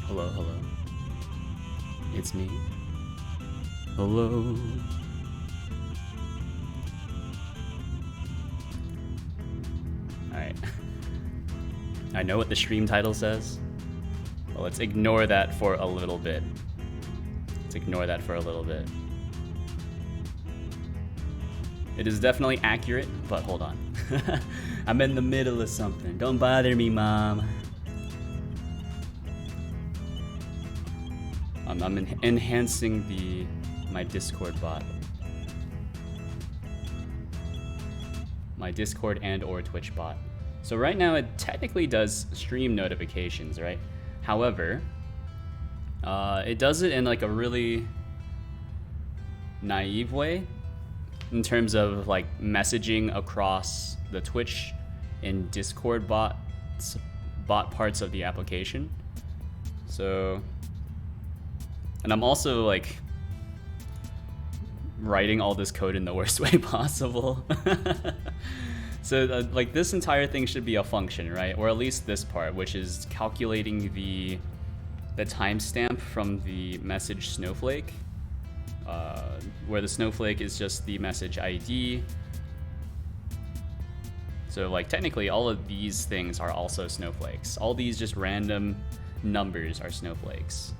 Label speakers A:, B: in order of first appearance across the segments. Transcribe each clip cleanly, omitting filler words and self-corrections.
A: Hello, hello. It's me. Hello. Alright. I know what the stream title says. Well, let's ignore that for a little bit. It is definitely accurate, but hold on. I'm in the middle of something. Don't bother me, Mom. I'm enhancing my Discord bot. My Discord and or Twitch bot. So right now it technically does stream notifications, right? However, it does it in like a really naive way in terms of like messaging across the Twitch and Discord bot parts of the application. So, and I'm also like writing all this code in the worst way possible. So like this entire thing should be a function, right? Or at least this part, which is calculating the timestamp from the message snowflake, where the snowflake is just the message ID. So like technically all of these things are also snowflakes. All these just random numbers are snowflakes.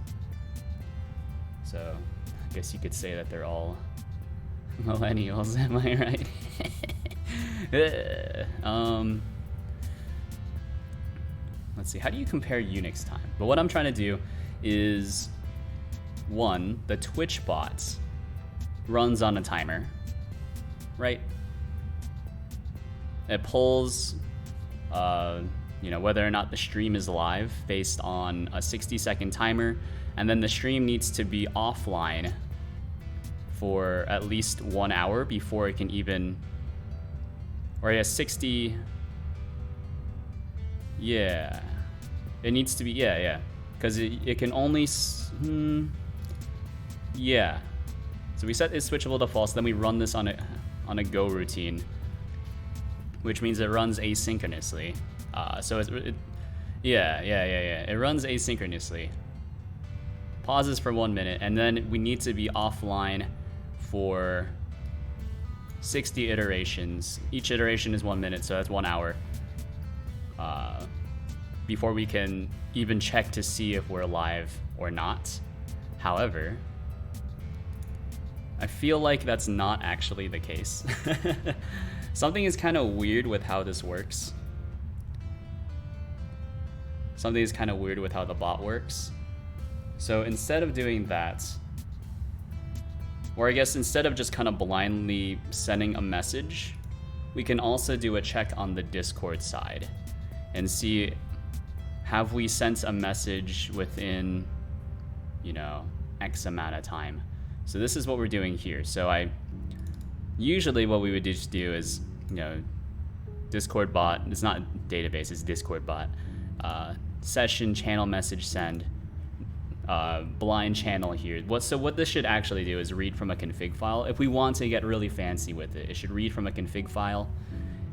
A: So I guess you could say that they're all millennials, am I right? Let's see, how do you compare Unix time? But what I'm trying to do is, one, the Twitch bot runs on a timer, right? It pulls, whether or not the stream is live based on a 60-second timer, and then the stream needs to be offline for at least 1 hour before it can even, or yeah, 60, yeah, it needs to be, yeah, because it can only, yeah. So we set it switchable to false, then we run this on a go routine, which means it runs asynchronously. So it runs asynchronously, pauses for 1 minute, and then we need to be offline for 60 iterations. Each iteration is 1 minute, so that's 1 hour. Before we can even check to see if we're live or not. However, I feel like that's not actually the case. Something is kind of weird with how this works. Something is kind of weird with how the bot works. So instead of doing that, or I guess instead of just kind of blindly sending a message, we can also do a check on the Discord side and see, have we sent a message within, X amount of time. So this is what we're doing here. So usually what we would just do is, Discord bot, it's not database, it's Discord bot, session channel message send, blind channel here. So what this should actually do is read from a config file. If we want to get really fancy with it, it should read from a config file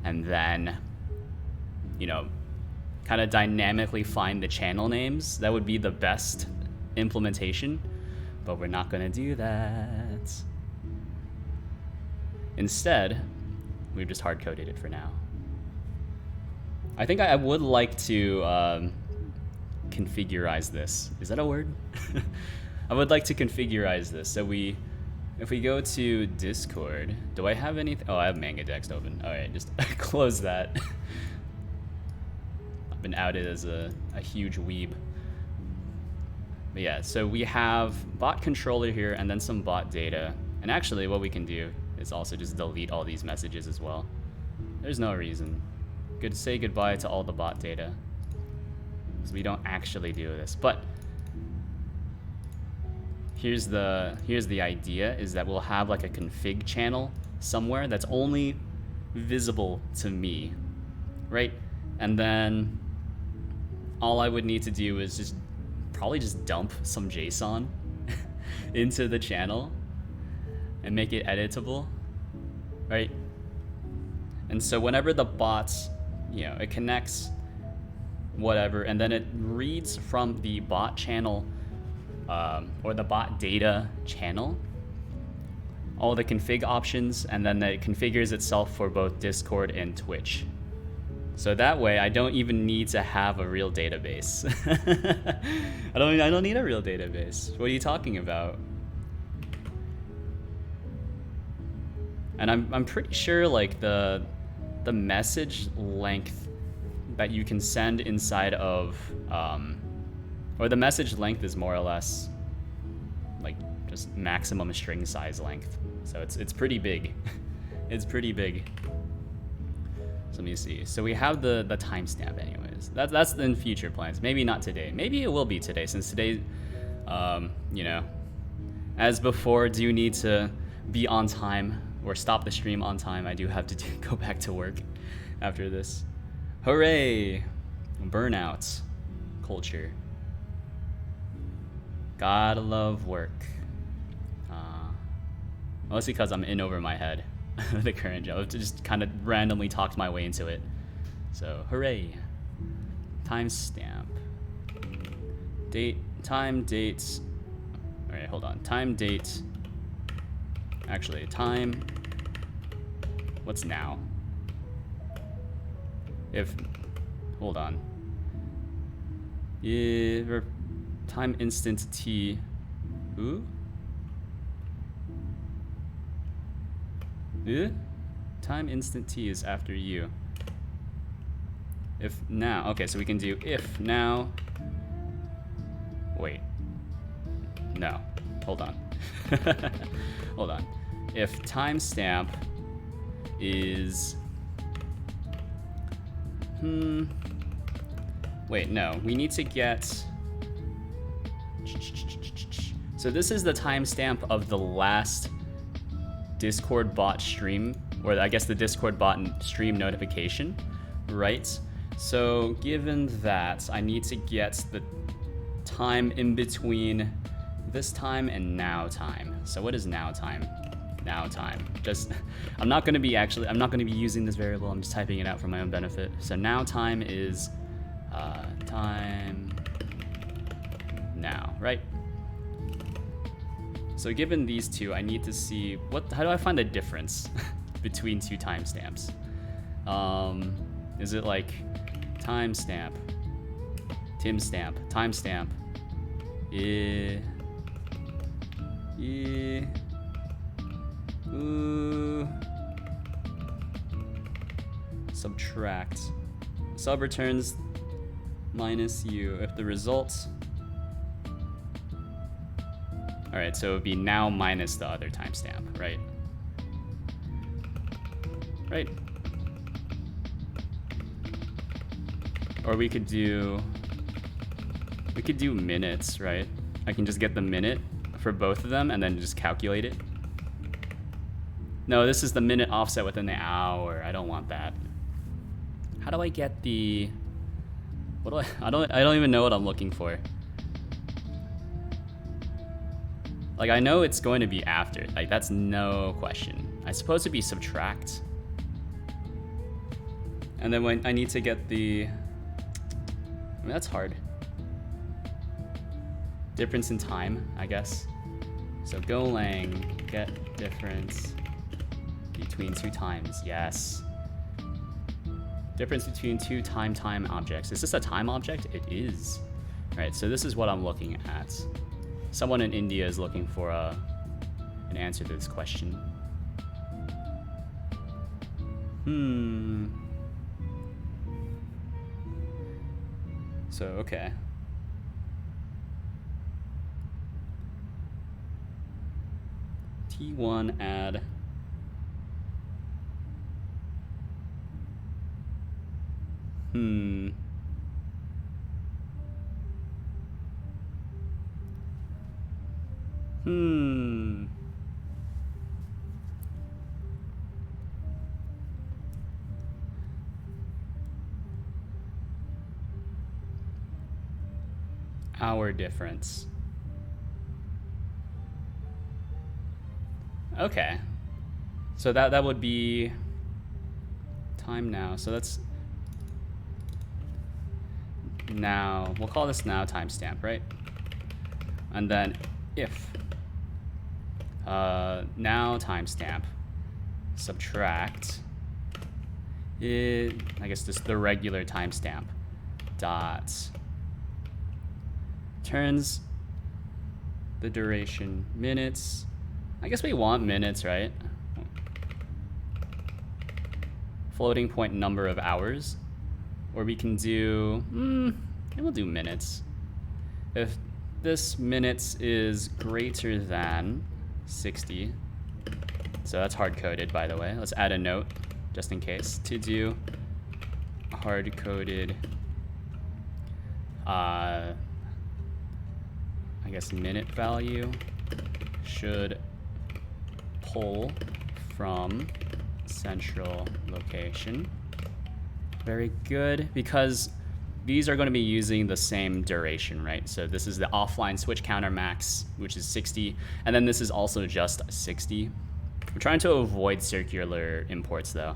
A: and then, kind of dynamically find the channel names. That would be the best implementation, but we're not going to do that. Instead, we've just hard-coded it for now. I think I would like to configurize this. Is that a word? I would like to configurize this. So if we go to Discord, do I have anything? Oh, I have MangaDex open. All right, just close that. I've been outed as a huge weeb. But yeah, so we have bot controller here and then some bot data. And actually what we can do is also just delete all these messages as well. There's no reason. Say goodbye to all the bot data, because we don't actually do this. But here's the idea, is that we'll have like a config channel somewhere that's only visible to me, right? And then all I would need to do is probably just dump some JSON into the channel and make it editable, right? And so whenever the bots, it connects whatever, and then it reads from the bot channel or the bot data channel all the config options, and then it configures itself for both Discord and Twitch. So that way I don't even need to have a real database. I don't need a real database. What are you talking about? And I'm pretty sure like the message length that you can send inside of or the message length is more or less like just maximum string size length. So it's pretty big. It's pretty big. So let me see. So we have the timestamp anyways. That's in future plans. Maybe not today. Maybe it will be today, since today, you know, as before, do need to be on time or stop the stream on time. I do have to go back to work after this. Hooray! Burnout culture. Gotta love work. Mostly because I'm in over my head. The current job, to just kind of randomly talked my way into it. So hooray. Timestamp. Date, time, dates. All right, hold on. Time, date. Actually, time. What's now? If, hold on. Yeah, time instant t. Ooh. Time instant t is after you. If now, okay, so we can do if now. Wait. No, hold on. Hold on. If timestamp is, wait, no, we need to get, so this is the timestamp of the last Discord bot stream, or I guess the Discord bot stream notification, right? So given that, I need to get the time in between this time and now time. So what is now time? Now time. Just, I'm not going to be using this variable. I'm just typing it out for my own benefit. So now time is time now, right? So given these two, I need to see how do I find the difference between two timestamps? Is it like timestamp, timestamp, timestamp, subtract, sub returns minus u if the results. All right, so it would be now minus the other timestamp, right? Right. Or we could do minutes, right? I can just get the minute for both of them and then just calculate it. No, this is the minute offset within the hour. I don't want that. How do I get the, I don't even know what I'm looking for. Like, I know it's going to be after. Like, that's no question. I suppose it'd be subtract. And then when I need to get the, I mean, that's hard. Difference in time, I guess. So Golang get difference between two times. Yes. Difference between two time objects. Is this a time object? It is. All right, so this is what I'm looking at. Someone in India is looking for an answer to this question. So, okay. T1 add. Hour difference. Okay. So that would be time now. So that's now, we'll call this now timestamp, right? And then if now timestamp subtract it, I guess just the regular timestamp dot turns the duration minutes. I guess we want minutes, right? Floating point number of hours, or we can do we'll do minutes. If this minutes is greater than 60, so that's hard-coded, by the way. Let's add a note just in case to do hard-coded I guess minute value should pull from central location. Very good, because these are going to be using the same duration, right? So this is the offline switch counter max, which is 60, and then this is also just 60. We're trying to avoid circular imports though,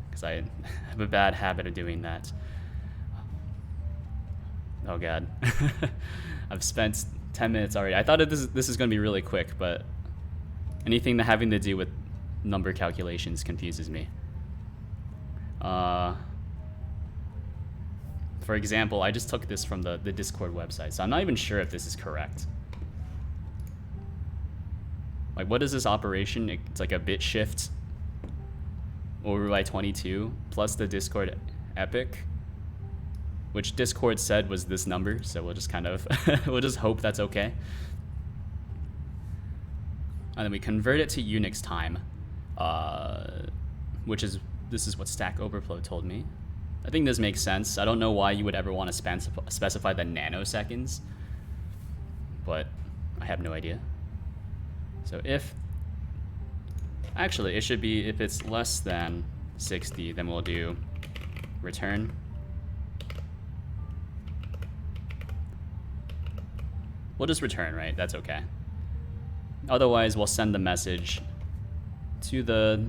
A: because I have a bad habit of doing that. Oh god. I've spent 10 minutes already. I thought this is going to be really quick, but anything that having to do with number calculations confuses me. For example, I just took this from the Discord website, so I'm not even sure if this is correct. Like, what is this operation? It's like a bit shift over by 22 plus the Discord epic, which Discord said was this number, so we'll just kind of we'll just hope that's okay. And then we convert it to Unix time, this is what Stack Overflow told me. I think this makes sense. I don't know why you would ever want to specify the nanoseconds, but I have no idea. So if, actually it should be, if it's less than 60, then we'll do return. We'll just return, right? That's okay. Otherwise, we'll send the message to the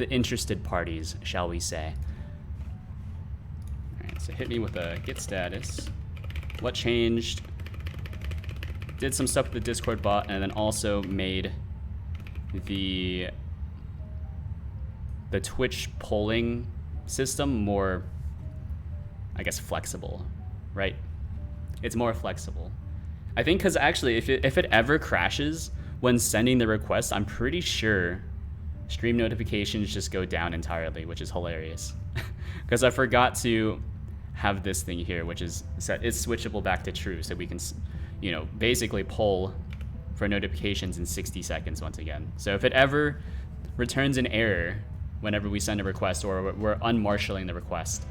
A: interested parties, shall we say. All right, so hit me with a git status. What changed? Did some stuff with the Discord bot, and then also made the Twitch polling system more, I guess, flexible, right? It's more flexible. I think because actually, if it ever crashes when sending the request, I'm pretty sure stream notifications just go down entirely, which is hilarious. Because I forgot to have this thing here, which is set. It's switchable back to true, so we can, you know, basically poll for notifications in 60 seconds once again. So if it ever returns an error whenever we send a request, or we're unmarshalling the request,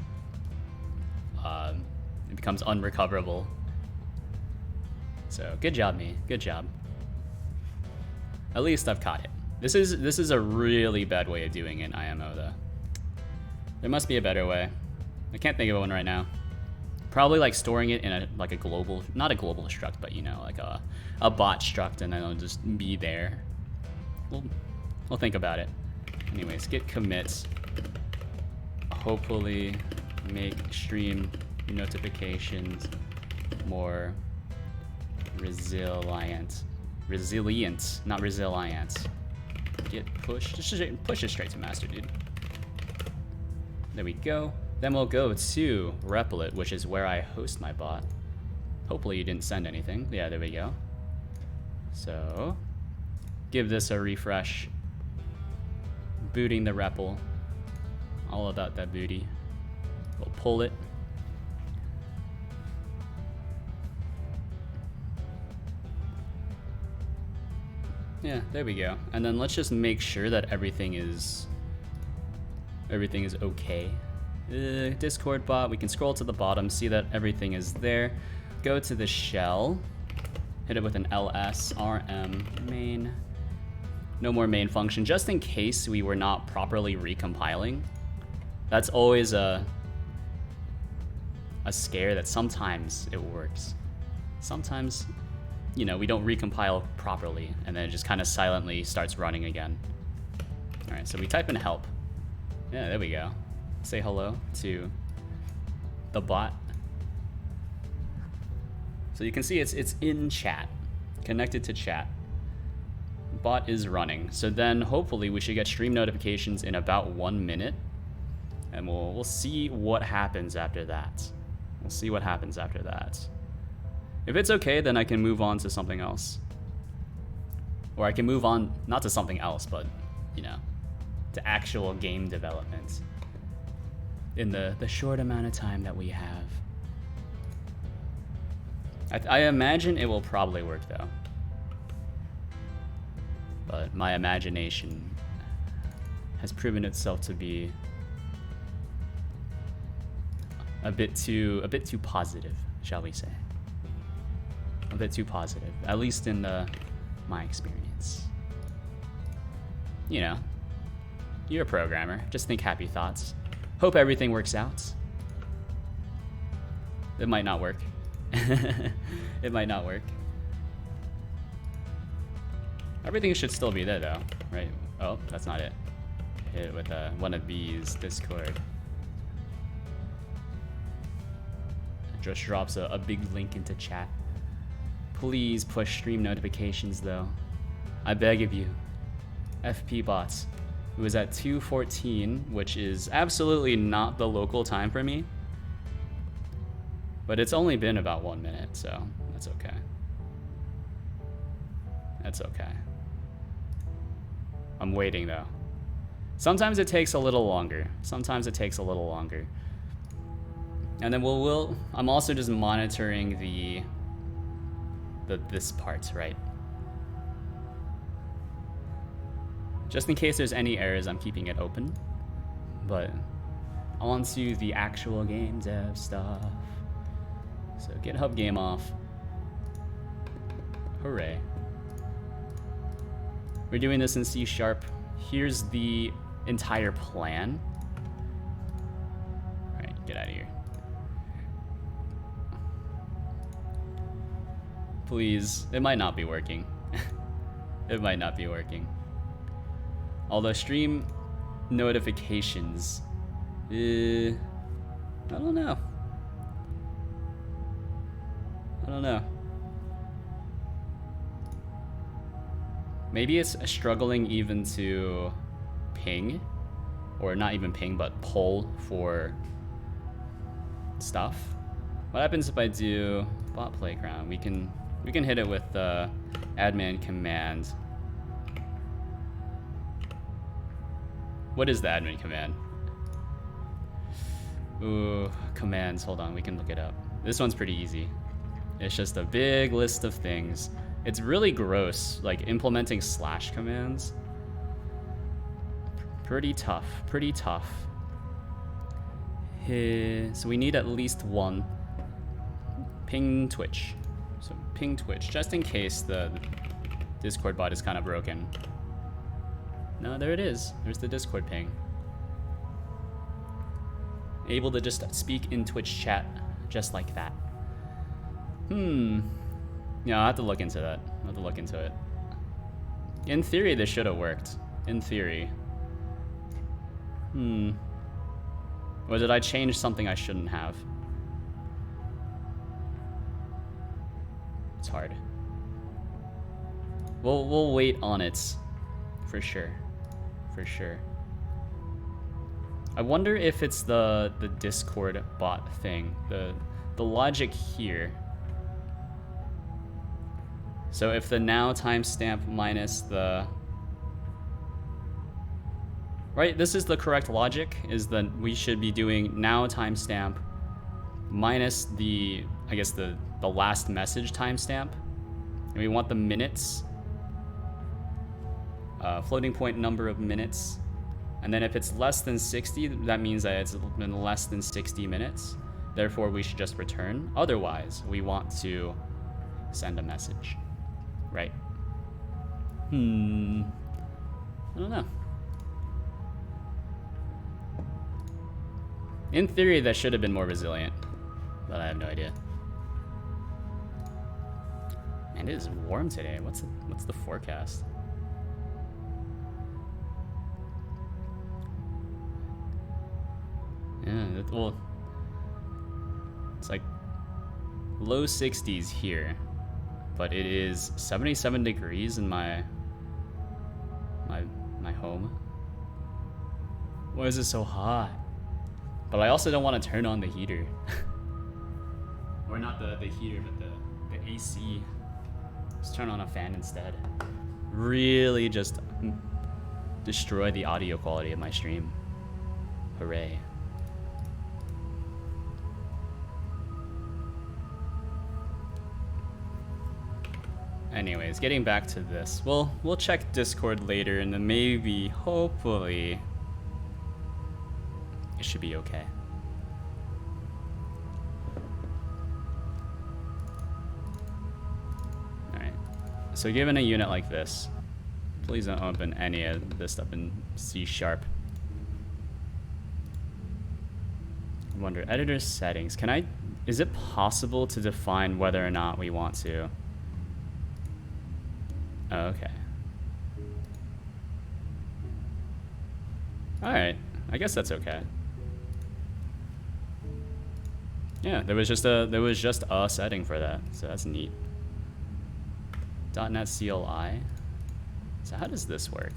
A: it becomes unrecoverable. So good job, me. Good job. At least I've caught it. This is a really bad way of doing it in IMO though. There must be a better way. I can't think of one right now. Probably like storing it in a global, not a global struct, but you know, like a bot struct, and then it'll just be there. We'll think about it. Anyways, git commits. Hopefully make stream notifications more resilient, not resilient. Git push, just push it straight to master, dude. There we go. Then we'll go to Replit, which is where I host my bot. Hopefully you didn't send anything. Yeah, there we go. So give this a refresh. Booting the REPL. All about that booty. We'll pull it. Yeah, there we go. And then let's just make sure that everything is okay. Discord bot, we can scroll to the bottom, see that everything is there. Go to the shell, hit it with an ls rm main. No more main function, just in case we were not properly recompiling. That's always a scare that sometimes it works. Sometimes, you know, we don't recompile properly, and then it just kind of silently starts running again. All right, so we type in help. Yeah, there we go. Say hello to the bot. So you can see it's in chat, connected to chat. Bot is running. So then hopefully we should get stream notifications in about 1 minute, and we'll see what happens after that. We'll see what happens after that. If it's okay, then I can move on to something else. Or I can move on, not to something else, but, you know, to actual game development in the short amount of time that we have. I imagine it will probably work, though. But my imagination has proven itself to be a bit too positive, shall we say. A bit too positive, at least in my experience. You know, you're a programmer. Just think happy thoughts. Hope everything works out. It might not work. It might not work. Everything should still be there, though, right? Oh, that's not it. Hit it with one of these Discord. It just drops a big link into chat. Please push stream notifications, though. I beg of you. FP bots. It was at 2:14, which is absolutely not the local time for me. But it's only been about 1 minute, so that's okay. That's okay. I'm waiting, though. Sometimes it takes a little longer. Sometimes it takes a little longer. And then I'm also just monitoring this part, right? Just in case there's any errors, I'm keeping it open. But on to the actual game dev stuff. So GitHub game off. Hooray. We're doing this in C#. Here's the entire plan. All right, get out of here. Please, it might not be working. It might not be working. Although stream notifications, I don't know. I don't know. Maybe it's struggling even to ping, or not even ping, but pull for stuff. What happens if I do bot playground? We can hit it with the admin command. What is the admin command? Ooh, commands. Hold on, we can look it up. This one's pretty easy. It's just a big list of things. It's really gross, like implementing slash commands. Pretty tough, pretty tough. So we need at least one. Ping Twitch. So ping Twitch, just in case the Discord bot is kind of broken. No, there it is. There's the Discord ping. Able to just speak in Twitch chat just like that. Yeah, I'll have to look into that. I'll have to look into it. In theory, this should have worked. In theory. Or did I change something I shouldn't have? It's hard. We'll wait on it. For sure. For sure. I wonder if it's the Discord bot thing. The logic here. So if the now timestamp minus the... Right, this is the correct logic, is that we should be doing now timestamp minus the, I guess, the last message timestamp. And we want the minutes, floating point number of minutes. And then if it's less than 60, that means that it's been less than 60 minutes. Therefore, we should just return. Otherwise, we want to send a message. Right? I don't know. In theory, that should have been more resilient, but I have no idea. And it is warm today. What's the forecast? Yeah, well, it's like low 60s here, but it is 77 degrees in my home. Why is it so hot? But I also don't want to turn on the heater. Or not the heater, but the AC. Just turn on a fan instead. Really just destroy the audio quality of my stream. Hooray. Anyways, getting back to this. We'll check Discord later and then maybe, hopefully, it should be okay. Alright. So given a unit like this, please don't open any of this stuff in C#. I wonder, editor settings. Is it possible to define whether or not we want to? Oh, okay. Alright, I guess that's okay. Yeah, there was just a setting for that, so that's neat. .NET CLI. So how does this work?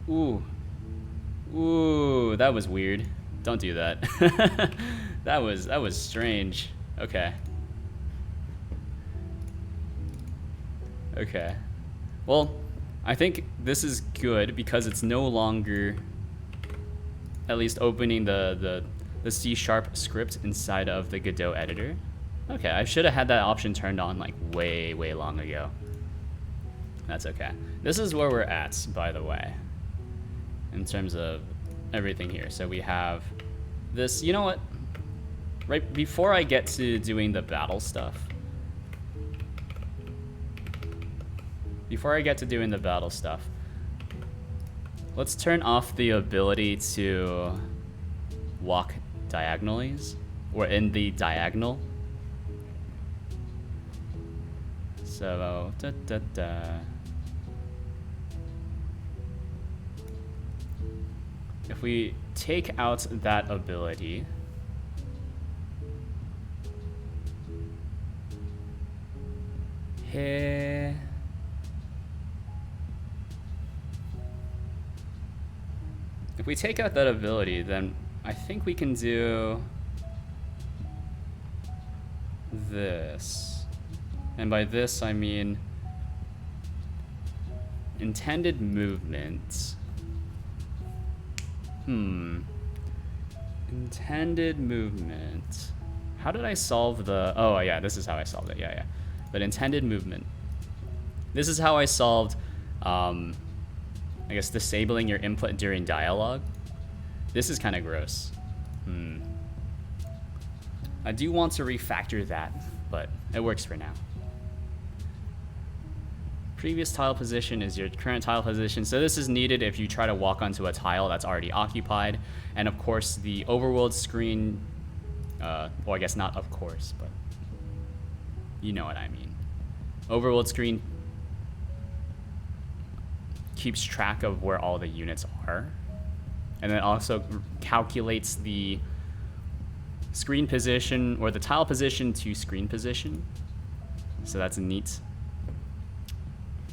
A: Ooh, that was weird. Don't do that. that was strange. Okay. Okay. Well, I think this is good because it's no longer at least opening the C# script inside of the Godot editor. Okay, I should have had that option turned on like way long ago. That's okay. This is where we're at, by the way, in terms of everything here. So we have this, you know what? Right before I get to doing the battle stuff, let's turn off the ability to walk diagonalies or in the diagonal. So, if we take out that ability, here. If we take out that ability, then I think we can do this. And by this, I mean intended movement. Intended movement. How did I solve the... Oh, yeah, this is how I solved it. Yeah. But intended movement. This is how I solved... I guess disabling your input during dialogue. This is kind of gross. I do want to refactor that, but it works for now. Previous tile position is your current tile position. So this is needed if you try to walk onto a tile that's already occupied. And of course the overworld screen, well, I guess not of course, but you know what I mean. Overworld screen keeps track of where all the units are, and then also calculates the screen position or the tile position to screen position. So that's neat.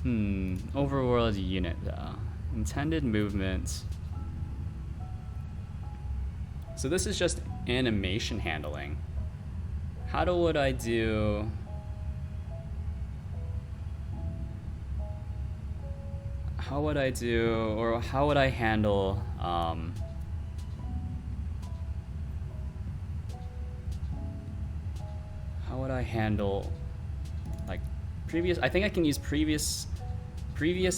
A: Overworld unit though. Intended movement. So this is just animation handling. How would I do... How would I handle like previous... I think I can use previous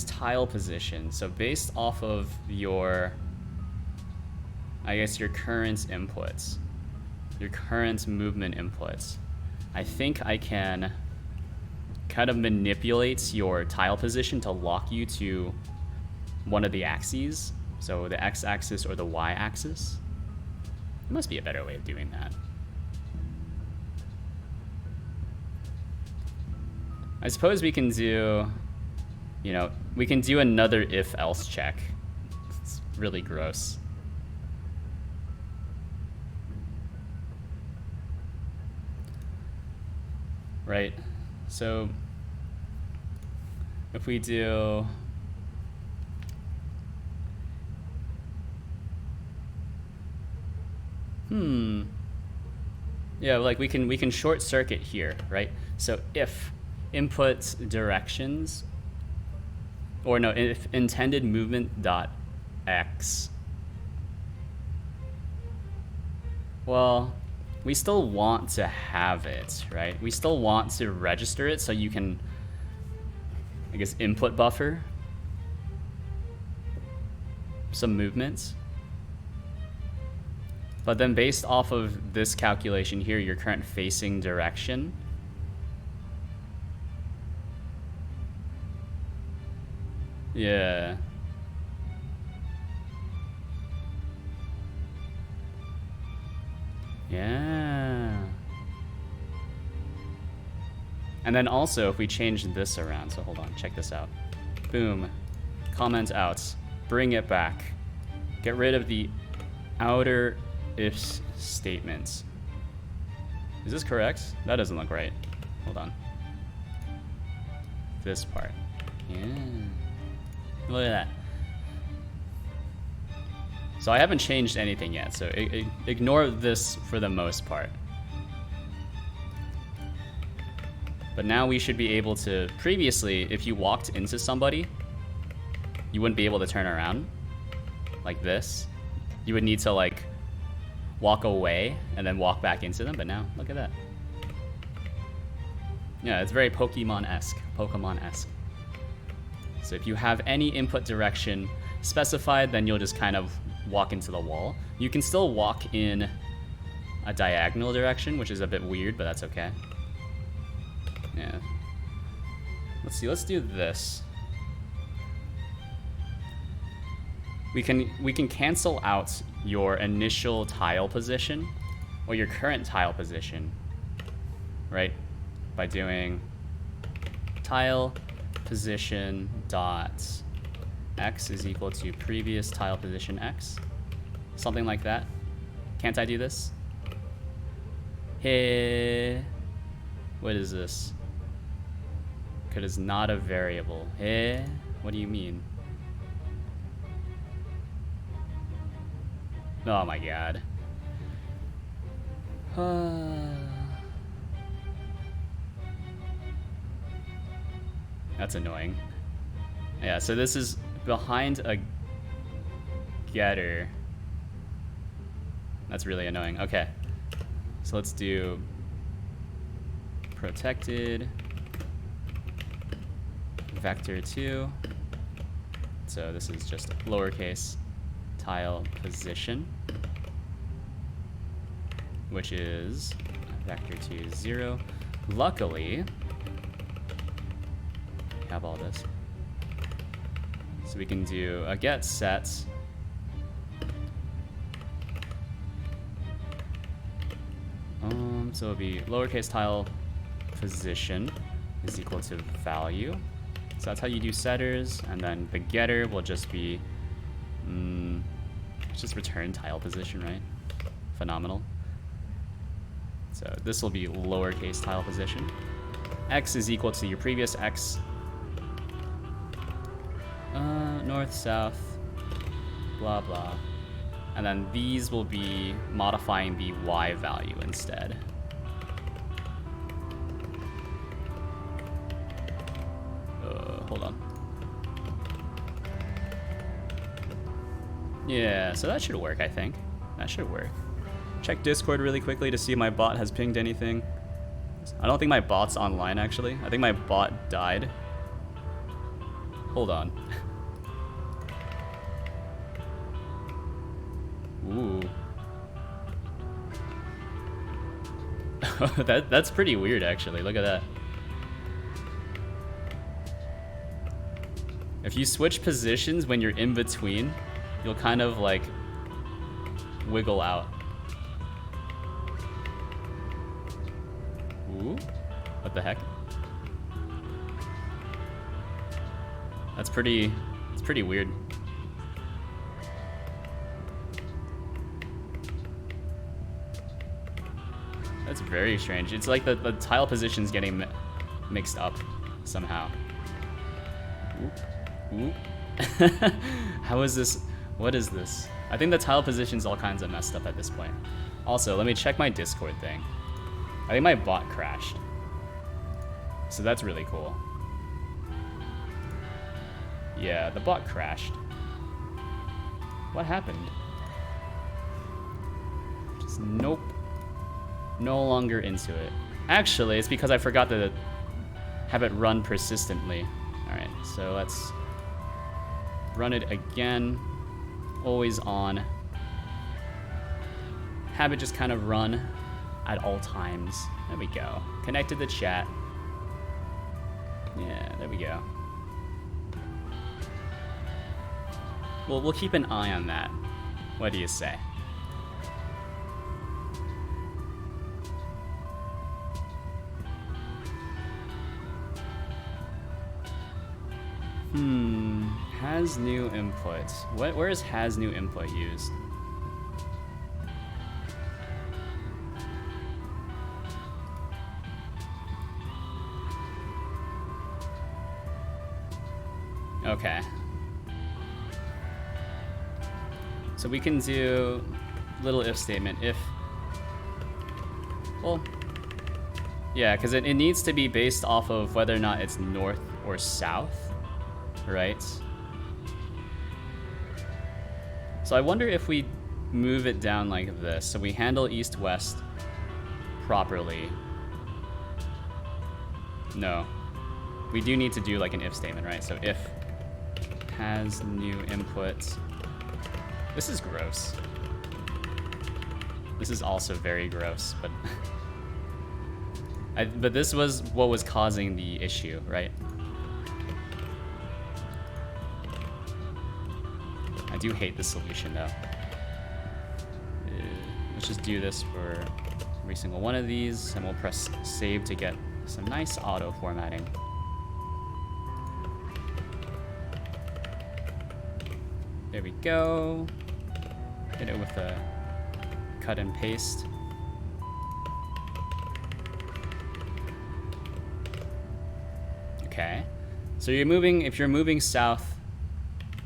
A: tile position. So based off of your, I guess, your current inputs, your current movement inputs, I think I can kind of manipulate your tile position to lock you to one of the axes, so the x-axis or the y-axis. There must be a better way of doing that. I suppose we can do, we can do another if-else check. It's really gross. right? So if we do yeah, like we can short circuit here, right? So if input directions, or no, if intended movement dot x, well, we still want to have it, right? We still want to register it so you can, I guess, input buffer some movements. But then based off of this calculation here, your current facing direction, yeah. Yeah. And then also if we change this around, so hold on, check this out. Boom, comment out, bring it back. Get rid of the outer if statements. Is this correct? That doesn't look right. Hold on. This part. Yeah. Look at that. So I haven't changed anything yet, so ignore this for the most part. But now we should be able to, previously, if you walked into somebody, you wouldn't be able to turn around like this. You would need to like walk away and then walk back into them, but now, look at that. Yeah, it's very Pokemon-esque. So if you have any input direction specified, then you'll just kind of walk into the wall. You can still walk in a diagonal direction, which is a bit weird, but that's okay. Yeah. Let's see, let's do this. We can cancel out your initial tile position or your current tile position, right? By doing tile position dot x is equal to previous tile position x, something like that. Can't I do this? Hey, what is this? Because it's not a variable. Hey, what do you mean? Oh my god. That's annoying. Yeah, so this is behind a getter. That's really annoying. Okay. So let's do protected vector 2. So this is just lowercase tile position, which is vector 2 0. Luckily, we have all this. So we can do a get set so it'll be lowercase tile position is equal to value. So that's how you do setters, and then the getter will just be just return tile position, right? Phenomenal. So this will be lowercase tile position. X is equal to your previous X. North, south, blah, blah. And then these will be modifying the Y value instead. Hold on. Yeah, so that should work, I think. That should work. Check Discord really quickly to see if my bot has pinged anything. I don't think my bot's online, actually. I think my bot died. Hold on. Ooh. That's pretty weird, actually. Look at that. If you switch positions when you're in between, you'll kind of like wiggle out. Ooh, what the heck? It's pretty weird. That's very strange. It's like the tile position's getting mixed up somehow. Oop. Oop. How is this? What is this? I think the tile position's all kinds of messed up at this point. Also, let me check my Discord thing. I think my bot crashed. So that's really cool. Yeah, the bot crashed. What happened? Just nope. No longer into it. Actually, it's because I forgot to have it run persistently. Alright, so let's run it again. Always on. Have it just kind of run at all times. There we go. Connected to chat. Yeah, there we go. Well, we'll keep an eye on that. What do you say? Has new input. Where is has new input used? Okay. So we can do little if statement. If, well, yeah, because it needs to be based off of whether or not it's north or south, right? So I wonder if we move it down like this. So we handle east-west properly. No. We do need to do like an if statement, right? So if has new input. This is gross. This is also very gross, but but this was what was causing the issue, right? I do hate this solution though. Let's just do this for every single one of these, and we'll press save to get some nice auto formatting. There we go. Hit it with a cut and paste. Okay. So you're moving, if you're moving south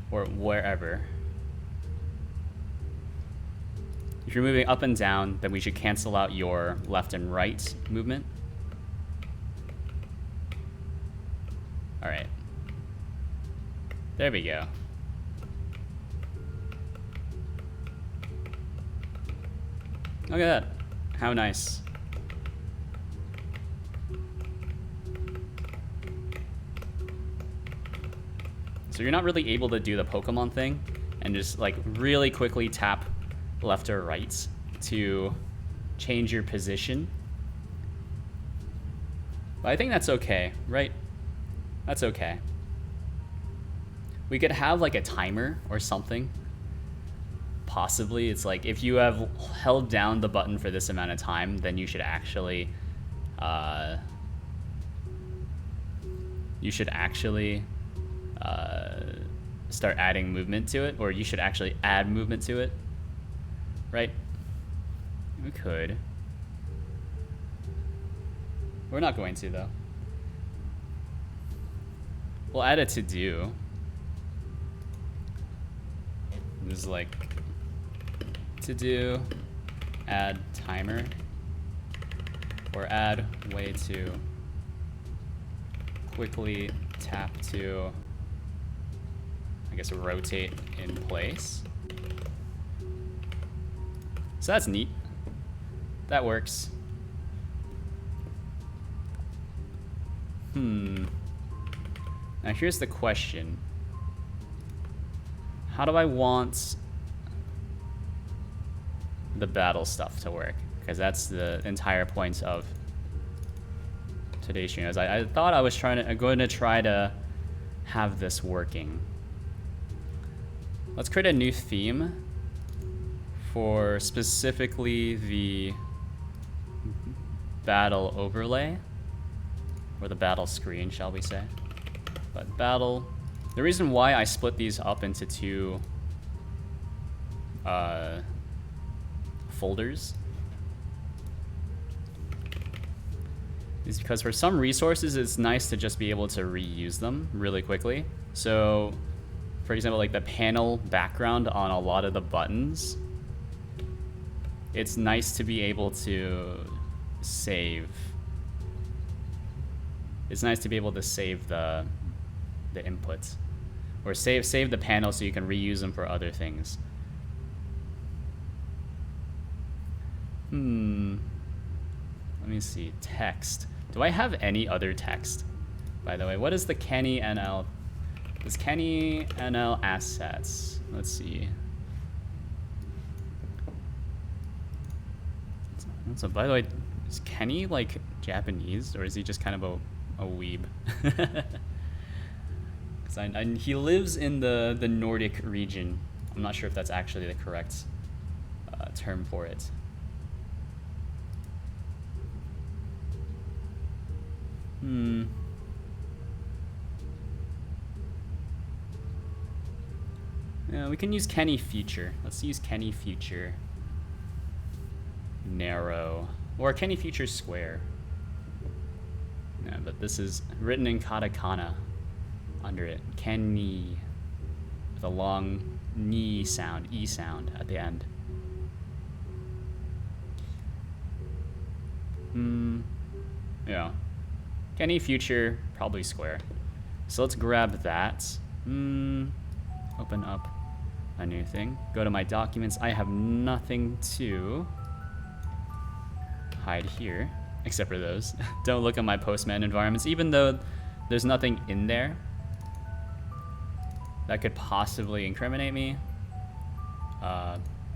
A: or wherever, if you're moving up and down, then we should cancel out your left and right movement. All right. There we go. Look at that. How nice. So you're not really able to do the Pokemon thing and just like really quickly tap left or right to change your position. But I think that's okay, right? That's okay. We could have like a timer or something. Possibly, it's like if you have held down the button for this amount of time, then you should actually start adding movement to it, or you should actually add movement to it, right? We could. We're not going to though. We'll add a to do. This is like to do, add timer, or add way to quickly tap to, I guess, rotate in place. So that's neat. That works. Now here's the question. How do I want the battle stuff to work? Because that's the entire point of today's stream. I thought I was going to try to have this working. Let's create a new theme for specifically the battle overlay, or the battle screen, shall we say. But battle, the reason why I split these up into two folders is because for some resources, it's nice to just be able to reuse them really quickly. So, for example, like the panel background on a lot of the buttons, it's nice to be able to save. It's nice to be able to save the inputs, or save the panel so you can reuse them for other things. Let me see. Text. Do I have any other text? By the way, what is the Kenny NL? This Kenny NL assets. Let's see. So by the way, is Kenny like Japanese, or is he just kind of a weeb? Because he lives in the Nordic region. I'm not sure if that's actually the correct term for it. Yeah, we can use Kenny Future. Let's use Kenny Future Narrow, or Kenny Future Square. Yeah, but this is written in katakana under it. Kenny, with a long ni sound, e sound at the end. Yeah. Kenny Future, probably Square. So let's grab that. Open up a new thing. Go to my documents. I have nothing to hide here, except for those. Don't look at my Postman environments, even though there's nothing in there that could possibly incriminate me.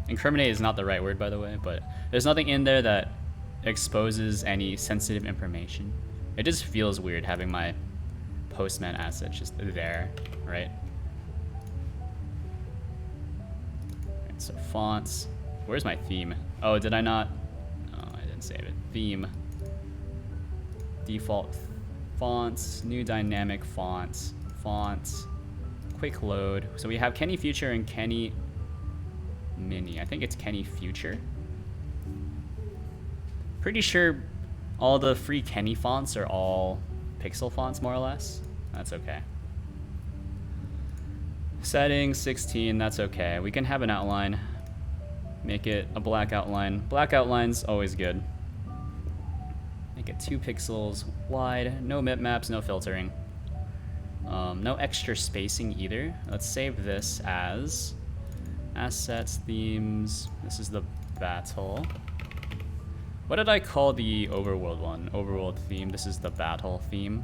A: Incriminate is not the right word, by the way, but there's nothing in there that exposes any sensitive information. It just feels weird having my Postman assets just there, right? Alright, so fonts. Where's my theme? Oh, did I not? Oh, I didn't save it. Theme. Default fonts. New dynamic fonts. Fonts. Quick load. So we have Kenny Future and Kenny Mini. I think it's Kenny Future. Pretty sure all the free Kenny fonts are all pixel fonts, more or less. That's okay. Settings 16, that's okay. We can have an outline. Make it a black outline. Black outline's always good. Make it 2 pixels wide. No bitmaps, no filtering. No extra spacing either. Let's save this as assets, themes. This is the battle. What did I call the overworld one? Overworld theme. This is the battle theme.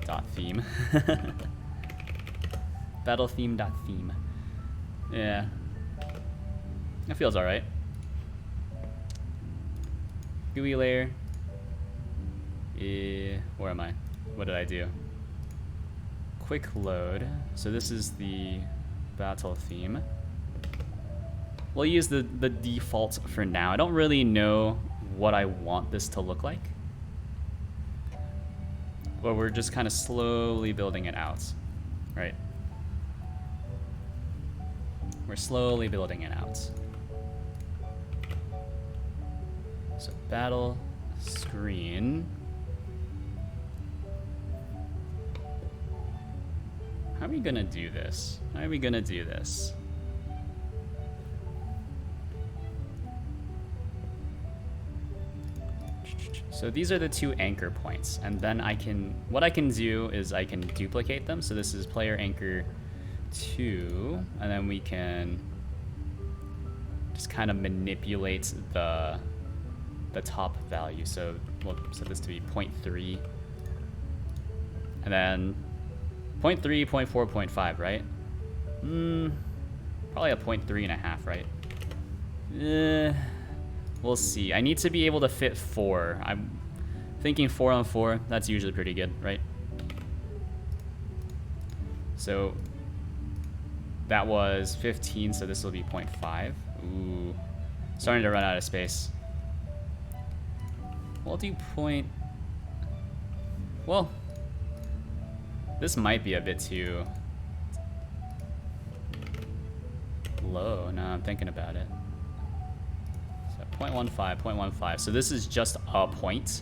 A: Dot theme. Battle theme dot theme. Yeah. That feels alright. GUI layer. Where am I? What did I do? Quick load. So this is the battle theme. We'll use the default for now. I don't really know what I want this to look like, but we're just kind of slowly building it out, right? We're slowly building it out. So battle screen. How are we gonna do this? How are we gonna do this? So these are the 2 anchor points, and then what I can do is I can duplicate them. So this is player anchor 2, and then we can just kind of manipulate the top value. So we'll set this to be 0.3, and then 0.3, 0.4, 0.5, right? Probably a 0.3.5, right? We'll see. I need to be able to fit 4. I'm thinking 4 on 4. That's usually pretty good, right? So that was 15, so this will be 0.5. Ooh, starting to run out of space. We'll do well, this might be a bit too low. Now I'm thinking about it. So 0.15, 0.15. So this is just a point.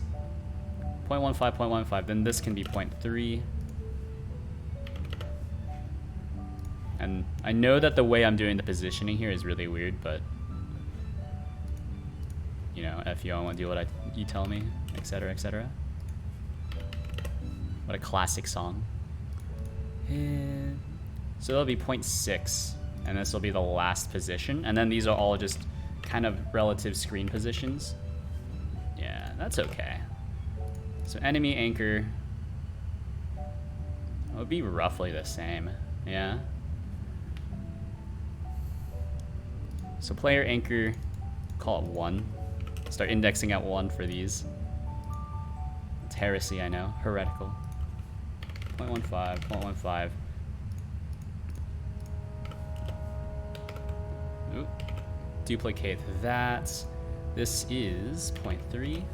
A: 0.15, 0.15. Then this can be 0.3. And I know that the way I'm doing the positioning here is really weird, but you know, F you, I won't do what you tell me, etc., etc. What a classic song. So that'll be 0.6, and this will be the last position. And then these are all just kind of relative screen positions. Yeah, that's okay. So enemy anchor would be roughly the same, yeah. So player anchor, call it 1. Start indexing at 1 for these. It's heresy, I know, heretical. 0.15, 0.15. Oop. Duplicate that. This is 0.3.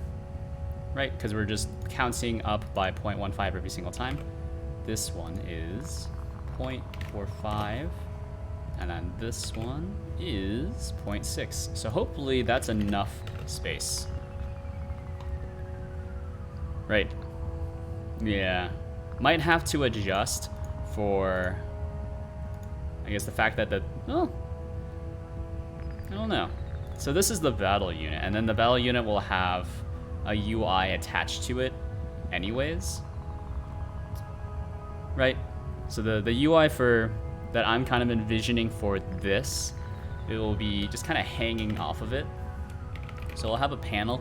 A: Right, because we're just counting up by 0.15 every single time. This one is 0.45. And then this one is 0.6. So hopefully that's enough space. Right. Yeah. Might have to adjust for, I guess, the fact that oh, I don't know. So this is the battle unit, and then the battle unit will have a UI attached to it anyways. Right? So the UI for that I'm kind of envisioning for this, it will be just kind of hanging off of it. So we'll have a panel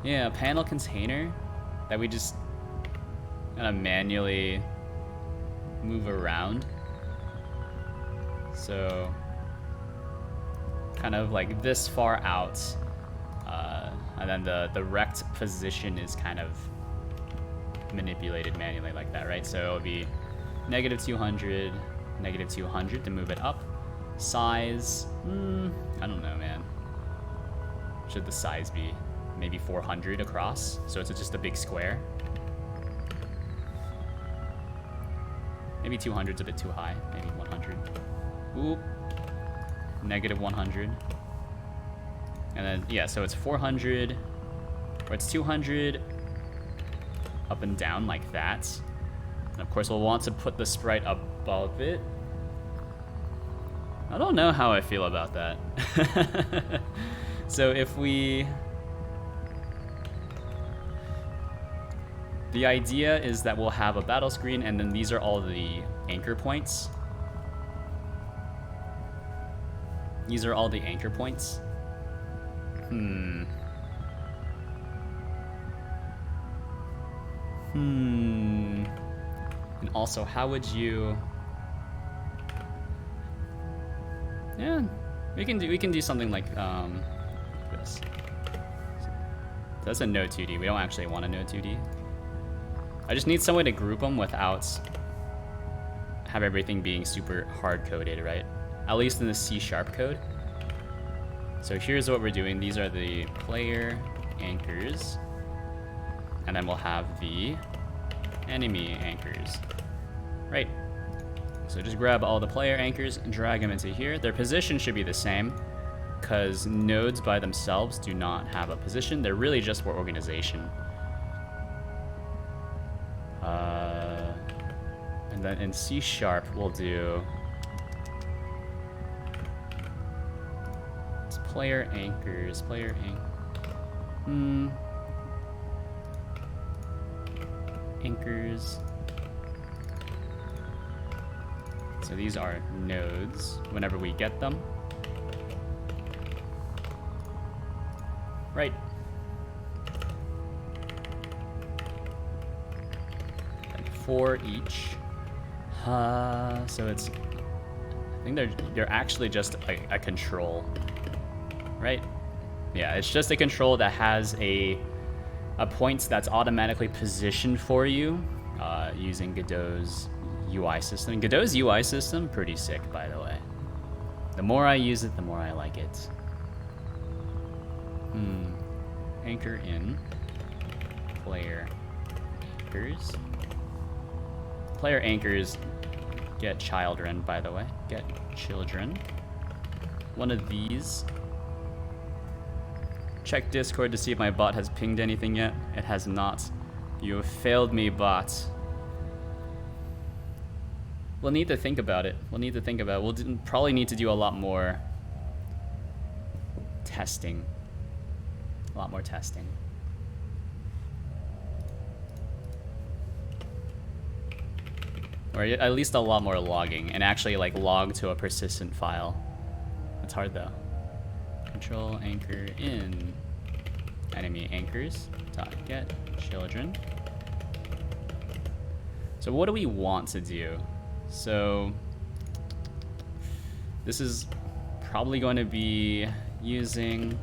A: a panel container that we just kind of manually move around. So kind of like this far out, and then the rect position is kind of manipulated manually like that, right? So it'll be -200, -200 to move it up. Size, I don't know, man. Should the size be maybe 400 across? So it's just a big square. Maybe 200's a bit too high. Maybe 100. Oop. -100. And then, yeah, so it's 400, or it's 200 up and down like that. And of course, we'll want to put the sprite above it. I don't know how I feel about that. So if we... The idea is that we'll have a battle screen, and then these are all the anchor points. These are all the anchor points. And also, how would you... Yeah, we can do something like this. That's a no 2D. We don't actually want a no 2D. I just need some way to group them without have everything being super hard coded, right? At least in the C# code. So here's what we're doing. These are the player anchors, and then we'll have the enemy anchors. Right. So just grab all the player anchors and drag them into here. Their position should be the same, because nodes by themselves do not have a position. They're really just for organization. And then in C# we'll do player anchors, anchors. So these are nodes whenever we get them. Right. And 4 each. So it's, I think they're actually just a control, right? Yeah, it's just a control that has a point that's automatically positioned for you using Godot's UI system. Godot's UI system, pretty sick, by the way. The more I use it, the more I like it. Anchor in player anchors. Player anchors get children, by the way. Get children. One of these check Discord to see if my bot has pinged anything yet. It has not. You have failed me, bot. We'll need to think about it. We'll probably need to do a lot more testing. Or at least a lot more logging, and actually like log to a persistent file. That's hard though. Control anchor in enemy anchors dot get children. So what do we want to do? So this is probably going to be using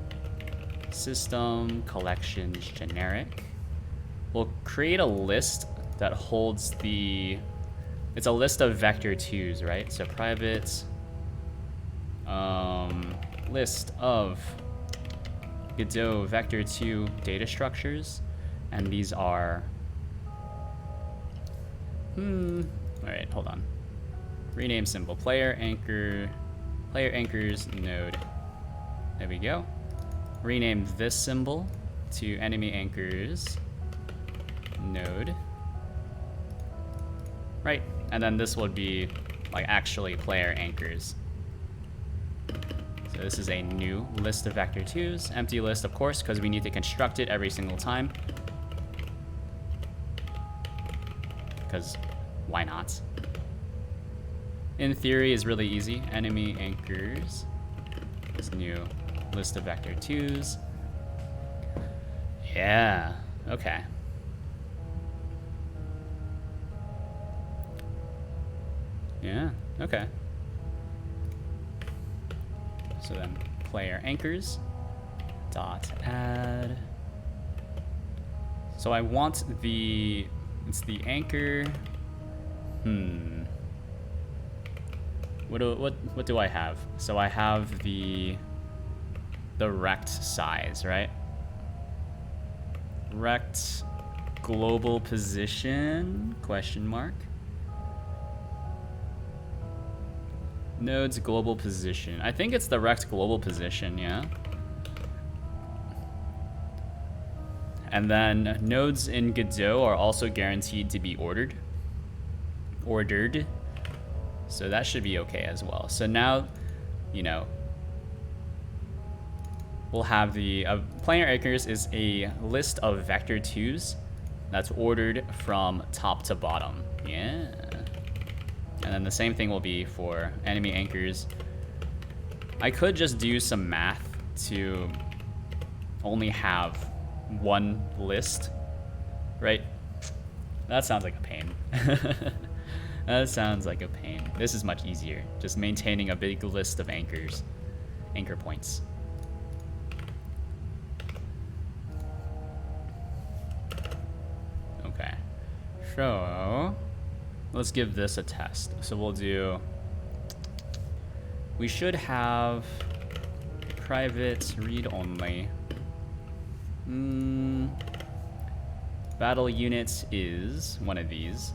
A: system collections generic. We'll create a list that holds the, it's a list of vector2s, right? So private list of Godot vector2 data structures, and these are all right, hold on. Rename symbol player anchors node. There we go. Rename this symbol to enemy anchors node. Right, and then this would be like actually player anchors. So this is a new list of vector2s, empty list of course, because we need to construct it every single time. Because why not? In theory is really easy. Enemy anchors, this new list of vector2s. Yeah, okay. Yeah, okay. So then player anchors dot add. So I want the, it's the anchor. What do I have? So I have the rect size, right? Rect global position, question mark. Nodes global position. I think it's the rect global position, yeah. And then nodes in Godot are also guaranteed to be ordered. So that should be okay as well. So now, you know, we'll have the player anchors is a list of vector2s that's ordered from top to bottom. Yeah. And then the same thing will be for enemy anchors. I could just do some math to only have one list, right? That sounds like a pain. That sounds like a pain. This is much easier. Just maintaining a big list of anchors, anchor points. Okay, so let's give this a test. So we'll do, we should have private read only. Battle units is one of these.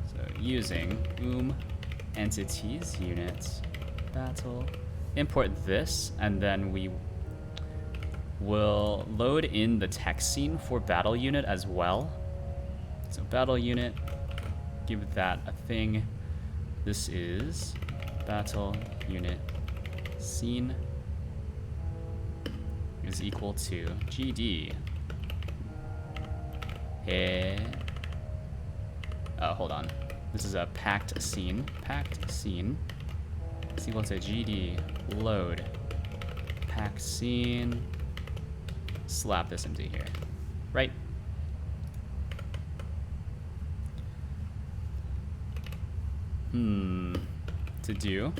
A: So using entities units battle, import this, and then we will load in the text scene for battle unit as well. So battle unit, give that a thing. This is battle unit scene is equal to GD. Oh, hold on. This is a packed scene. Packed scene is equal to GD load packed scene. Slap this into here, right? To do.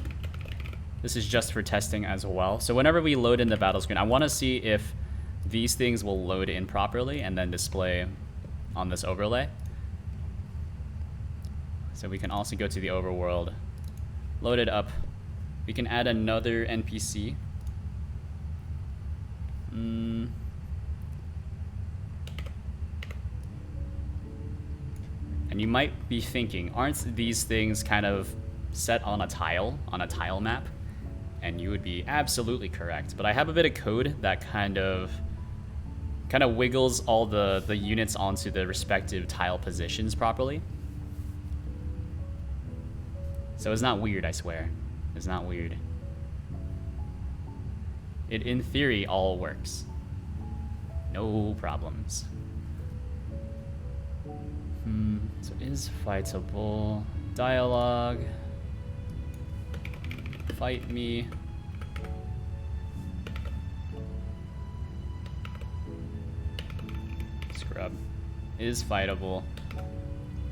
A: This is just for testing as well. So whenever we load in the battle screen, I want to see if these things will load in properly and then display on this overlay. So we can also go to the overworld, load it up. We can add another NPC. And you might be thinking, aren't these things kind of set on a tile map? and you would be absolutely correct. But I have a bit of code that kind of wiggles all the units onto the respective tile positions properly. So it's not weird, I swear. It's not weird. It, in theory, all works. No problems. So is fightable. Dialogue. Fight me. Scrub. Is fightable.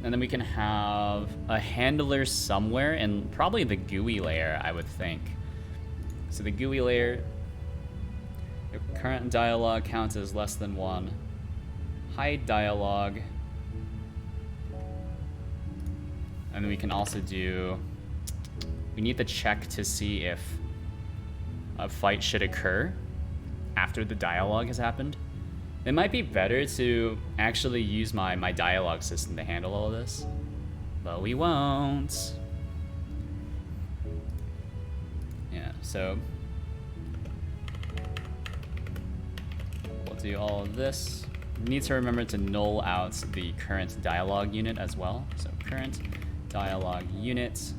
A: And then we can have a handler somewhere, and probably the GUI layer, I would think. So the GUI layer, your current dialogue counts as less than 1. Hide dialogue. And then we can also do, we need to check to see if a fight should occur after the dialogue has happened. It might be better to actually use my dialogue system to handle all of this, but we won't. Yeah, so we'll do all of this. We need to remember to null out the current dialogue unit as well. So current dialogue unit.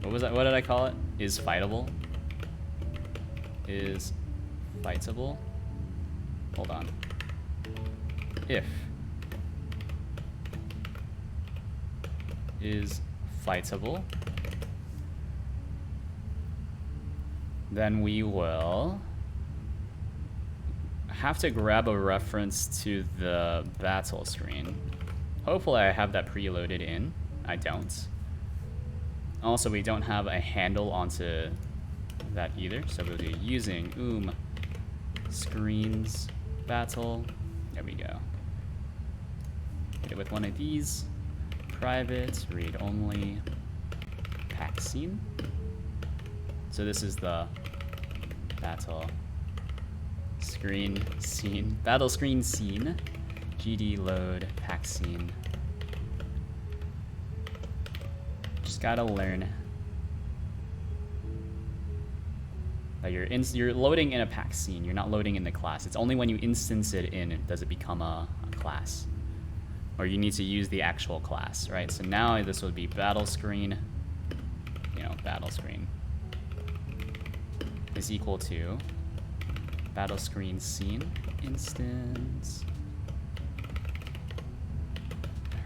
A: What was that? What did I call it? Is fightable. Is fightable. Hold on. If is fightable, then we will have to grab a reference to the battle screen. Hopefully I have that preloaded in. I don't. Also, we don't have a handle onto that either, so we'll do using screens battle. There we go. Hit it with one of these. Private, read only, pack scene. So this is the battle screen scene, battle screen scene. GD load pack scene. Just gotta learn that you're loading in a pack scene. You're not loading in the class. It's only when you instance it in does it become a class, or you need to use the actual class, right? So now this would be battle screen. Battle screen is equal to battle screen scene instance.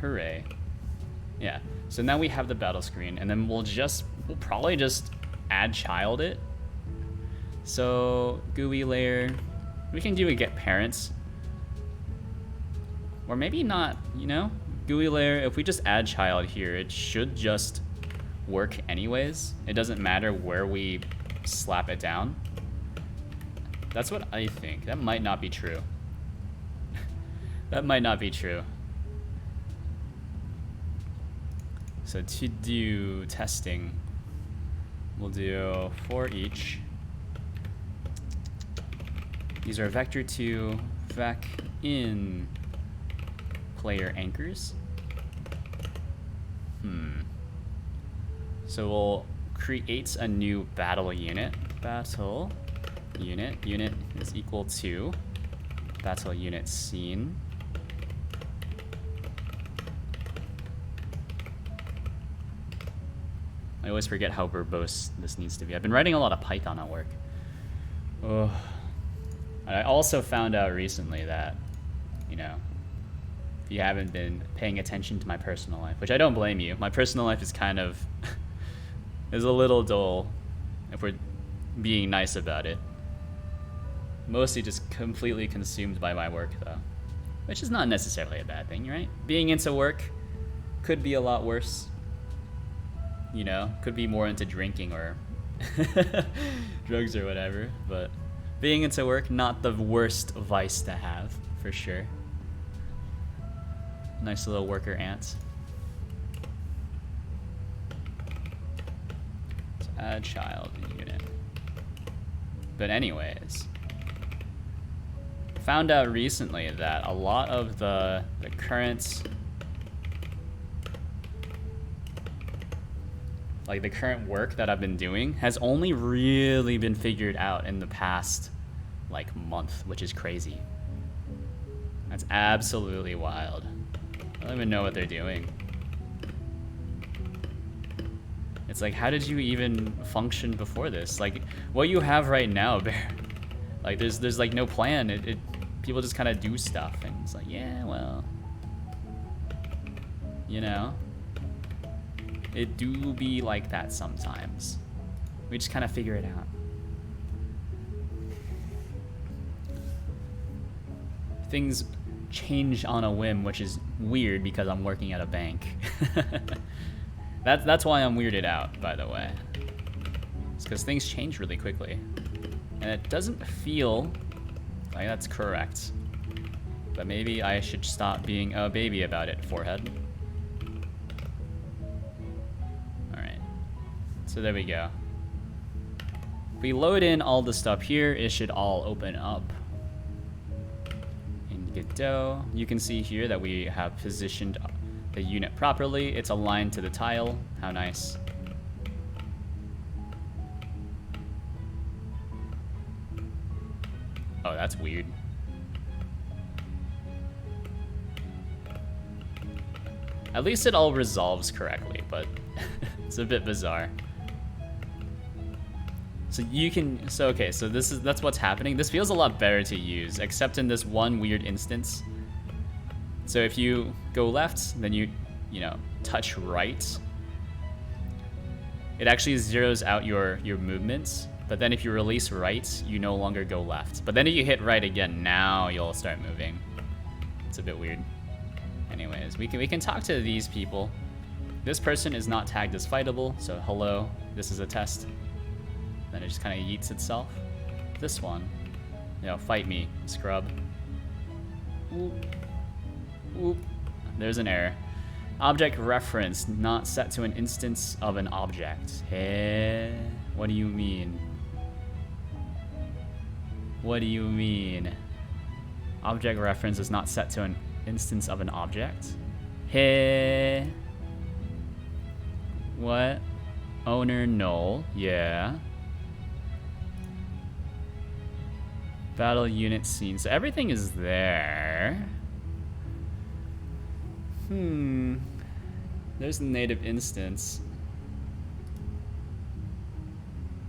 A: Hooray. Yeah, so now we have the battle screen, and then we'll probably just add child it. So GUI layer, we can do a get parents, or maybe not, GUI layer, if we just add child here, it should just work anyways. It doesn't matter where we slap it down. That's what I think. That might not be true. That might not be true. So to do testing, we'll do for each. These are vector2 vec in player anchors. So we'll create a new battle unit. Battle unit is equal to battle unit scene. I always forget how verbose this needs to be. I've been writing a lot of Python at work. Oh. I also found out recently that, if you haven't been paying attention to my personal life, which I don't blame you, my personal life is kind of, is a little dull, if we're being nice about it. Mostly just completely consumed by my work, though, which is not necessarily a bad thing, right? Being into work could be a lot worse. Could be more into drinking or drugs or whatever, but being into work, not the worst vice to have, for sure. Nice little worker ants. Let's add child unit. But anyways, found out recently that a lot of the current like the current work that I've been doing has only really been figured out in the past like month, which is crazy. That's absolutely wild. I don't even know what they're doing. It's like, how did you even function before this? Like, what you have right now, Bear, like there's like no plan. People just kind of do stuff, and it's like, yeah, well, you know, it do be like that sometimes. We just kind of figure it out. Things change on a whim, which is weird because I'm working at a bank. That's why I'm weirded out, by the way. It's because things change really quickly. And it doesn't feel like that's correct. But maybe I should stop being a baby about it, forehead. Alright. So there we go. If we load in all the stuff here, it should all open up. In Godot, you can see here that we have positioned the unit properly. It's aligned to the tile. How nice. Oh, that's weird. At least it all resolves correctly, but it's a bit bizarre. So you can, so okay, so that's what's happening. This feels a lot better to use, except in this one weird instance. So if you go left, then you know, touch right, it actually zeroes out your movements. But then if you release right, you no longer go left. But then if you hit right again, now you'll start moving. It's a bit weird. Anyways, we can talk to these people. This person is not tagged as fightable, so hello, this is a test. Then it just kind of yeets itself. This one, you know, fight me, scrub. Whoop. Whoop. There's an error. Object reference not set to an instance of an object. Hey, what do you mean? What do you mean? Object reference is not set to an instance of an object? Hey. What? Owner null. Yeah. Battle unit scene. So everything is there. There's the native instance.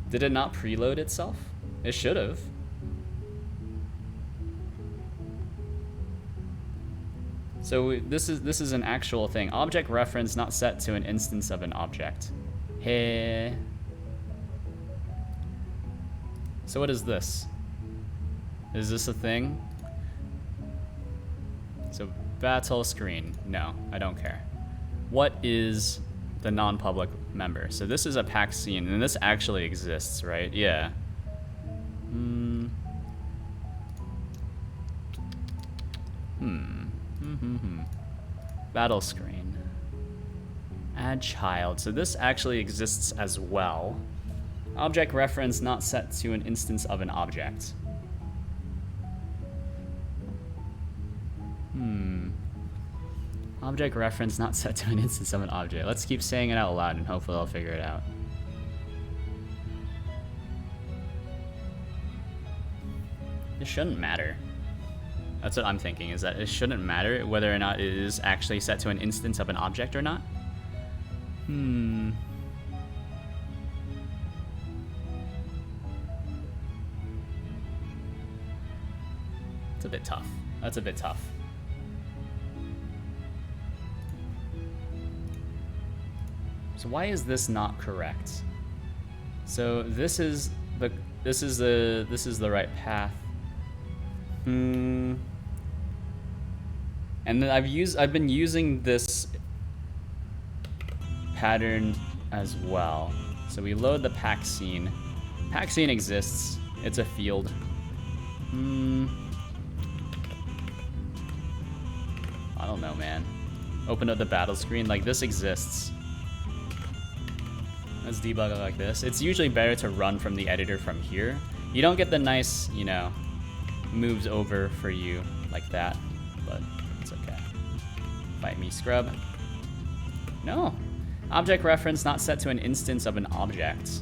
A: Did it not preload itself? It should have. So this is an actual thing. Object reference not set to an instance of an object. Hey. So what is this? Is this a thing? So battle screen. No, I don't care. What is the non-public member? So this is a pack scene, and this actually exists, right? Yeah. Battle screen. Add child. So this actually exists as well. Object reference not set to an instance of an object. Object reference not set to an instance of an object. Let's keep saying it out loud and hopefully I'll figure it out. It shouldn't matter. That's what I'm thinking, is that it shouldn't matter whether or not it is actually set to an instance of an object or not. It's a bit tough. That's a bit tough. So why is this not correct? So this is the right path. And then I've been using this pattern as well. So we load the pack scene. Pack scene exists. It's a field. I don't know, man. Open up the battle screen. Like, this exists. Let's debug it like this. It's usually better to run from the editor from here. You don't get the nice, you know, moves over for you like that, but it's okay. Fight me, scrub. No, Object reference not set to an instance of an object.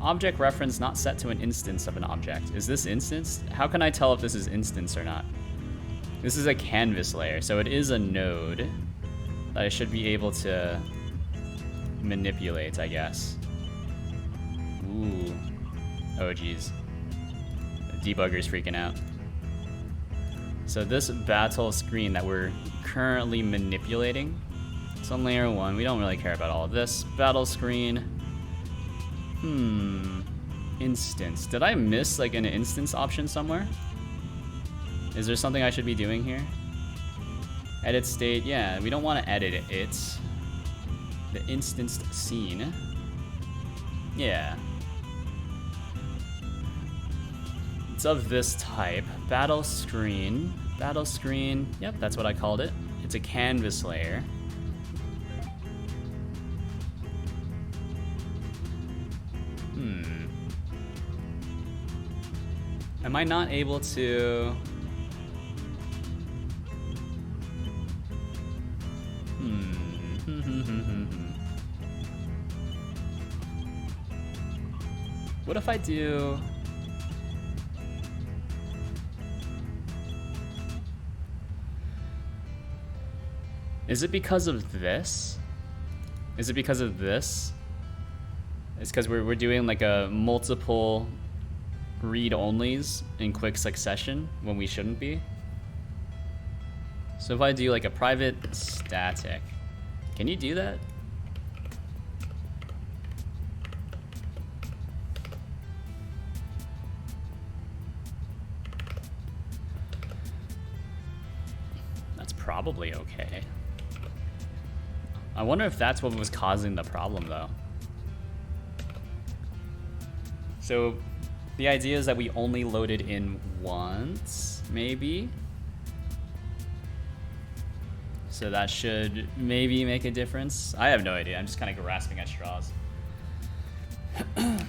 A: Object reference not set to an instance of an object. Is this instance? How can I tell if this is instance or not? This is a canvas layer, so it is a node that I should be able to manipulate, I guess. Ooh. Oh, geez. The debugger's freaking out. So this battle screen that we're currently manipulating, it's on layer 1. We don't really care about all of this. Battle screen. Instance. Did I miss like an instance option somewhere? Is there something I should be doing here? Edit state. Yeah, we don't want to edit it. The instanced scene. Yeah. It's of this type. Battle screen. Battle screen. Yep, that's what I called it. It's a canvas layer. Am I not able to... What if I do... Is it because of this? Is it because of this? It's because we're doing like a multiple read-onlys in quick succession when we shouldn't be. So if I do like a private static, can you do that? That's probably okay. I wonder if that's what was causing the problem though. So the idea is that we only load it in once, maybe. So that should maybe make a difference. I have no idea. I'm just kind of grasping at straws. Alright.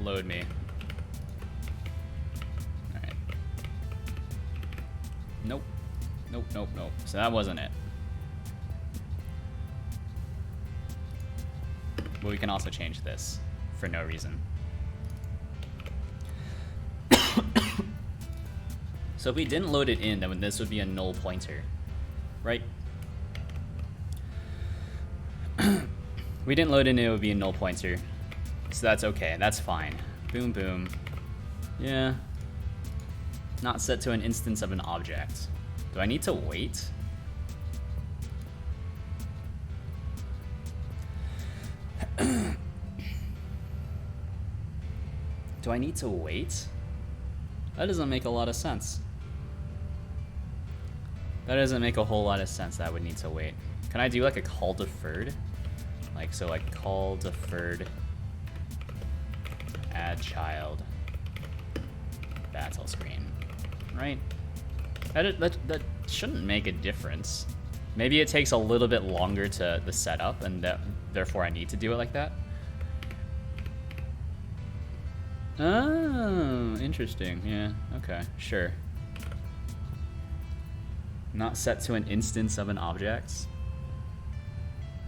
A: Load me. Alright. Nope. Nope, nope, nope. So that wasn't it. But we can also change this for no reason. So if we didn't load it in, then this would be a null pointer, right? We didn't load it in, it would be a null pointer. So that's okay, that's fine. Boom, boom. Yeah. Not set to an instance of an object. Do I need to wait? Do I need to wait? That doesn't make a lot of sense. That doesn't make a whole lot of sense that I would need to wait. Can I do like a call deferred? Like, so like call deferred add child battle screen, right? That shouldn't make a difference. Maybe it takes a little bit longer to the setup and therefore I need to do it like that. Oh, interesting. Yeah, okay, sure. Not set to an instance of an object.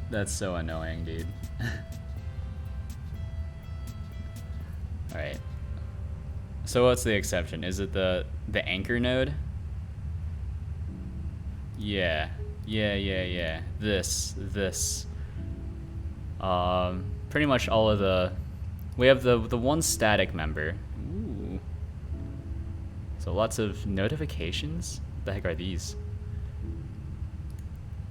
A: That's so annoying, dude. Alright. So what's the exception? Is it the anchor node? Yeah. Yeah. This. Pretty much all of the... We have the one static member. Ooh. So lots of notifications? What the heck are these?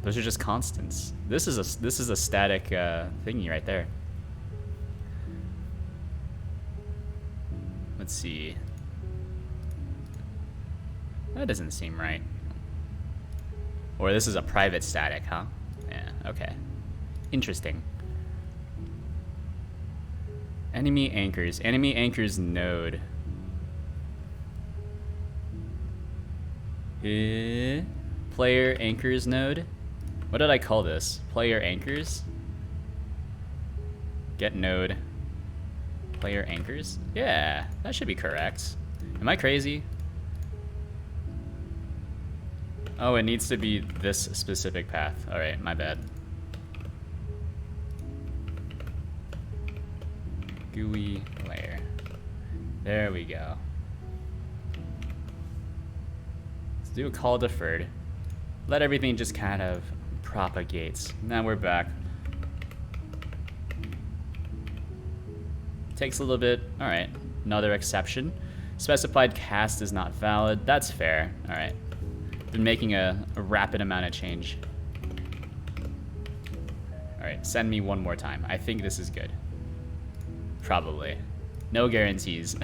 A: Those are just constants. This is a static thingy right there. Let's see. That doesn't seem right. Or this is a private static, huh? Yeah, okay. Interesting. Enemy anchors. Enemy anchors node. Player anchors node? What did I call this? Player anchors? Get node. Player anchors? Yeah, that should be correct. Am I crazy? Oh, it needs to be this specific path. All right, my bad. GUI layer. There we go. Let's do a call deferred. Let everything just kind of propagate. Now we're back. Takes a little bit. All right, another exception. Specified cast is not valid. That's fair. All right. Been making a rapid amount of change. All right, send me one more time. I think this is good. Probably. No guarantees.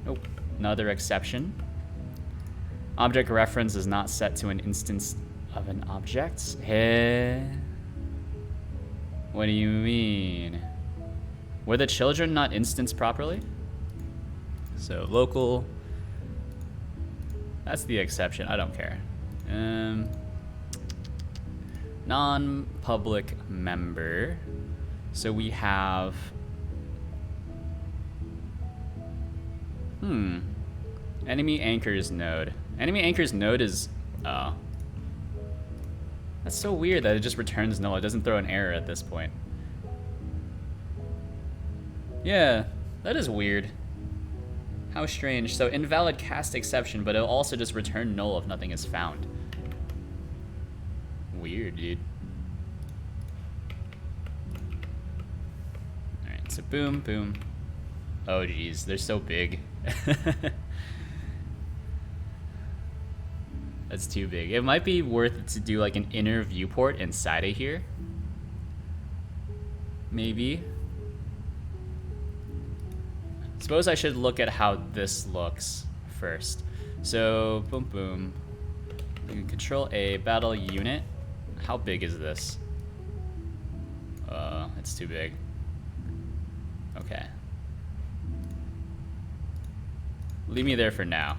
A: Nope. Another exception. Object reference is not set to an instance of an object. Hey. What do you mean? Were the children not instanced properly? So local. That's the exception. I don't care. Non-public member. So we have. Enemy anchors node. Enemy anchors node is. Oh. That's so weird that it just returns null. It doesn't throw an error at this point. Yeah, that is weird. How strange. So invalid cast exception, but it'll also just return null if nothing is found. Weird, dude. Alright, so boom, boom. Oh geez, they're so big. That's too big. It might be worth it to do like an inner viewport inside of here. Maybe. Suppose I should look at how this looks first. So, boom, boom. You can control A, battle unit. How big is this? It's too big. Okay. Leave me there for now.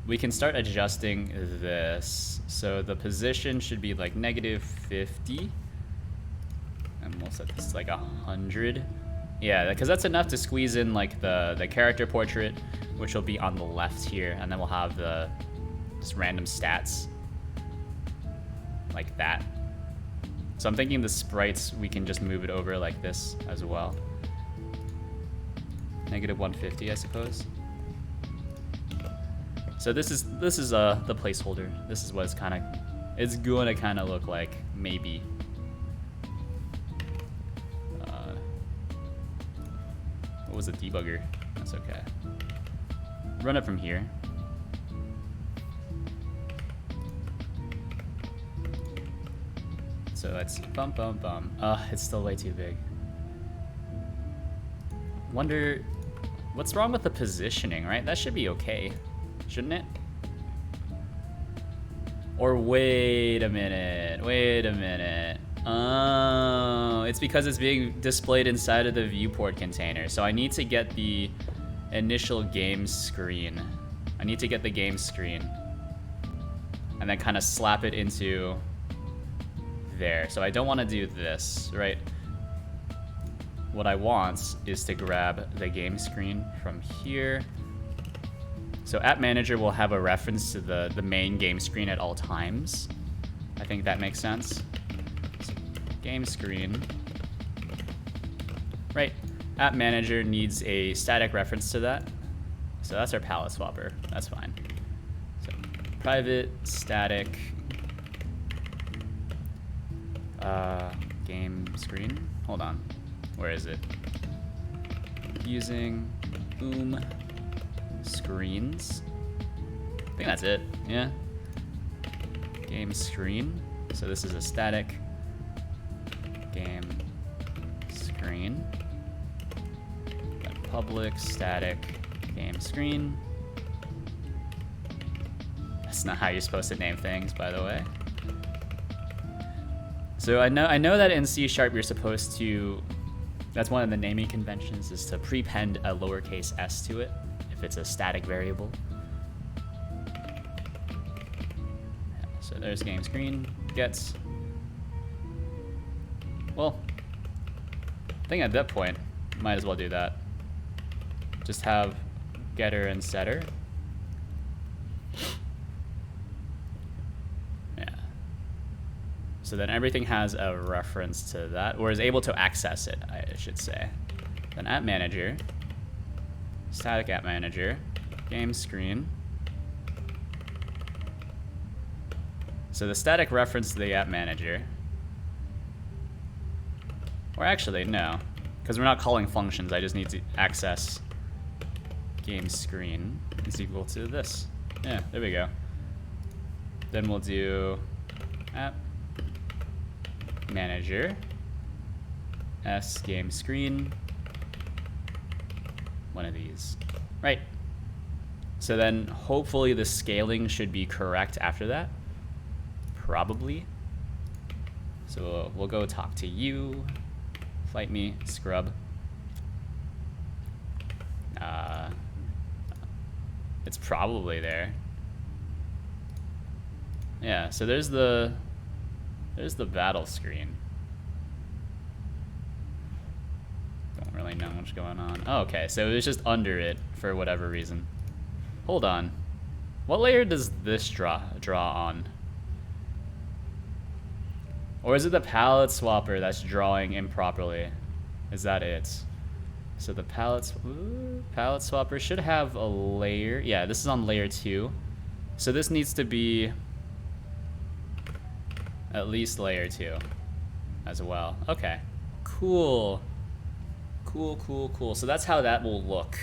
A: We can start adjusting this. So the position should be like -50. And we'll set this to like 100. Yeah, because that's enough to squeeze in like the character portrait, which will be on the left here, and then we'll have the just random stats like that. So I'm thinking the sprites, we can just move it over like this as well. -150, I suppose. So this is the placeholder. This is what it's gonna kind of look like, maybe. What was the debugger? That's okay. Run it from here. So let's bum bum bum. It's still way too big. Wonder what's wrong with the positioning, right? That should be okay, shouldn't it? Or wait a minute. Oh, it's because it's being displayed inside of the viewport container. So I need to get the initial game screen. I need to get the game screen. And then kind of slap it into there. So I don't want to do this, right? What I want is to grab the game screen from here. So App Manager will have a reference to the main game screen at all times. I think that makes sense. So game screen. Right. App Manager needs a static reference to that. So that's our palette swapper. That's fine. So private static game screen. Hold on. Where is it? Using screens. I think that's it. Yeah. Game screen. So this is a static game screen. Public static game screen. That's not how you're supposed to name things, by the way. So I know that in C# you're supposed to. That's one of the naming conventions, is to prepend a lowercase s to it if it's a static variable. So there's game screen, gets. well, I think at that point, might as well do that. Just have getter and setter. Yeah. So then everything has a reference to that, or is able to access it, I should say. Then app manager, static app manager, game screen. So the static reference to the app manager, or actually no, because we're not calling functions, I just need to access game screen is equal to this. Yeah, there we go. Then we'll do app manager s game screen, one of these, right? So then hopefully the scaling should be correct after that, probably. So we'll go talk to you, fight me, scrub. It's probably there. Yeah, so there's the battle screen. Don't really know what's going on. Oh, okay, so it was just under it for whatever reason. Hold on. What layer does this draw on? Or is it the palette swapper that's drawing improperly? Is that it? So the palette swapper should have a layer. Yeah, this is on layer 2. So this needs to be at least layer 2 as well. Okay, cool. Cool. So that's how that will look.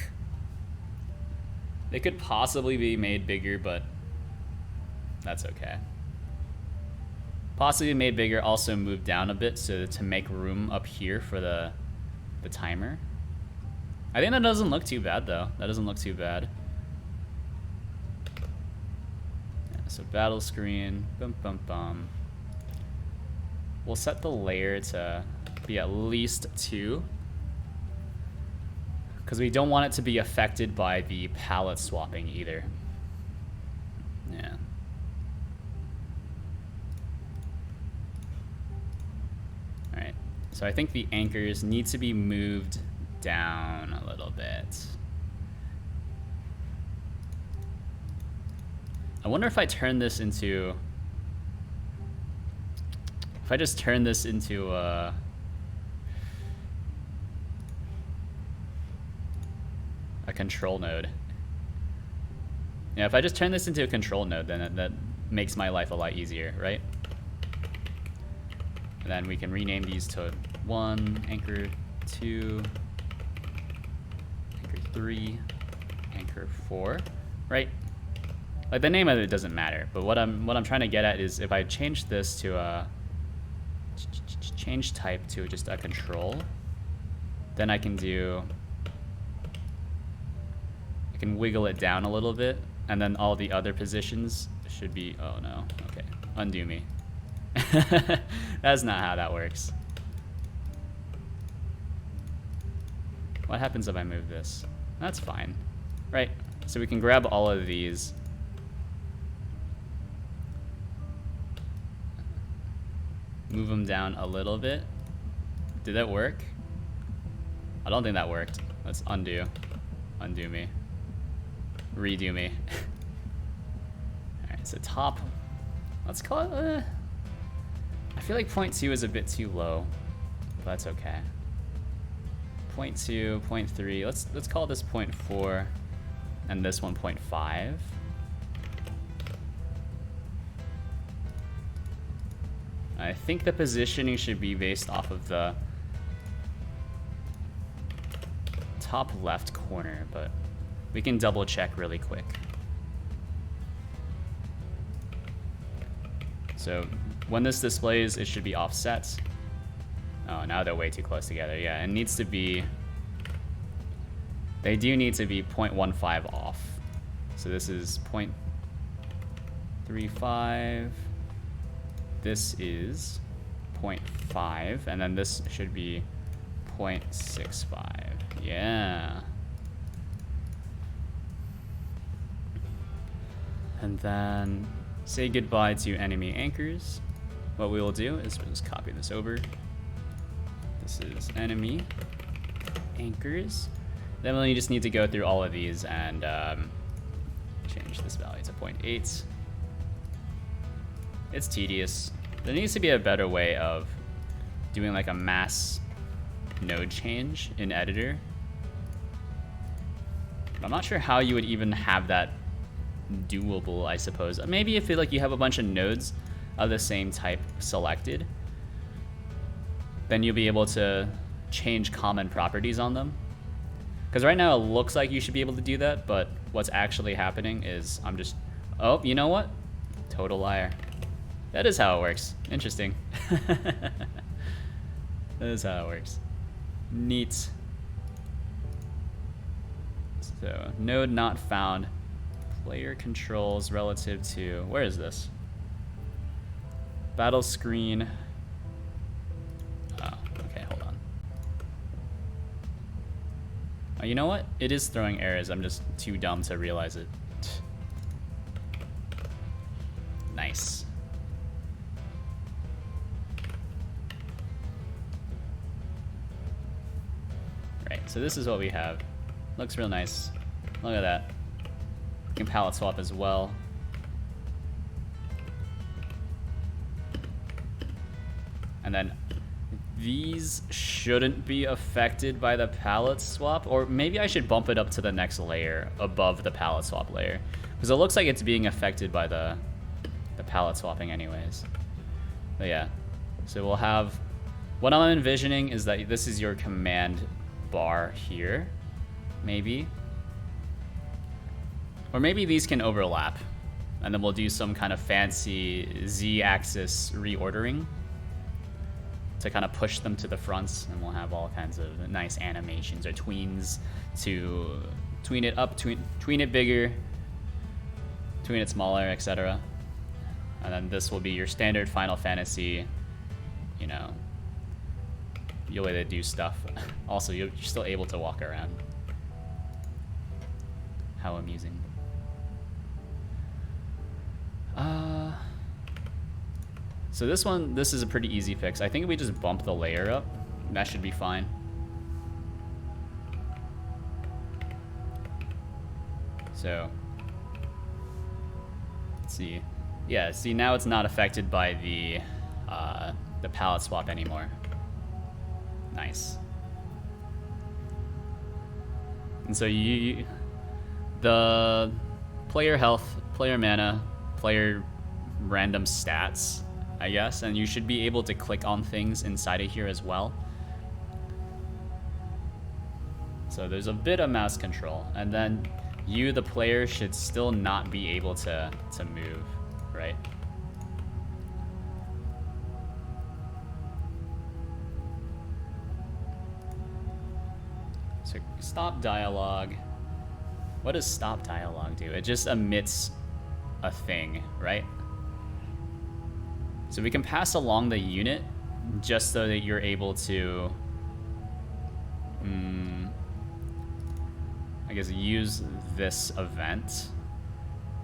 A: They could possibly be made bigger, but that's okay. Possibly made bigger, also moved down a bit so to make room up here for the timer. I think that doesn't look too bad though. That doesn't look too bad. Yeah, so battle screen, bum. We'll set the layer to be at least 2, because we don't want it to be affected by the palette swapping either. Yeah. Alright, so I think the anchors need to be moved down a little bit. I wonder if I turn this into... If I just turn this into a control node. Yeah, if I just turn this into a control node, then that makes my life a lot easier, right? And then we can rename these to 1, anchor 2, anchor 3, anchor 4, right? Like the name of it doesn't matter, but what I'm trying to get at is if I change this to a change type to just a control, then I can wiggle it down a little bit, and then all the other positions should be, oh no, okay, undo me. That's not how that works. What happens if I move this? That's fine, right? So we can grab all of these. Move them down a little bit. Did that work? I don't think that worked. Let's undo. Undo me. Redo me. Alright, so top. Let's call it... I feel like 0.2 is a bit too low. But that's okay. 0.2, 0.3. Let's call this 0.4. And this one 0.5. I think the positioning should be based off of the top left corner, but we can double check really quick. So when this displays, it should be offset. Oh, now they're way too close together. Yeah, it needs to be, they do need to be 0.15 off. So this is 0.35. This is 0.5, and then this should be 0.65. Yeah. And then say goodbye to enemy anchors. What we will do is we'll just copy this over. This is enemy anchors. Then we just need to go through all of these and change this value to 0.8. It's tedious. There needs to be a better way of doing like a mass node change in editor. I'm not sure how you would even have that doable, I suppose. Maybe if you have a bunch of nodes of the same type selected, then you'll be able to change common properties on them. Because right now it looks like you should be able to do that, but what's actually happening is oh, you know what? Total liar. That is how it works. Interesting. That is how it works. Neat. So, node not found. Player controls relative to, where is this? Battle screen. Oh, okay, hold on. Oh, you know what? It is throwing errors. I'm just too dumb to realize it. Nice. Right, so this is what we have. Looks real nice. Look at that. You can palette swap as well. And then these shouldn't be affected by the palette swap, or maybe I should bump it up to the next layer above the palette swap layer, because it looks like it's being affected by the palette swapping anyways. But yeah, so we'll have, what I'm envisioning is that this is your command bar here, maybe. Or maybe these can overlap, and then we'll do some kind of fancy Z-axis reordering to kind of push them to the fronts, and we'll have all kinds of nice animations or tweens to tween it up, tween it bigger, tween it smaller, etc. And then this will be your standard Final Fantasy, you know, your way to do stuff. Also, you're still able to walk around. How amusing. So this is a pretty easy fix. I think if we just bump the layer up, that should be fine. So, let's see. Yeah, see, now it's not affected by the palette swap anymore. Nice. And so the player health, player mana, player random stats, I guess, and you should be able to click on things inside of here as well. So there's a bit of mouse control, and then you, the player, should still not be able to move, right? So stop dialogue. What does stop dialogue do? It just emits a thing, right? So we can pass along the unit just so that you're able to, I guess, use this event,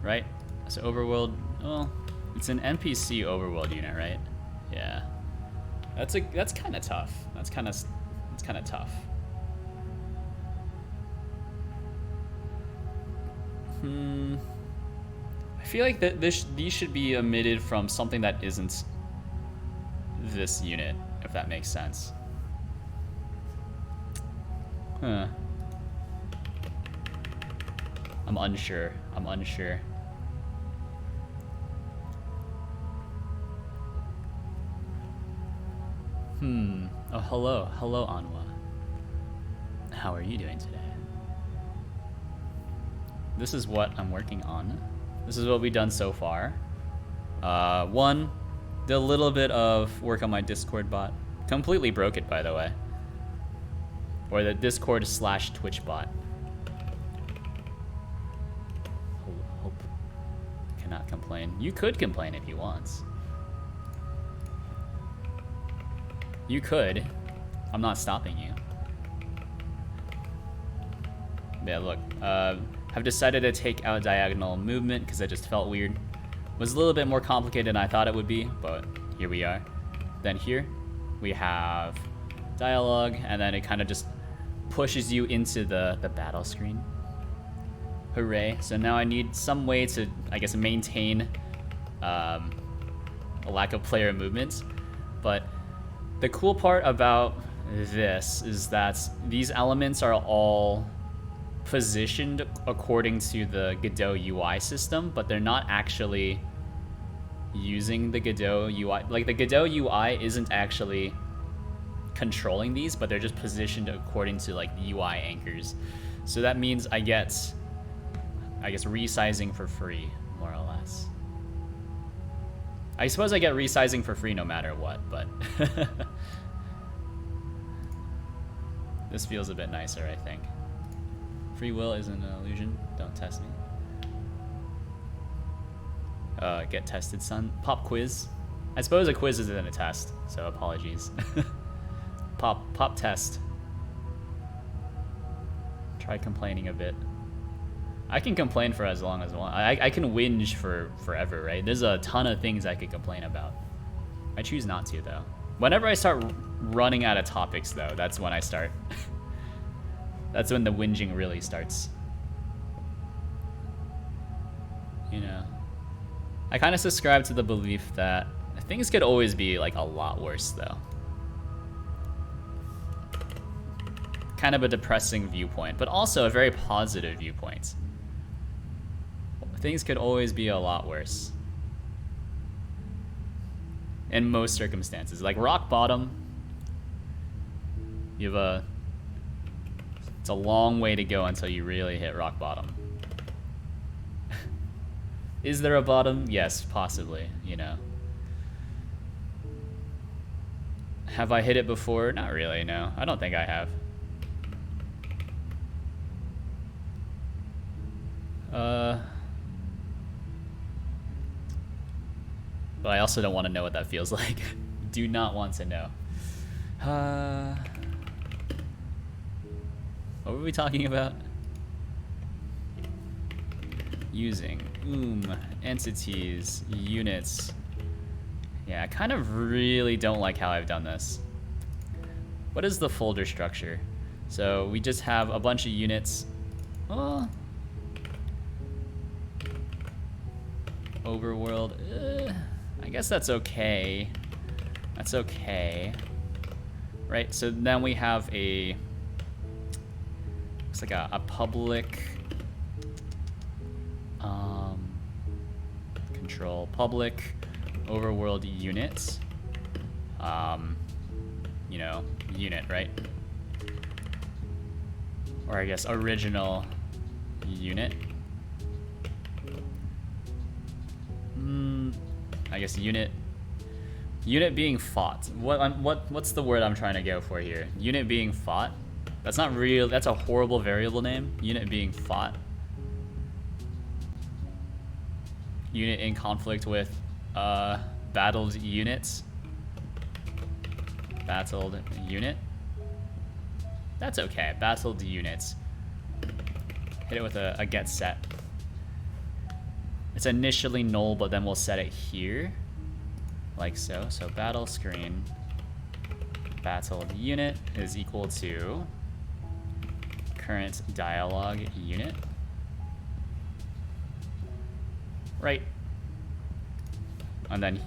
A: right? So overworld, well, it's an NPC overworld unit, right? Yeah, that's kind of tough. That's kind of tough. I feel like that these should be emitted from something that isn't this unit, if that makes sense. Huh. I'm unsure. Oh, hello, Anwa. How are you doing today? This is what I'm working on. This is what we've done so far. One, did a little bit of work on my Discord bot. Completely broke it, by the way. Or the Discord/Twitch bot. Hope cannot complain. You could complain if you want. You could. I'm not stopping you. Yeah, look. I've decided to take out diagonal movement because it just felt weird. It was a little bit more complicated than I thought it would be, but here we are. Then here we have dialogue, and then it kind of just pushes you into the battle screen. Hooray. So now I need some way to, I guess, maintain a lack of player movement. But the cool part about this is that these elements are all positioned according to the Godot UI system, but they're not actually using the Godot UI. Like, the Godot UI isn't actually controlling these, but they're just positioned according to like UI anchors. So that means I guess resizing for free, more or less. I suppose I get resizing for free no matter what, but this feels a bit nicer, I think. Free will isn't an illusion. Don't test me. Get tested, son. Pop quiz. I suppose a quiz isn't a test, so apologies. Pop test. Try complaining a bit. I can complain for as long as I want. I can whinge for forever, right? There's a ton of things I could complain about. I choose not to, though. Whenever I start running out of topics, though, that's when I start. That's when the whinging really starts. You know. I kind of subscribe to the belief that things could always be, like, a lot worse, though. Kind of a depressing viewpoint, but also a very positive viewpoint. Things could always be a lot worse. In most circumstances. Like rock bottom, it's a long way to go until you really hit rock bottom. Is there a bottom? Yes, possibly, you know. Have I hit it before? Not really, no. I don't think I have. But I also don't want to know what that feels like. Do not want to know. What were we talking about? Using entities, units. Yeah, I kind of really don't like how I've done this. What is the folder structure? So we just have a bunch of units. Oh. Overworld. I guess that's okay. That's okay. Right, so then we have a... Looks like a public... control public overworld unit. You know, unit, right? Or I guess original unit. I guess unit being fought. What's the word I'm trying to go for here? Unit being fought? That's not real. That's a horrible variable name. Unit being fought. Unit in conflict with battled units. Battled unit. That's okay. Battled units. Hit it with a get set. It's initially null, but then we'll set it here, like so. So battle screen battled unit is equal to current dialogue unit. Right. And then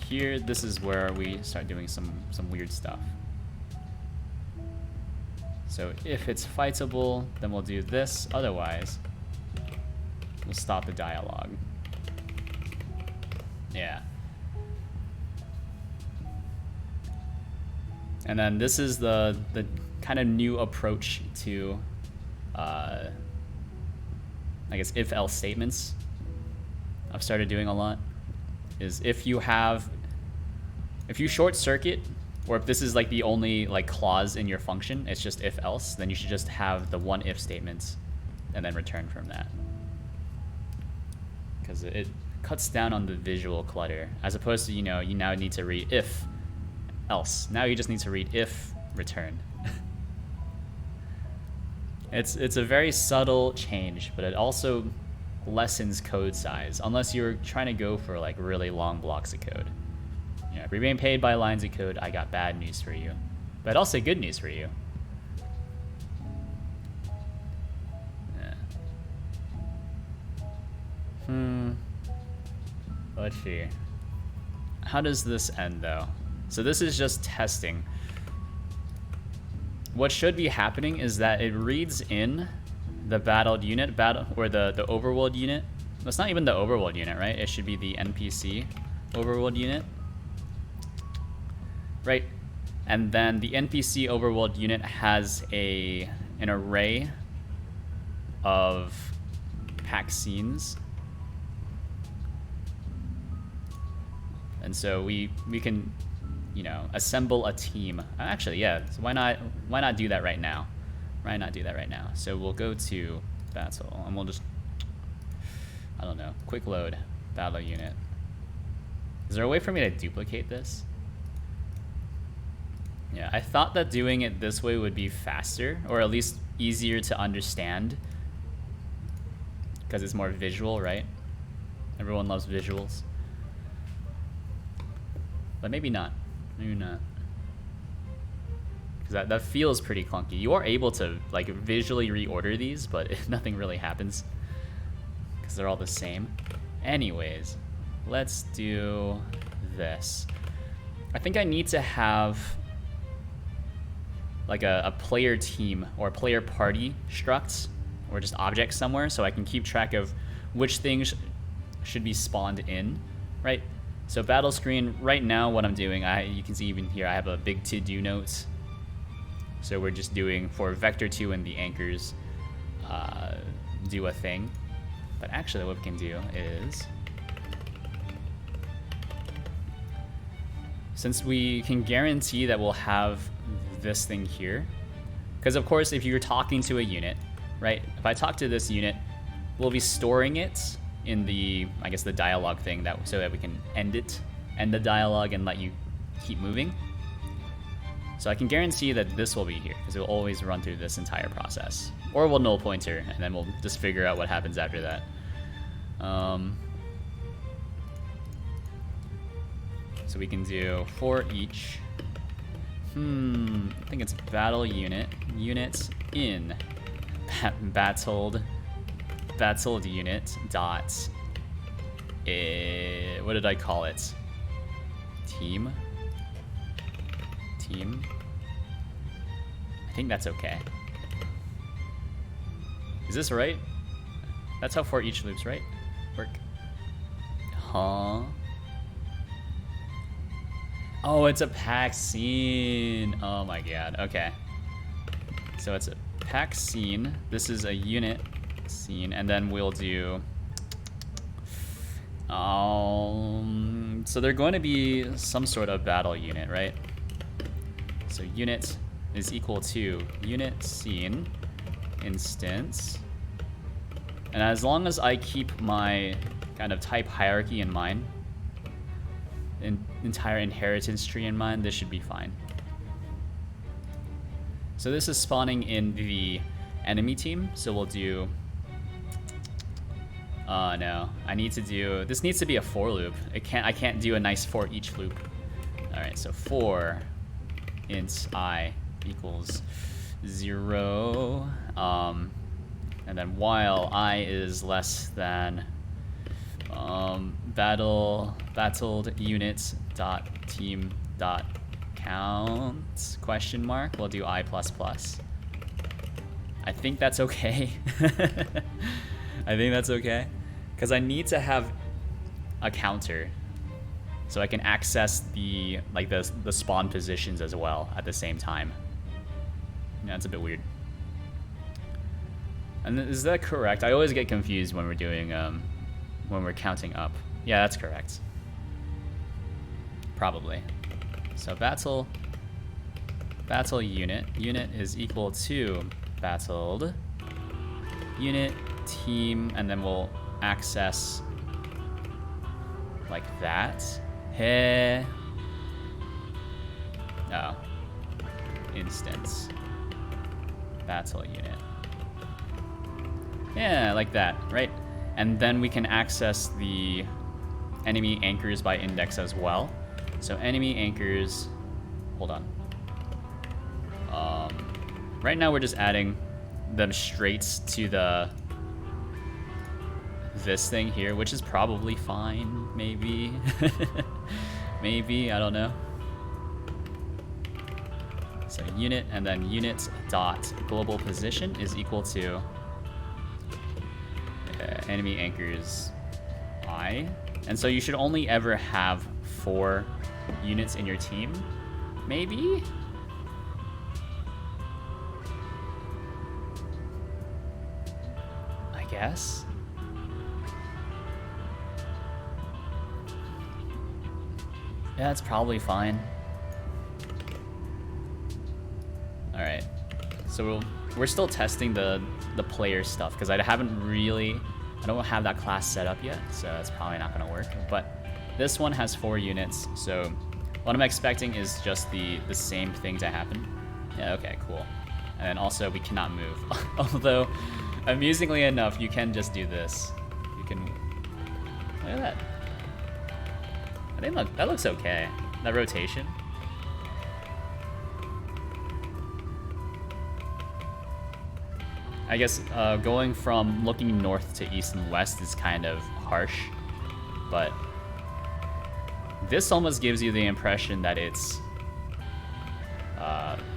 A: here, this is where we start doing some weird stuff. So if it's fightable, then we'll do this. Otherwise, we'll stop the dialogue. Yeah. And then this is the kind of new approach to, I guess, if-else statements I've started doing a lot. Is if you short circuit, or if this is like the only like clause in your function, it's just if-else, then you should just have the one if statement and then return from that. Because it cuts down on the visual clutter, as opposed to, you know, you now need to read if else. Now you just need to read if return. It's a very subtle change, but it also lessens code size, unless you're trying to go for like really long blocks of code. You know, if you're being paid by lines of code, I got bad news for you. But I'll say good news for you. Yeah. Let's see. How does this end though? So this is just testing. What should be happening is that it reads in the battled unit, or the overworld unit. That's not even the overworld unit, right? It should be the NPC overworld unit. Right? And then the NPC overworld unit has an array of pack scenes. And so we can, you know, assemble a team. Actually, yeah. So why not do that right now? Why not do that right now? So we'll go to battle and we'll just, I don't know, quick load battle unit. Is there a way for me to duplicate this? Yeah, I thought that doing it this way would be faster, or at least easier to understand, because it's more visual, right? Everyone loves visuals. But maybe not. Maybe not. Because that feels pretty clunky. You are able to like visually reorder these, but nothing really happens because they're all the same. Anyways, let's do this. I think I need to have like a player team or player party struct or just object somewhere so I can keep track of which things should be spawned in, right? So battle screen, right now what I'm doing, you can see even here I have a big to-do note. So we're just doing for vector 2 and the anchors, do a thing. But actually what we can do is, since we can guarantee that we'll have this thing here, because of course if you're talking to a unit, right? If I talk to this unit, we'll be storing it in the, I guess the dialogue thing, so that we can end the dialogue and let you keep moving. So I can guarantee that this will be here because it will always run through this entire process. Or we'll null pointer and then we'll just figure out what happens after that. So we can do for each, I think it's battle unit, units in battled unit dot, what did I call it? Team. I think that's okay. Is this right? That's how for each loops, right? Work. Huh? Oh, it's a pack scene. Oh my god. Okay. So it's a pack scene. This is a unit scene, and then we'll do. So they're going to be some sort of battle unit, right? So unit is equal to unit scene instance. And as long as I keep my kind of type hierarchy in mind, entire inheritance tree in mind, this should be fine. So this is spawning in the enemy team. So we'll do, no, this needs to be a for loop. I can't do a nice for each loop. All right, so for int I equals 0, and then while I is less than battled units dot team dot count question mark, we'll do I plus plus. I think that's okay. I think that's okay because I need to have a counter so I can access the spawn positions as well at the same time. Yeah, that's a bit weird. And is that correct? I always get confused when we're doing when we're counting up. Yeah, that's correct. Probably. So battle unit is equal to battled unit team, and then we'll access like that. Hey. Oh. Instance. Battle unit. Yeah, like that, right? And then we can access the enemy anchors by index as well. So enemy anchors, hold on. Right now we're just adding them straight to this thing here, which is probably fine, maybe. Maybe, I don't know. So unit, and then unit dot global position is equal to enemy anchors I. And so you should only ever have 4 units in your team, maybe? I guess. Yeah, it's probably fine. All right, so we're still testing the player stuff because I don't have that class set up yet, so that's probably not gonna work. But this one has 4 units, so what I'm expecting is just the same thing to happen. Yeah, okay, cool. And also we cannot move. Although, amusingly enough, you can just do this. You can, look at that. I think that looks okay. That rotation. I guess going from looking north to east and west is kind of harsh, but this almost gives you the impression that it's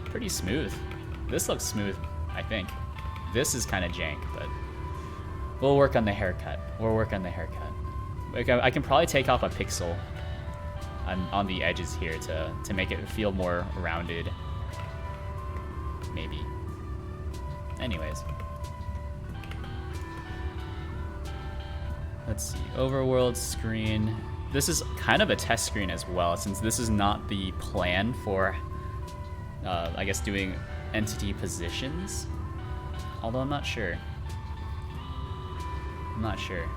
A: pretty smooth. This looks smooth, I think. This is kind of jank, but we'll work on the haircut. We'll work on the haircut. I can probably take off a pixel on the edges here to make it feel more rounded, maybe. Anyways. Let's see, overworld screen. This is kind of a test screen as well, since this is not the plan for, I guess, doing entity positions. Although I'm not sure. I'm not sure.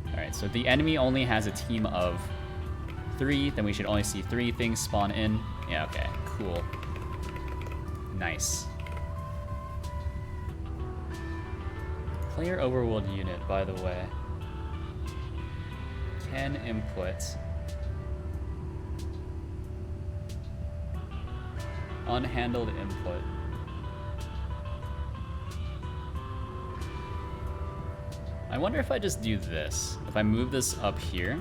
A: Alright, so the enemy only has a team of 3, then we should only see 3 things spawn in. Yeah, okay, cool. Nice. Player overworld unit, by the way, can input unhandled input. I wonder if I just do this. If I move this up here,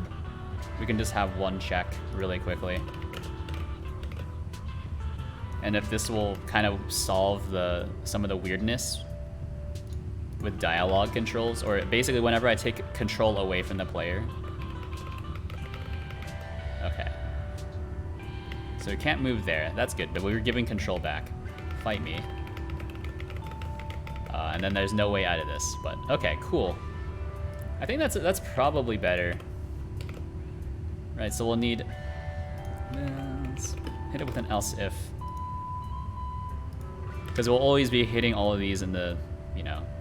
A: we can just have 1 check really quickly. And if this will kind of solve some of the weirdness with dialogue controls, or basically whenever I take control away from the player. Okay. So we can't move there. That's good, but we were giving control back. Fight me. And then there's no way out of this, but okay, cool. I think that's probably better. Right, so we'll need, let's hit it with an else if. Because we'll always be hitting all of these in the,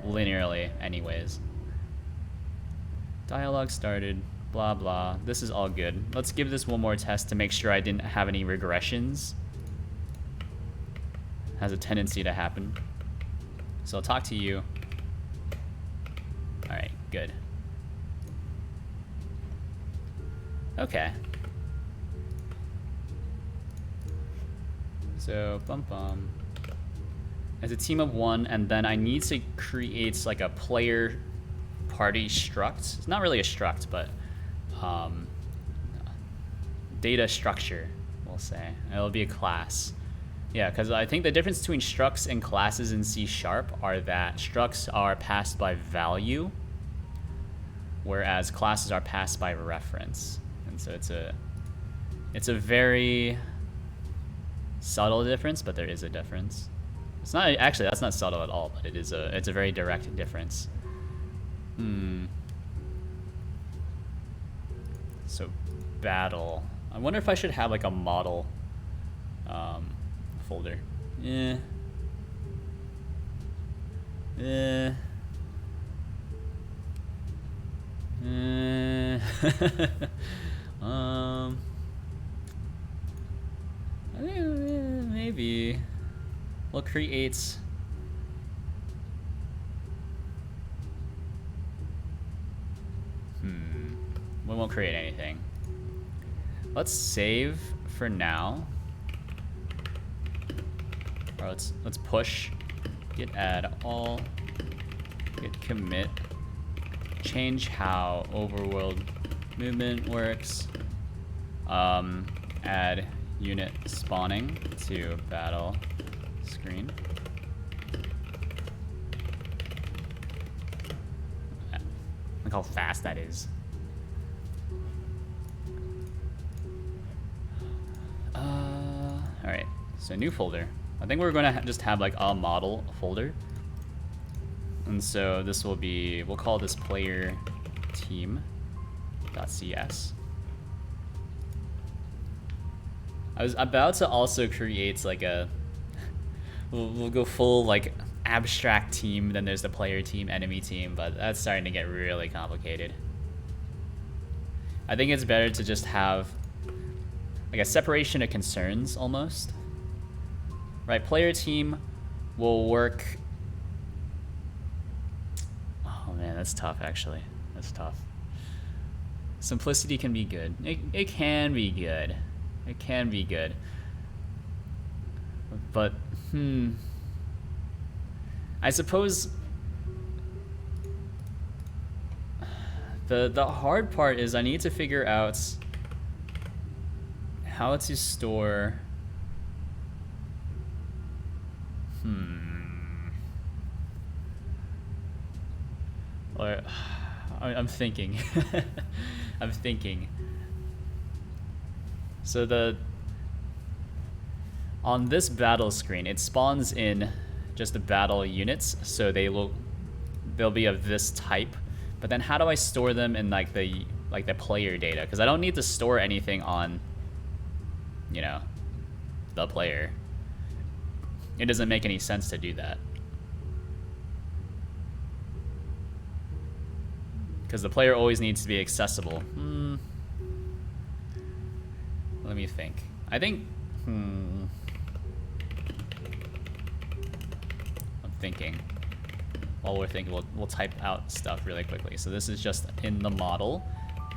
A: linearly anyways. Dialogue started, blah, blah. This is all good. Let's give this one more test to make sure I didn't have any regressions. Has a tendency to happen. So I'll talk to you. All right, good. Okay. So, bum. As a team of 1, and then I need to create like a player party struct. It's not really a struct, but data structure, we'll say. It'll be a class. Yeah, because I think the difference between structs and classes in C# are that structs are passed by value, whereas classes are passed by reference. And so it's a very subtle difference, but there is a difference. It's not actually, that's not subtle at all, but it's a very direct difference. So battle. I wonder if I should have like a model folder. I think maybe we'll create we won't create anything. Let's save for now. Or let's push git add all, git commit, change how overworld movement works, add unit spawning to battle screen. Look how fast that is. All right, so new folder. I think we're gonna just have like a model folder. And so this will be, we'll call this player team.cs. I was about to also create like a, we'll go full like abstract team, then there's the player team, enemy team, but that's starting to get really complicated. I think it's better to just have like a separation of concerns almost. Right, player team will work. Oh man, that's tough actually. That's tough. Simplicity can be good. It can be good. It can be good. But, I suppose the hard part is I need to figure out how to store. Or I'm thinking. I'm thinking. So on this battle screen, it spawns in just the battle units, so they'll be of this type. But then how do I store them in like the player data? Because I don't need to store anything on, you know, the player. It doesn't make any sense to do that. Because the player always needs to be accessible. Let me think. I think, I'm thinking. While we're thinking, we'll type out stuff really quickly. So this is just in the model,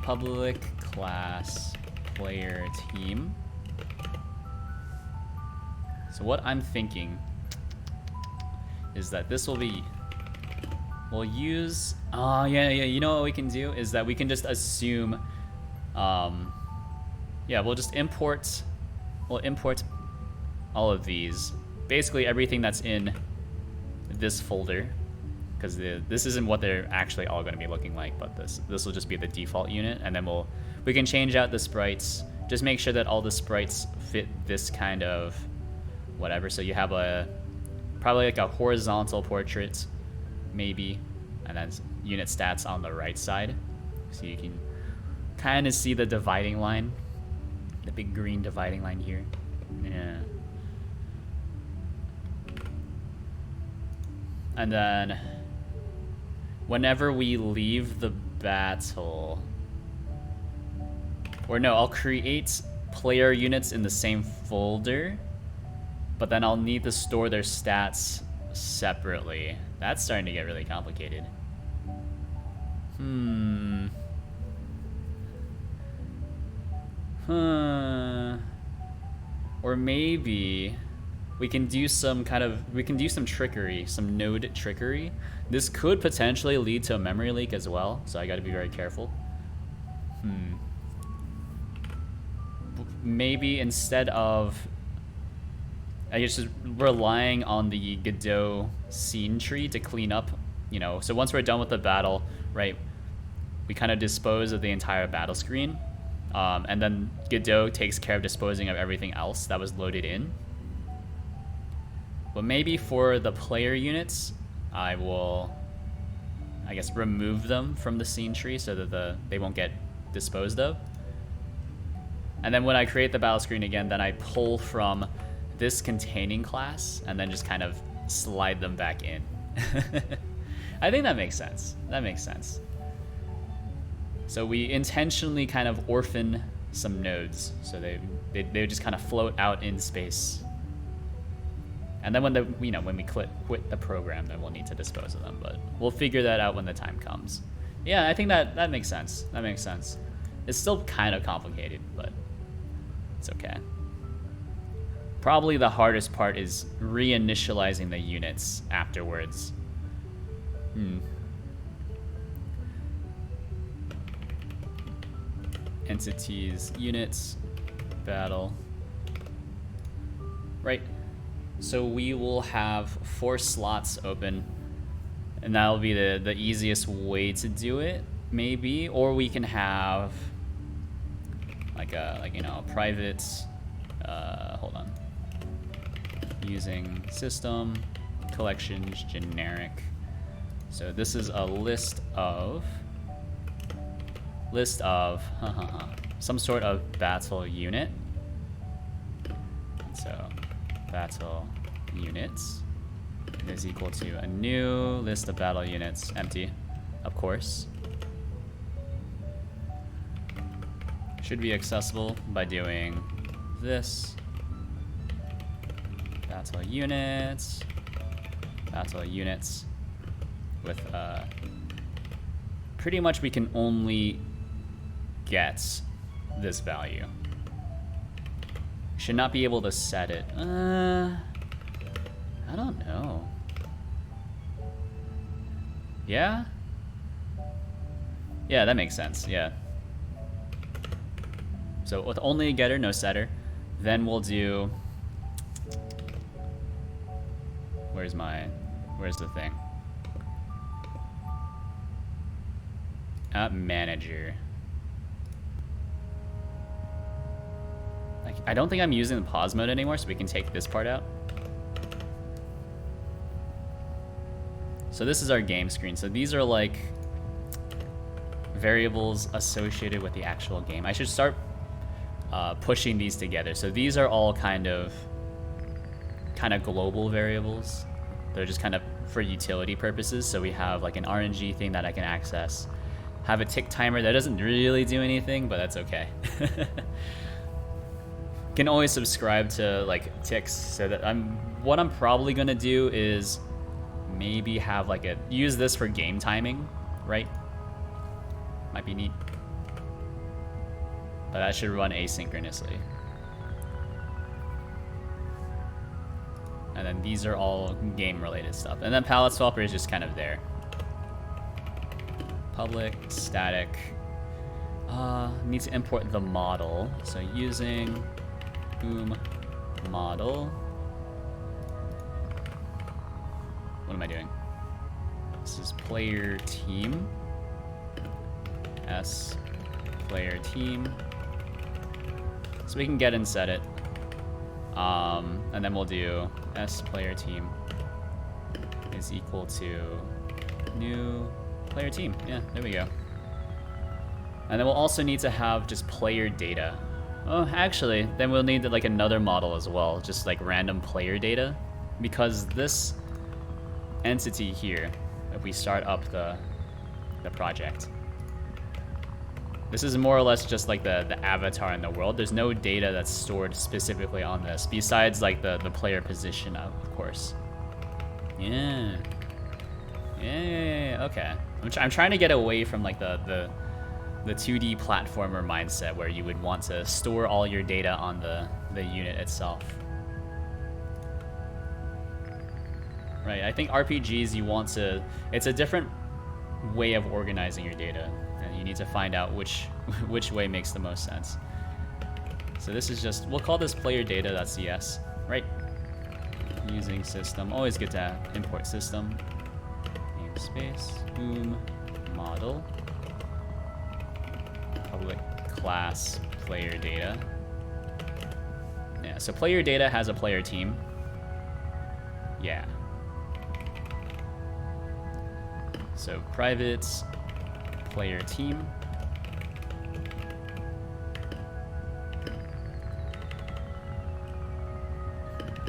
A: public class player team. So what I'm thinking is that this will be, we'll use, you know what we can do is that we can just assume, we'll just import, all of these, basically everything that's in this folder, because this isn't what they're actually all going to be looking like, but this will just be the default unit, and then we can change out the sprites, just make sure that all the sprites fit this kind of whatever. So you have probably like a horizontal portrait, maybe, and then unit stats on the right side, so you can kind of see the dividing line, the big green dividing line here. Yeah. And then whenever we leave the battle, or no, I'll create player units in the same folder, but then I'll need to store their stats separately. That's starting to get really complicated. Or maybe we can do some trickery, some node trickery. This could potentially lead to a memory leak as well, so I gotta be very careful. Maybe instead of, I guess, just relying on the Godot scene tree to clean up, you know, so once we're done with the battle, right, we kind of dispose of the entire battle screen, and then Godot takes care of disposing of everything else that was loaded in. But maybe for the player units, I will, I guess, remove them from the scene tree so that they won't get disposed of. And then when I create the battle screen again, then I pull from this containing class and then just kind of slide them back in. I think that makes sense. That makes sense. So we intentionally kind of orphan some nodes, so they just kind of float out in space. And then when we quit the program, then we'll need to dispose of them. But we'll figure that out when the time comes. Yeah, I think that makes sense. That makes sense. It's still kind of complicated, but it's okay. Probably the hardest part is reinitializing the units afterwards. Entities, units, battle. Right. So we will have 4 slots open, and that'll be the easiest way to do it, maybe. Or we can have like a private. Hold on. Using system collections generic. So this is a list of some sort of battle unit. So battle units is equal to a new list of battle units, empty, of course. Should be accessible by doing this. Battle units with pretty much we can only get this value. Should not be able to set it. I don't know. Yeah? Yeah, that makes sense, yeah. So with only a getter, no setter, then we'll do, where's the thing? App manager. Like, I don't think I'm using the pause mode anymore, so we can take this part out. So this is our game screen. So these are like variables associated with the actual game. I should start pushing these together. So these are all kind of global variables. They're just kind of for utility purposes. So we have like an RNG thing that I can access. Have a tick timer that doesn't really do anything, but that's okay. Can always subscribe to like ticks, so that what I'm probably gonna do is maybe have like use this for game timing, right? Might be neat. But that should run asynchronously. And then these are all game related stuff. And then palette swapper is just kind of there. Public, static. Need to import the model. So using boom model. What am I doing? This is player team. S player team. So we can get and set it. And then we'll do S player team is equal to new player team. Yeah, there we go. And then we'll also need to have just player data. Oh, actually, then we'll need like another model as well, just like random player data, because this entity here, if we start up the project, this is more or less just like the avatar in the world. There's no data that's stored specifically on this, besides like the player position, of course. Yeah, okay. I'm trying to get away from like the 2D platformer mindset where you would want to store all your data on the unit itself. Right, I think RPGs it's a different way of organizing your data, and you need to find out which way makes the most sense. So this is just, we'll call this player data.cs, right? Using system, always good to import system. Namespace, boom, model. Public class player data. Yeah, so player data has a player team. Yeah. So private player team.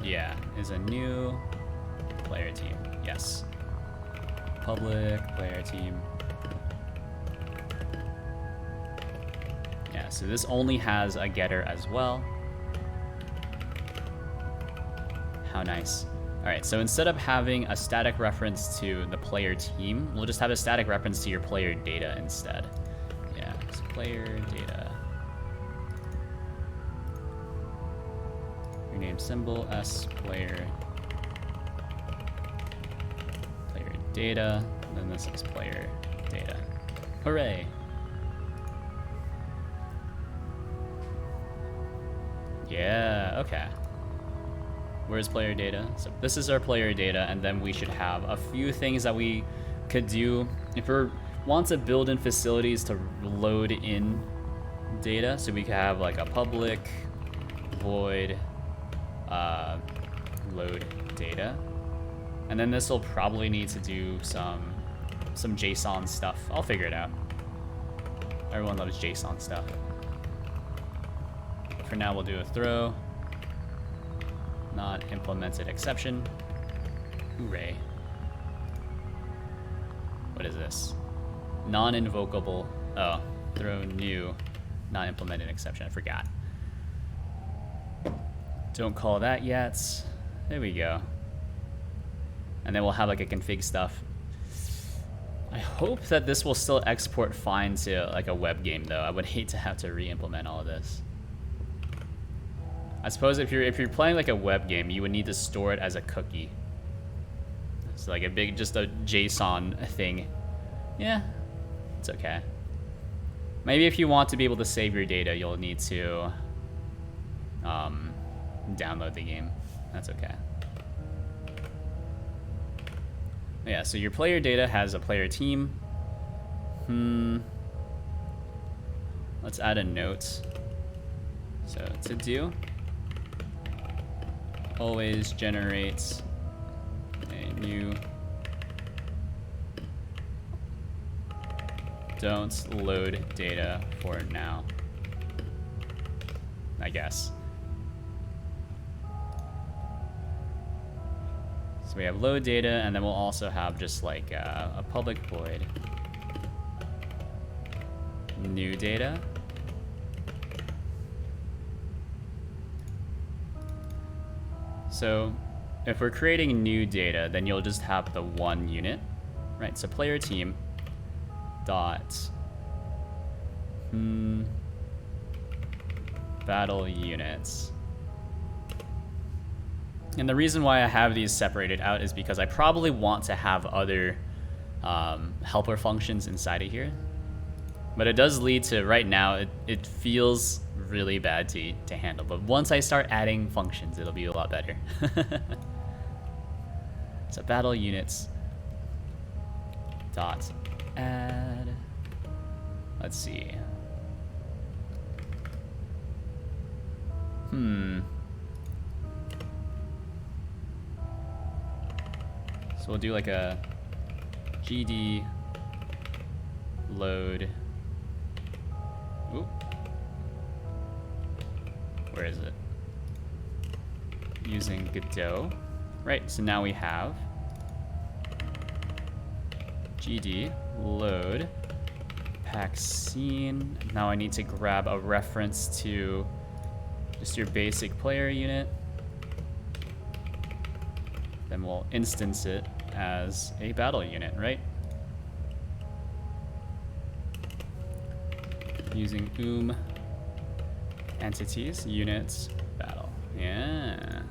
A: Yeah, is a new player team. Yes. Public player team. Yeah, so this only has a getter as well. How nice. All right, so instead of having a static reference to the player team, we'll just have a static reference to your player data instead. Yeah, so player data. Your name symbol s player data, and then this is player data. Hooray! Yeah, okay. Where's player data? So this is our player data, and then we should have a few things that we could do if we want to build in facilities to load in data. So we could have like a public void load data, and then this will probably need to do some JSON stuff. I'll figure it out. Everyone loves JSON stuff. But for now, we'll do a throw. Not implemented exception. Hooray. What is this? Non-invocable. Oh, throw new, not implemented exception. I forgot. Don't call that yet. There we go. And then we'll have like a config stuff. I hope that this will still export fine to like a web game though. I would hate to have to re-implement all of this. I suppose if you're playing like a web game, you would need to store it as a cookie. It's like just a JSON thing. Yeah, it's okay. Maybe if you want to be able to save your data, you'll need to download the game. That's okay. Yeah, so your player data has a player team. Let's add a note. So to do, always generates a new don't load data for now, I guess. So we have load data, and then we'll also have just like a public void new data. So if we're creating new data, then you'll just have the one unit, right? So player team dot battle units. And the reason why I have these separated out is because I probably want to have other helper functions inside of here. But it does lead to, right now, it feels really bad to handle. But once I start adding functions, it'll be a lot better. So battle units dot add. Let's see. So we'll do like a GD load. Oop. Where is it? Using Godot. Right, so now we have GD load pack scene. Now I need to grab a reference to just your basic player unit. Then we'll instance it as a battle unit, right? Using entities, units, battle. Yeah.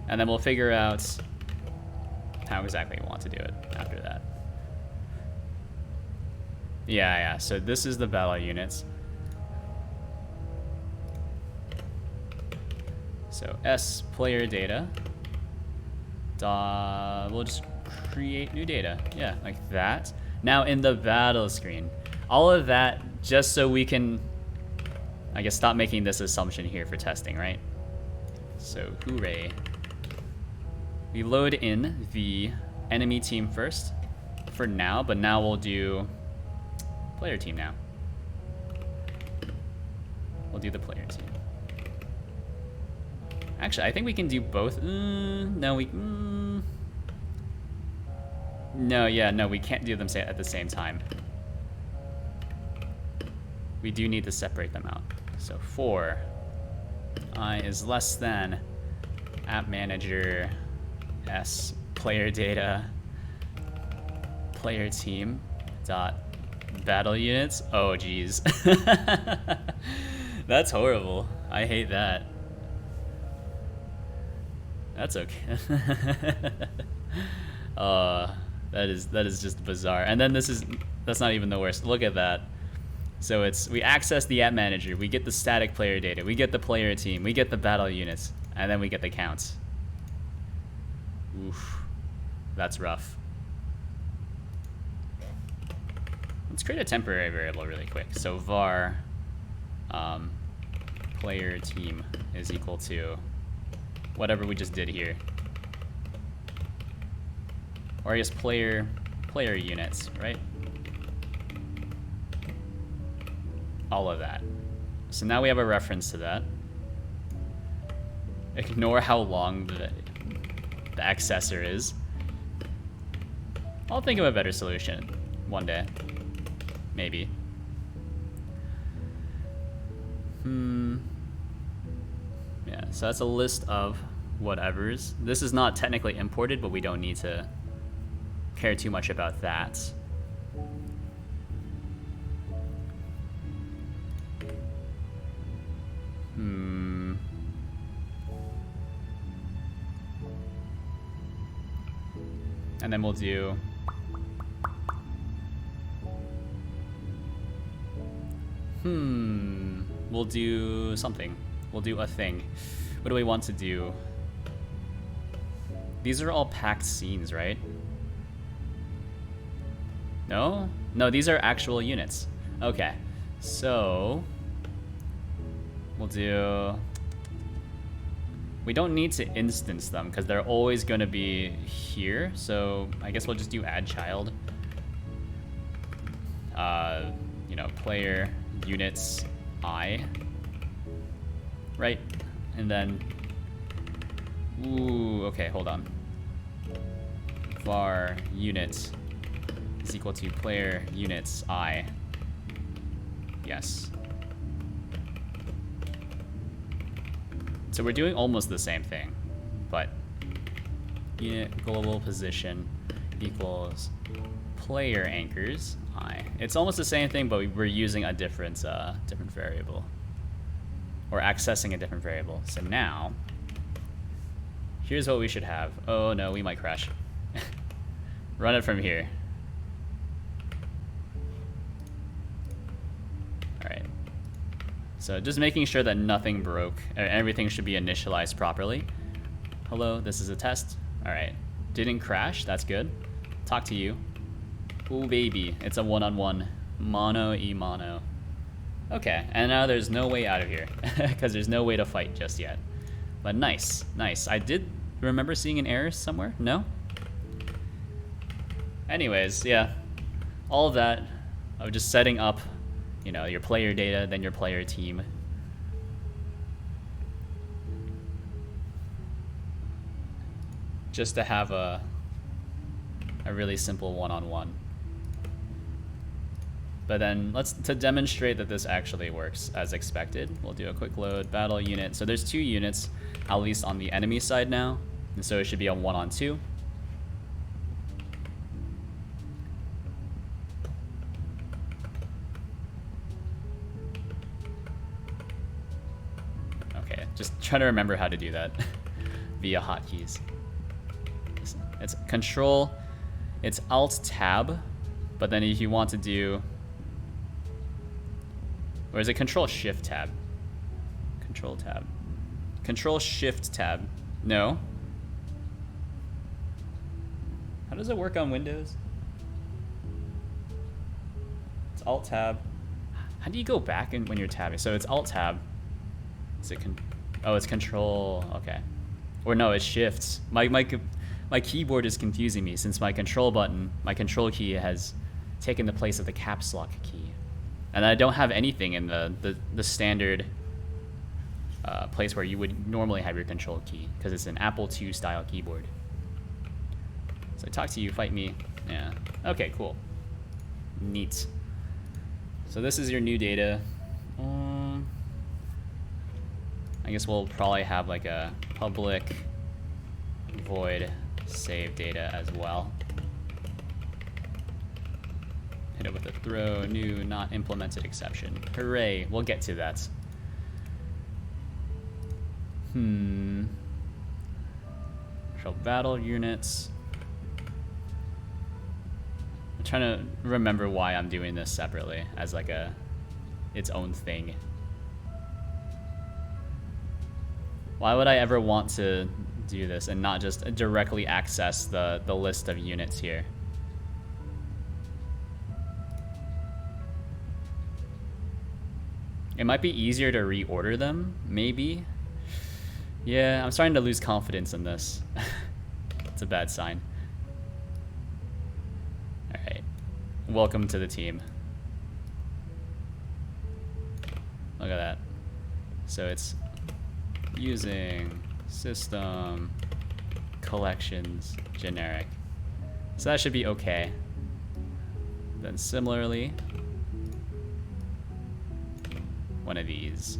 A: And then we'll figure out how exactly we want to do it after that. Yeah, so this is the battle units. So S player data. We'll just create new data. Yeah, like that. Now in the battle screen, all of that just so we can, I guess, stop making this assumption here for testing, right? So hooray. We load in the enemy team first for now, but now we'll do player team now. We'll do the player team. Actually, I think we can do both. No, we can't do them at the same time. We do need to separate them out. So for I is less than app manager s player data player team dot battle units. Oh geez. That's horrible. I hate that. That's okay. That is just bizarre. And then that's not even the worst. Look at that. So we access the app manager, we get the static player data, we get the player team, we get the battle units, and then we get the counts. Oof, that's rough. Let's create a temporary variable really quick. So var player team is equal to whatever we just did here. Or I guess player units, right? All of that. So now we have a reference to that. Ignore how long the accessor is. I'll think of a better solution one day. Maybe. Yeah, so that's a list of whatevers. This is not technically imported, but we don't need to care too much about that. And then we'll do we'll do something. We'll do a thing. What do we want to do? These are all packed scenes, right? No? No, these are actual units. Okay. So we'll do... We don't need to instance them because they're always going to be here. So I guess we'll just do add child. You know, player units I. Right? And then... Ooh, okay, hold on. Var unit is equal to player units I. Yes. So we're doing almost the same thing, but unit global position equals player anchors I. It's almost the same thing, but we're using a different variable, or accessing a different variable. So now, here's what we should have. Oh no, we might crash. Run it from here. Alright. So just making sure that nothing broke. Everything should be initialized properly. Hello, this is a test. Alright. Didn't crash, that's good. Talk to you. Ooh baby, it's a one-on-one. Mono e mono. Okay, and now there's no way out of here. Because there's no way to fight just yet. But nice, nice. I did remember seeing an error somewhere? No? Anyways, yeah. All of that of just setting up, you know, your player data, then your player team. Just to have a really simple one-on-one. But then to demonstrate that this actually works as expected, we'll do a quick load battle unit. So there's 2 units, at least on the enemy side now. And so it should be a 1-on-2. Okay, just try to remember how to do that via hotkeys. It's control, it's alt tab, but then if you want to do, or is it control shift tab? Control tab. Control shift tab. No. How does it work on Windows? It's alt tab. How do you go back when you're tabbing? So it's alt tab. Is it oh, it's control. Okay. Or no, it's shifts. My keyboard is confusing me since my control button, my control key has taken the place of the caps lock key. And I don't have anything in the standard place where you would normally have your control key because it's an Apple II style keyboard. So I talk to you, fight me. Yeah. Okay, cool. Neat. So this is your new data. I guess we'll probably have like a public void save data as well. Hit it with a throw new not implemented exception. Hooray, we'll get to that. Show battle units. I'm trying to remember why I'm doing this separately as like its own thing. Why would I ever want to do this and not just directly access the list of units here? It might be easier to reorder them, maybe. Yeah, I'm starting to lose confidence in this. It's a bad sign. Alright. Welcome to the team. Look at that. So it's using system collections generic. So that should be okay. Then similarly, one of these.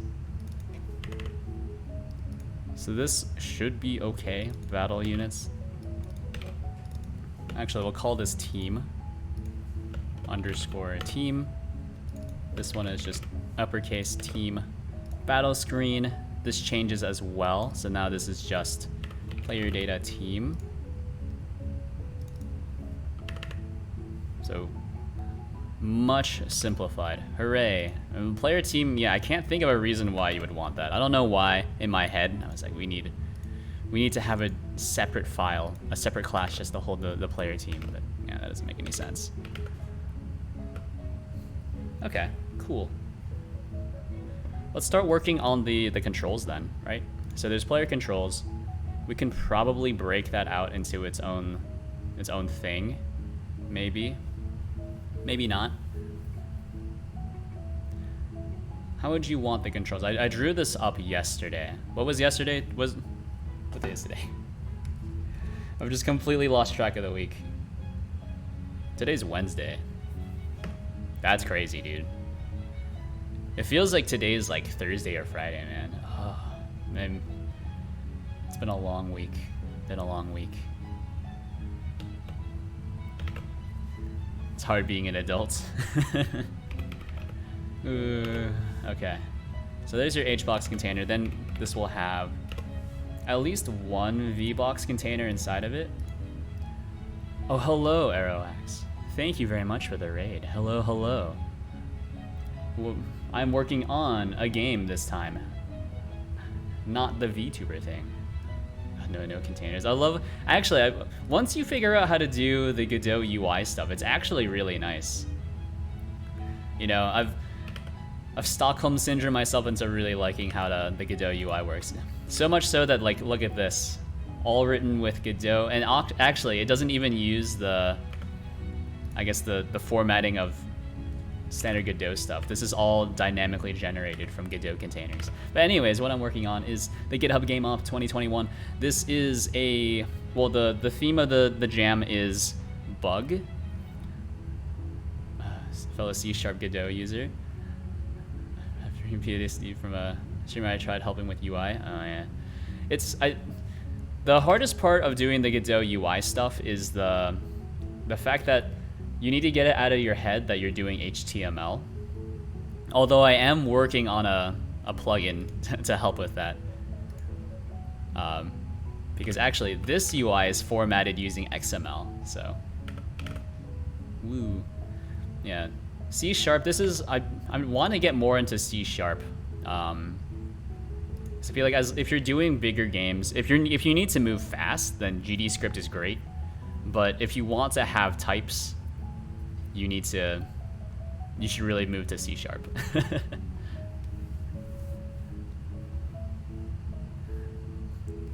A: So this should be okay. Battle units. Actually, we'll call this team underscore team. This one is just uppercase team. Battle screen. This changes as well. So now this is just player data team. So much simplified. Hooray. And player team, yeah, I can't think of a reason why you would want that. I don't know why in my head. I was like, we need to have a separate file, a separate class just to hold the player team. But yeah, that doesn't make any sense. Okay, cool. Let's start working on the controls then, right? So there's player controls. We can probably break that out into its own thing, maybe. Maybe not. How would you want the controls? I drew this up yesterday. What was yesterday? What day is today? I've just completely lost track of the week. Today's Wednesday. That's crazy, dude. It feels like today's like Thursday or Friday, man. Oh, man. It's been a long week. Been a long week. It's hard being an adult. Okay. So there's your HBox container. Then this will have at least one VBox container inside of it. Oh, hello, Arrowax. Thank you very much for the raid. Hello, hello. Well, I'm working on a game this time. Not the VTuber thing. No containers. Once you figure out how to do the Godot UI stuff, it's actually really nice. You know, I've Stockholm syndrome myself into really liking how the Godot UI works. So much so that, like, look at this. All written with Godot. And actually, it doesn't even use the formatting of standard Godot stuff. This is all dynamically generated from Godot containers. But anyways, what I'm working on is the GitHub Game Off 2021. This is the theme of the jam is bug. Fellow C# Godot user. After PTSD from a streamer I tried helping with UI. Oh yeah. The hardest part of doing the Godot UI stuff is the fact that you need to get it out of your head that you're doing HTML. Although I am working on a plugin to help with that. Because actually this UI is formatted using XML, so. Woo. Yeah. C#, I want to get more into C#. So I feel like if you're doing bigger games, if you need to move fast, then GDScript is great. But if you want to have types, you should really move to C#.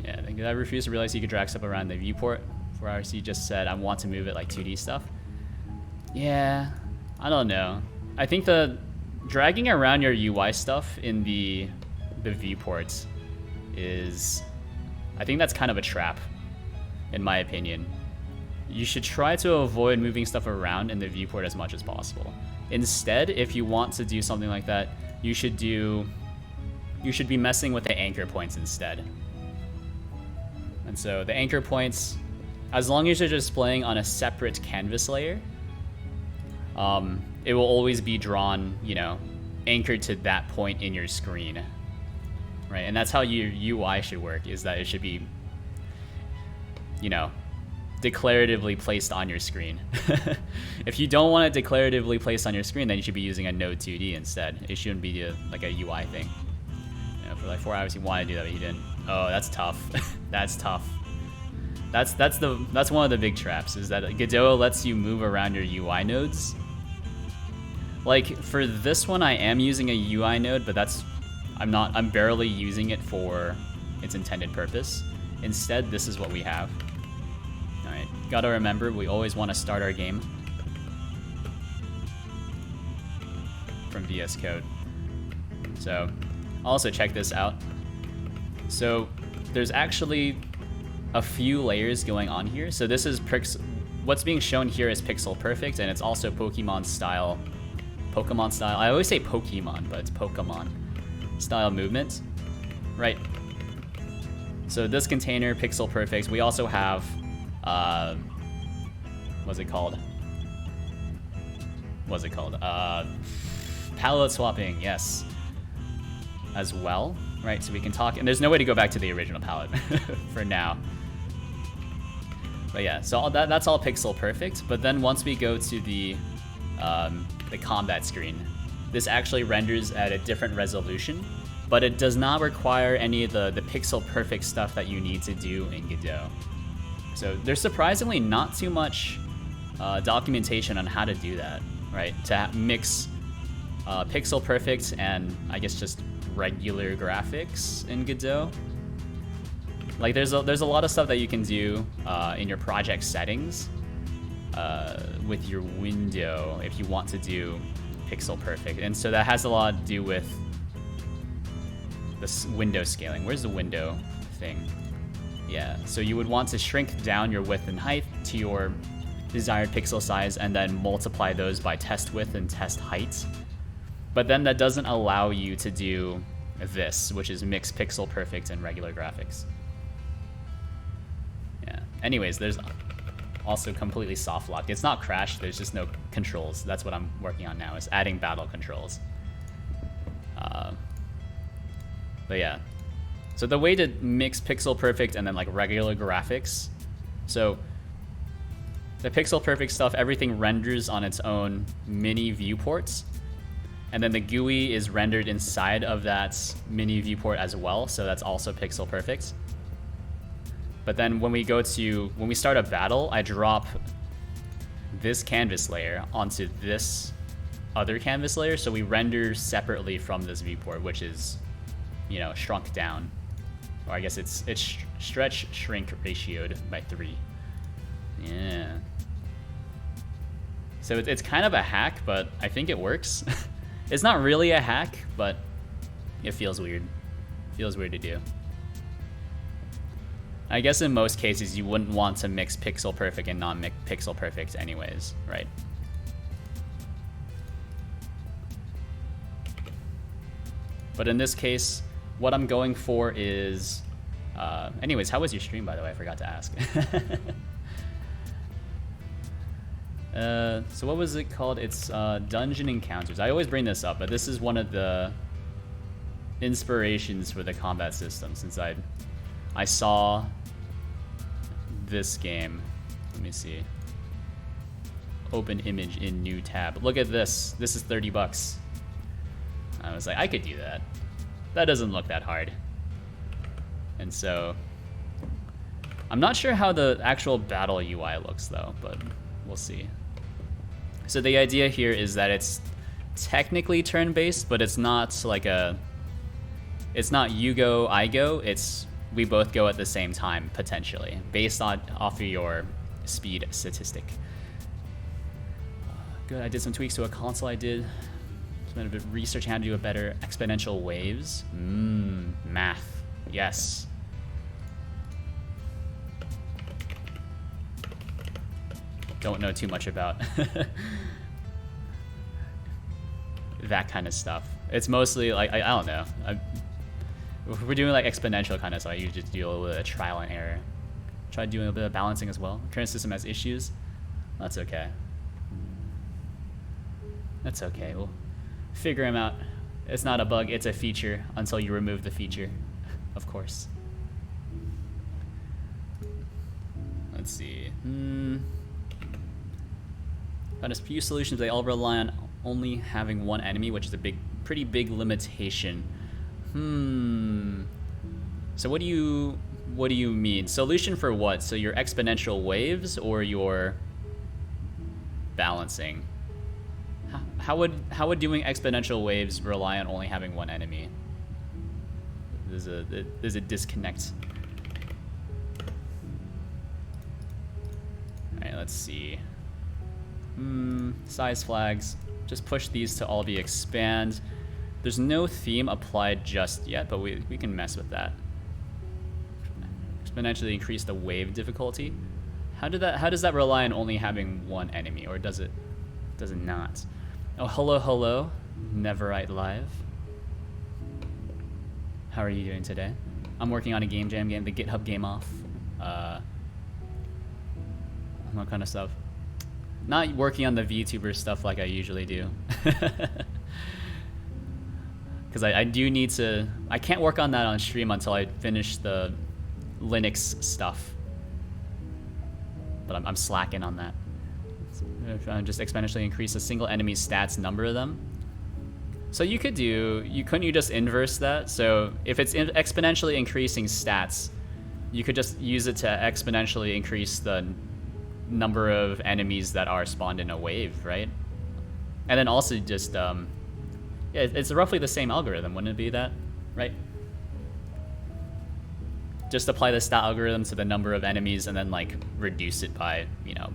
A: Yeah, I refuse to realize you could drag stuff around the viewport. 4RC just said, I want to move it like 2D stuff. Yeah, I don't know. I think the dragging around your UI stuff in the viewports I think that's kind of a trap, in my opinion. You should try to avoid moving stuff around in the viewport as much as possible. Instead, if you want to do something like that, you should be messing with the anchor points instead. And so the anchor points, as long as you're displaying on a separate canvas layer, it will always be drawn, anchored to that point in your screen, right? And that's how your UI should work, is that it should be you know, declaratively placed on your screen. If you don't want it declaratively placed on your screen, then you should be using a Node 2D instead. It shouldn't be like a UI thing. You know, for like 4 hours you want to do that, but you didn't. Oh, that's tough. That's tough. That's one of the big traps, is that Godot lets you move around your UI nodes. Like for this one, I am using a UI node, but I'm barely using it for its intended purpose. Instead, this is what we have. All right, gotta remember, we always want to start our game from VS Code. So, also check this out. So, there's actually a few layers going on here. So this is what's being shown here is pixel perfect, and it's also Pokemon style. I always say Pokemon, but it's Pokemon style movement, right? So this container, pixel perfect. We also have, what's it called? Palette swapping, yes, as well, right? So we can talk, and there's no way to go back to the original palette for now. But yeah, so that's all pixel perfect. But then once we go to the combat screen, this actually renders at a different resolution, but it does not require any of the pixel perfect stuff that you need to do in Godot. So there's surprisingly not too much documentation on how to do that, right? To mix pixel perfect and I guess just regular graphics in Godot. Like there's a lot of stuff that you can do in your project settings with your window if you want to do pixel perfect, and so that has a lot to do with this window scaling. Where's the window thing? Yeah, so you would want to shrink down your width and height to your desired pixel size and then multiply those by test width and test height. But then that doesn't allow you to do this, which is mix pixel perfect and regular graphics. Yeah. Anyways, there's also completely soft locked. It's not crashed, there's just no controls. That's what I'm working on now, is adding battle controls. But yeah. So the way to mix pixel perfect and then like regular graphics. So the pixel perfect stuff, everything renders on its own mini viewports. And then the GUI is rendered inside of that mini viewport as well, so that's also pixel perfect. But then when we start a battle, I drop this canvas layer onto this other canvas layer, so we render separately from this viewport, which is, you know, shrunk down. Or I guess it's stretch shrink ratioed by 3. Yeah. So it's kind of a hack, but I think it works. It's not really a hack, but it feels weird. Feels weird to do. I guess in most cases you wouldn't want to mix pixel perfect and non-mix pixel perfect anyways, right? But in this case, what I'm going for is... anyways, how was your stream, by the way? I forgot to ask. So what was it called? It's Dungeon Encounters. I always bring this up, but this is one of the inspirations for the combat system, since I saw this game. Let me see. Open image in new tab. Look at this. This is $30. I was like, I could do that. That doesn't look that hard. And so I'm not sure how the actual battle UI looks though, but we'll see. So the idea here is that it's technically turn-based, but it's not like it's not you go, I go, it's we both go at the same time, potentially, based off of your speed statistic. Good, I did some tweaks to a console I did. Spent a bit researching how to do a better exponential waves. Math, yes. Don't know too much about that kind of stuff. It's mostly like, I don't know. We're doing like exponential kind of, so I usually just do a little bit of trial and error. Try doing a bit of balancing as well. Current system has issues. That's okay. That's okay. We'll figure them out. It's not a bug, it's a feature until you remove the feature, of course. Let's see. Found a few solutions. They all rely on only having one enemy, which is a pretty big limitation. So what do you mean? Solution for what? So your exponential waves or your balancing? How would doing exponential waves rely on only having one enemy? There's a disconnect. All right, let's see. Size flags. Just push these to all be expand. There's no theme applied just yet, but we can mess with that. Exponentially increase the wave difficulty. How does that rely on only having one enemy, or does it not? Oh, hello, Neverite Live. How are you doing today? I'm working on a game jam game, the GitHub game off. What kind of stuff? Not working on the VTuber stuff like I usually do. Because I do need to... I can't work on that on stream until I finish the Linux stuff. But I'm slacking on that. Just exponentially increase a single enemy's stats, number of them. So couldn't you just inverse that? So if it's exponentially increasing stats, you could just use it to exponentially increase the number of enemies that are spawned in a wave, right? And then also just, yeah, it's roughly the same algorithm, wouldn't it be that, right? Just apply the stat algorithm to the number of enemies and then like reduce it by, you know,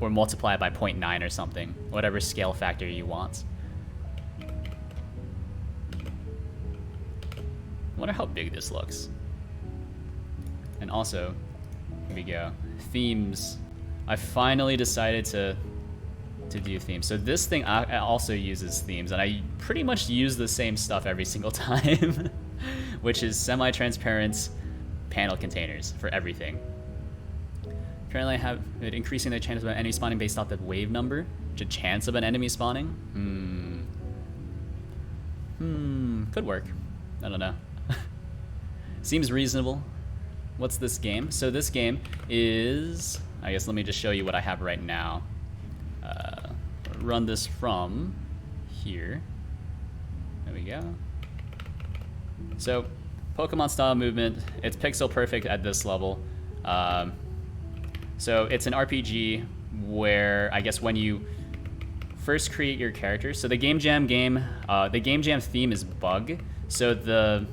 A: or multiply it by 0.9 or something, whatever scale factor you want. I wonder how big this looks. And also, here we go, themes. I finally decided to do themes. So this thing also uses themes, and I pretty much use the same stuff every single time, which is semi-transparent panel containers for everything. Currently I have it increasing the chance of an enemy spawning based off the wave number. The chance of an enemy spawning? Could work. I don't know. Seems reasonable. What's this game? So this game is... I guess let me just show you what I have right now. Run this from here. There we go. So, Pokemon style movement. It's pixel perfect at this level. So it's an RPG where I guess when you first create your character. So the Game Jam game, the Game Jam theme is bug. So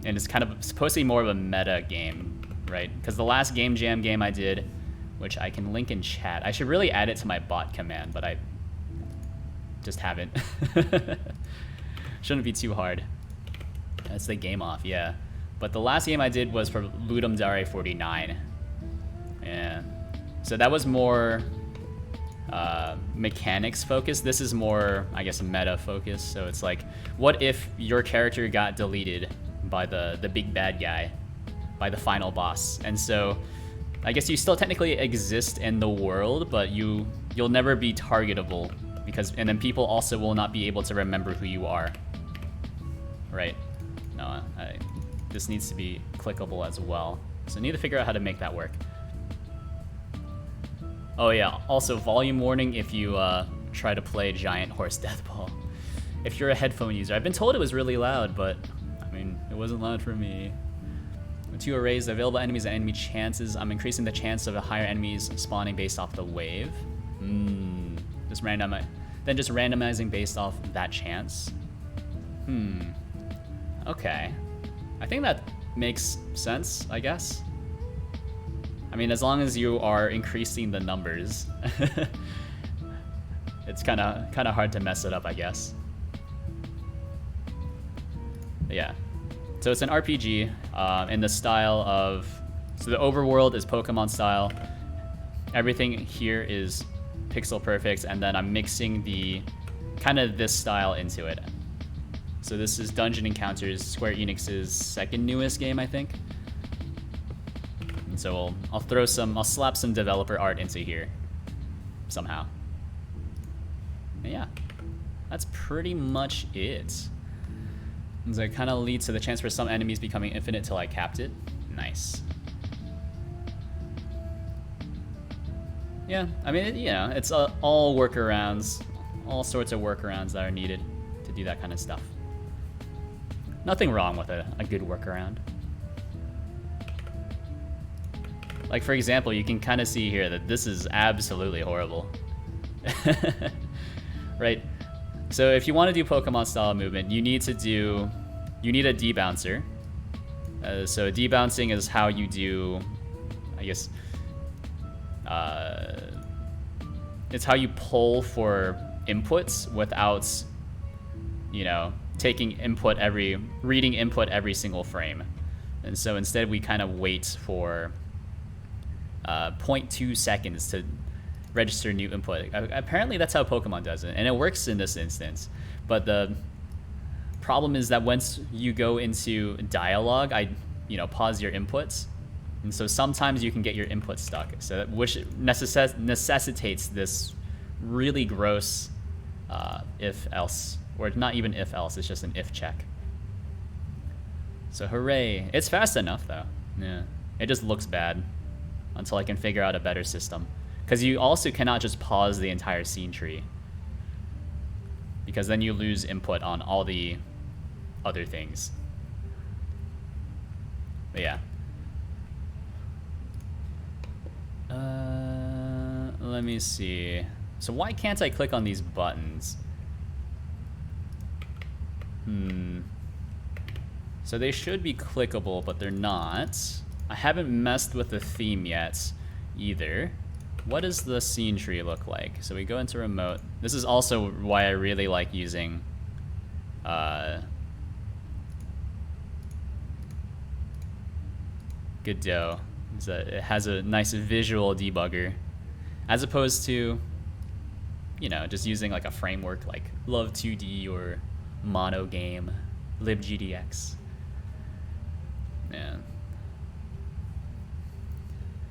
A: and it's kind of supposed to be more of a meta game, right? Because the last Game Jam game I did, which I can link in chat. I should really add it to my bot command, but I just haven't. Shouldn't be too hard. That's the game off, yeah. But the last game I did was for Ludum Dare 49. Yeah. So that was more mechanics focused. This is more, I guess, meta focused. So it's like, what if your character got deleted by the big bad guy, by the final boss? And so I guess you still technically exist in the world, but you'll never be targetable, and then people also will not be able to remember who you are. Right? No, this needs to be clickable as well. So I need to figure out how to make that work. Oh yeah, also volume warning if you try to play Giant Horse Death Ball. If you're a headphone user. I've been told it was really loud, but I mean, it wasn't loud for me. 2 arrays, the available enemies and enemy chances. I'm increasing the chance of the higher enemies spawning based off the wave. Just randomizing based off that chance. Okay. I think that makes sense, I guess. I mean, as long as you are increasing the numbers, it's kind of hard to mess it up, I guess. But yeah. So it's an RPG in the style of... So the overworld is Pokemon style. Everything here is pixel perfect, and then I'm mixing the kind of this style into it. So this is Dungeon Encounters, Square Enix's second newest game, I think. And so I'll slap some developer art into here somehow. And yeah, that's pretty much it. And so it kind of leads to the chance for some enemies becoming infinite till I capped it. Nice. Yeah, I mean, it's all workarounds, all sorts of workarounds that are needed to do that kind of stuff. Nothing wrong with a good workaround. Like, for example, you can kind of see here that this is absolutely horrible. Right? So if you want to do Pokemon style movement, you need a debouncer. So debouncing is how you do, I guess, it's how you pull for inputs without, reading input every single frame. And so instead we kind of wait for 0.2 seconds to register new input. Apparently that's how Pokemon does it, and it works in this instance. But the problem is that once you go into dialogue, pause your inputs, and so sometimes you can get your input stuck. So which necessitates this really gross if else, or not even if else. It's just an if check. So hooray! It's fast enough though. Yeah, it just looks bad until I can figure out a better system. Because you also cannot just pause the entire scene tree, because then you lose input on all the other things. But yeah. Let me see. So why can't I click on these buttons? So they should be clickable, but they're not. I haven't messed with the theme yet either. What does the scene tree look like? So we go into remote. This is also why I really like using Godot. Is that it has a nice visual debugger, as opposed to, just using like a framework like Love2D or Monogame, libgdx. Yeah.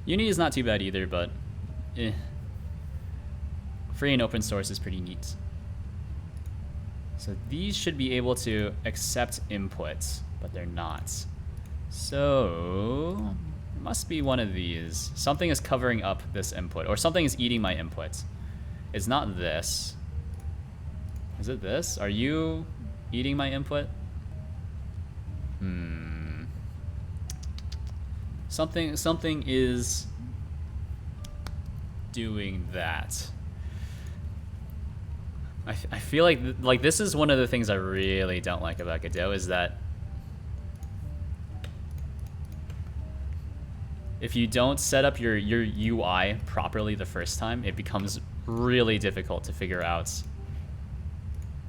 A: Unity is not too bad either, but free and open source is pretty neat. So these should be able to accept inputs, but they're not. So it must be one of these. Something is covering up this input, or something is eating my input. It's not this. Is it this? Are you eating my input? Something is doing that. I feel like this is one of the things I really don't like about Godot, is that if you don't set up your UI properly the first time, it becomes really difficult to figure out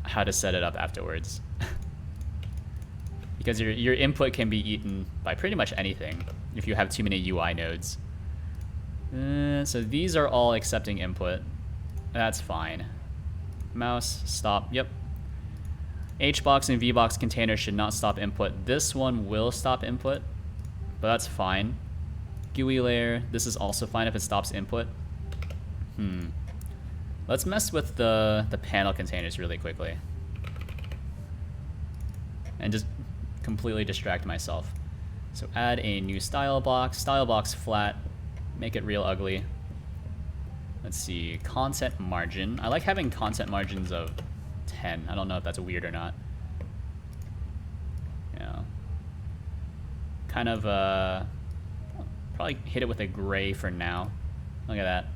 A: how to set it up afterwards. Because your input can be eaten by pretty much anything if you have too many UI nodes. So these are all accepting input. That's fine. Mouse, stop, yep. HBox and VBox containers should not stop input. This one will stop input, but that's fine. GUI layer, this is also fine if it stops input. Let's mess with the panel containers really quickly. And just completely distract myself. So add a new style box flat, make it real ugly. Let's see, content margin. I like having content margins of 10. I don't know if that's weird or not. Yeah. Kind of, probably hit it with a gray for now. Look at that.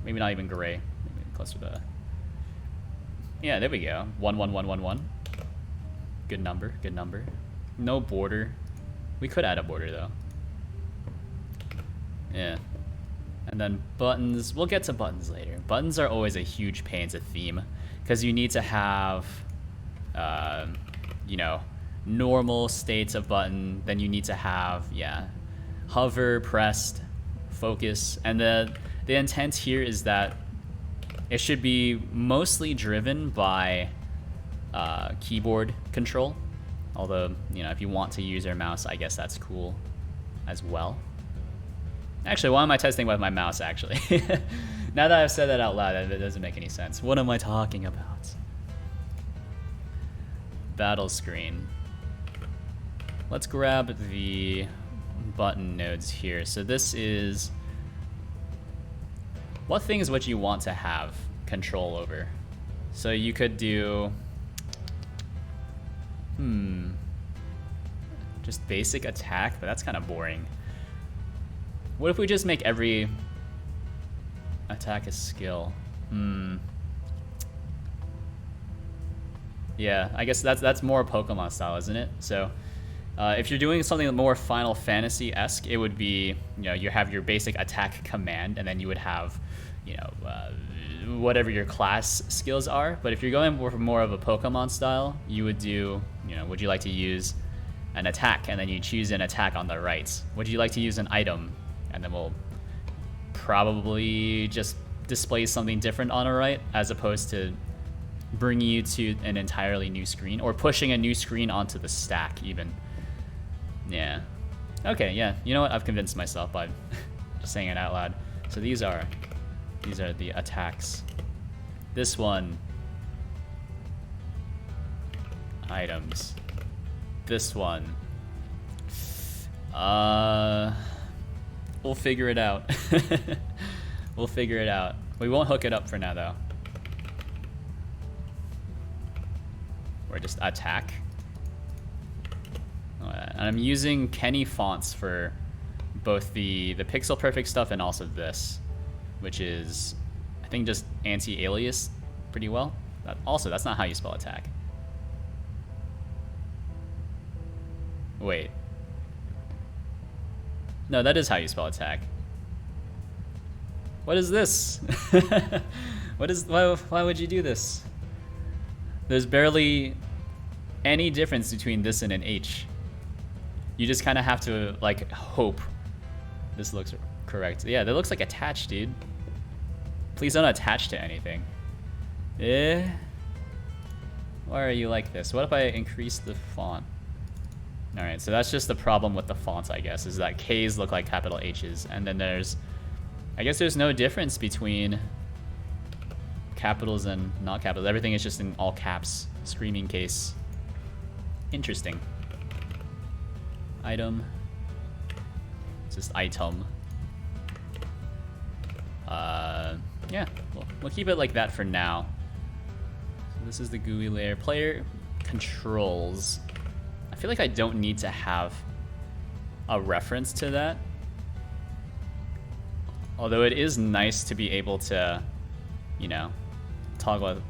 A: Maybe not even gray. Maybe closer to, yeah, there we go. 11111. Good number, good number. No border. We could add a border though. Yeah. And then buttons, we'll get to buttons later. Buttons are always a huge pain to theme, because you need to have, normal states of button. Then you need to have, hover, pressed, focus. And the intent here is that it should be mostly driven by keyboard control. Although, if you want to use your mouse, I guess that's cool as well. Actually, why am I testing with my mouse, actually? Now that I've said that out loud, it doesn't make any sense. What am I talking about? Battle screen. Let's grab the button nodes here. So this is what things would you want to have control over? So you could do, just basic attack, but that's kind of boring. What if we just make every attack a skill? Yeah, I guess that's more Pokemon style, isn't it? So if you're doing something more Final Fantasy-esque, it would be, you know, you have your basic attack command, and then you would have, you know, whatever your class skills are. But if you're going for more of a Pokemon style, you would do, you know, would you like to use an attack, and then you choose an attack on the right. Would you like to use an item, and then we'll probably just display something different on the right, as opposed to bringing you to an entirely new screen, or pushing a new screen onto the stack even. Yeah. Okay, yeah. You know what? I've convinced myself by just saying it out loud. So these are the attacks. This one, items. This one, we'll figure it out. We'll figure it out. We won't hook it up for now, though. Or just attack. And I'm using Kenny fonts for both the pixel perfect stuff and also this, which is, I think, just anti-alias pretty well. Also, that's not how you spell attack. Wait. No, that is how you spell attack. What is this? Why would you do this? There's barely any difference between this and an H. You just kind of have to, like, hope this looks correct. Yeah, that looks like attached, dude. Please don't attach to anything. Why are you like this? What if I increase the font? Alright, so that's just the problem with the fonts, I guess, is that K's look like capital H's, and then I guess there's no difference between capitals and not capitals. Everything is just in all caps. Screaming case. Interesting. Item. It's just item. Yeah, we'll keep it like that for now. So this is the GUI layer. Player controls. I feel like I don't need to have a reference to that. Although it is nice to be able to, you know, toggle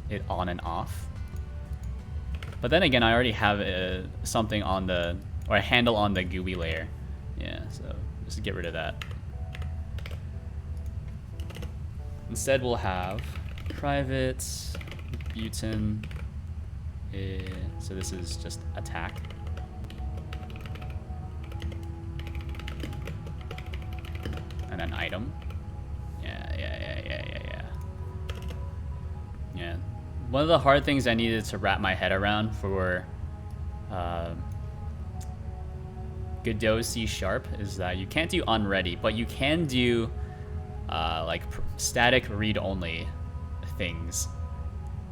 A: it on and off. But then again, I already have something on or a handle on the GUI layer. Yeah, so just get rid of that. Instead, we'll have private button. So this is just attack. And then item. Yeah. One of the hard things I needed to wrap my head around for Godot C# is that you can't do unready, but you can do like static read-only things.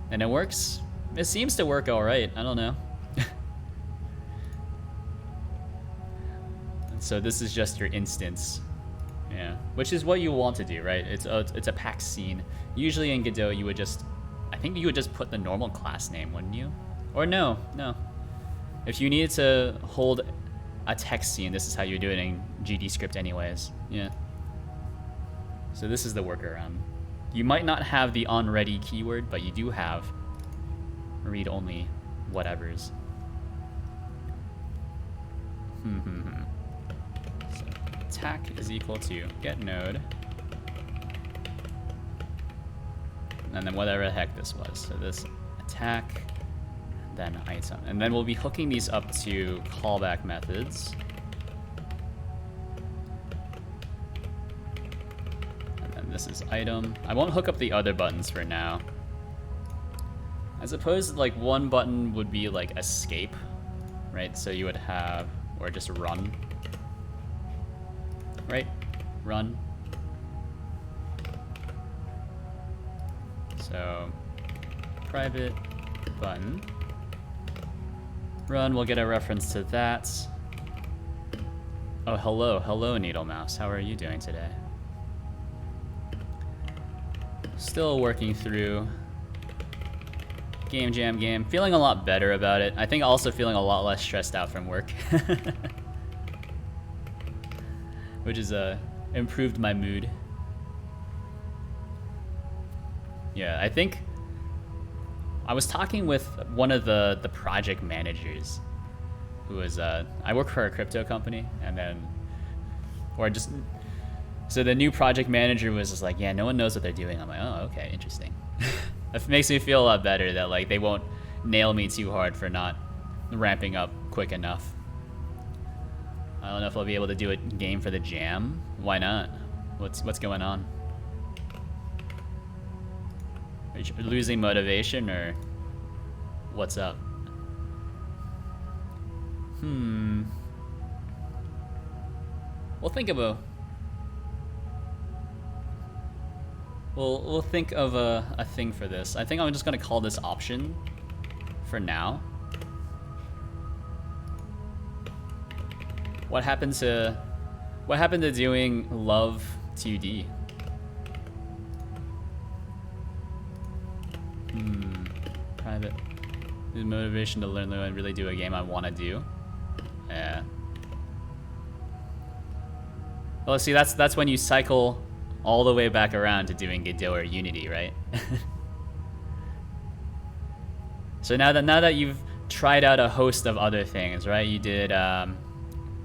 A: And it works. It seems to work all right. I don't know. And so this is just your instance. Yeah, which is what you want to do, right? It's a pack scene. Usually in Godot, I think you would just put the normal class name, wouldn't you? Or no. If you needed to hold a text scene, this is how you do it in GDScript anyways. Yeah. So this is the workaround. You might not have the onReady keyword, but you do have read-only whatevers. So attack is equal to getNode, and then whatever the heck this was. So this attack, then item, and then we'll be hooking these up to callback methods. And then this is item. I won't hook up the other buttons for now. I suppose like one button would be like escape, right? So you would have, or just run, right? Run. So private button run, we'll get a reference to that. Oh, hello Needle Mouse. How are you doing today? Still working through Game Jam game. Feeling a lot better about it. I think also feeling a lot less stressed out from work. Which has improved my mood. Yeah, I think I was talking with one of the project managers who was, I work for a crypto company, and then, so the new project manager was just like, yeah, no one knows what they're doing. I'm like, oh, okay, interesting. It makes me feel a lot better that like they won't nail me too hard for not ramping up quick enough. I don't know if I'll be able to do a game for the jam. Why not? What's going on? Are you losing motivation or what's up? We'll think of a we'll think of a thing for this. I think I'm just gonna call this option for now. What happened to doing love 2D? Private. The motivation to learn and really do a game I want to do. Yeah. Well, see, that's when you cycle all the way back around to doing Godot or Unity, right? So now that you've tried out a host of other things, right? You did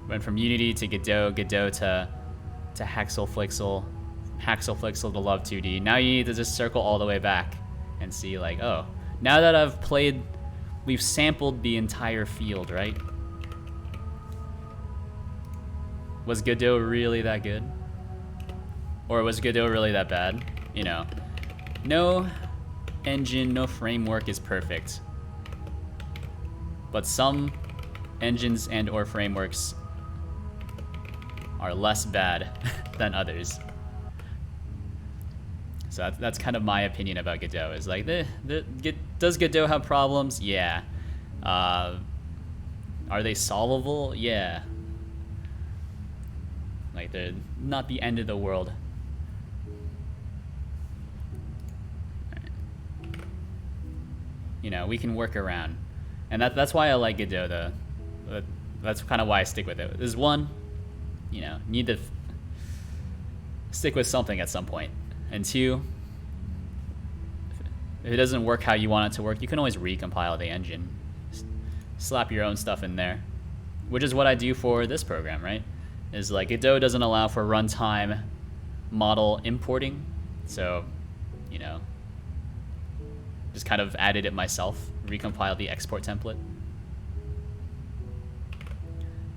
A: went from Unity to Godot, Godot to Haxel Flixel to Love 2D. Now you need to just circle all the way back and see like, oh, now that we've sampled the entire field, right? Was Godot really that good? Or was Godot really that bad? You know, no engine, no framework is perfect. But some engines and or frameworks are less bad than others. So that's kind of my opinion about Godot. Is like, does Godot have problems? Yeah. Are they solvable? Yeah. Like, they're not the end of the world. You know, we can work around. And that's why I like Godot, though. That's kind of why I stick with it. There's one, you know, need to stick with something at some point. And two, if it doesn't work how you want it to work, you can always recompile the engine. Slap your own stuff in there. Which is what I do for this program, right? Is like, Godot doesn't allow for runtime model importing. So, you know, just kind of added it myself, recompiled the export template.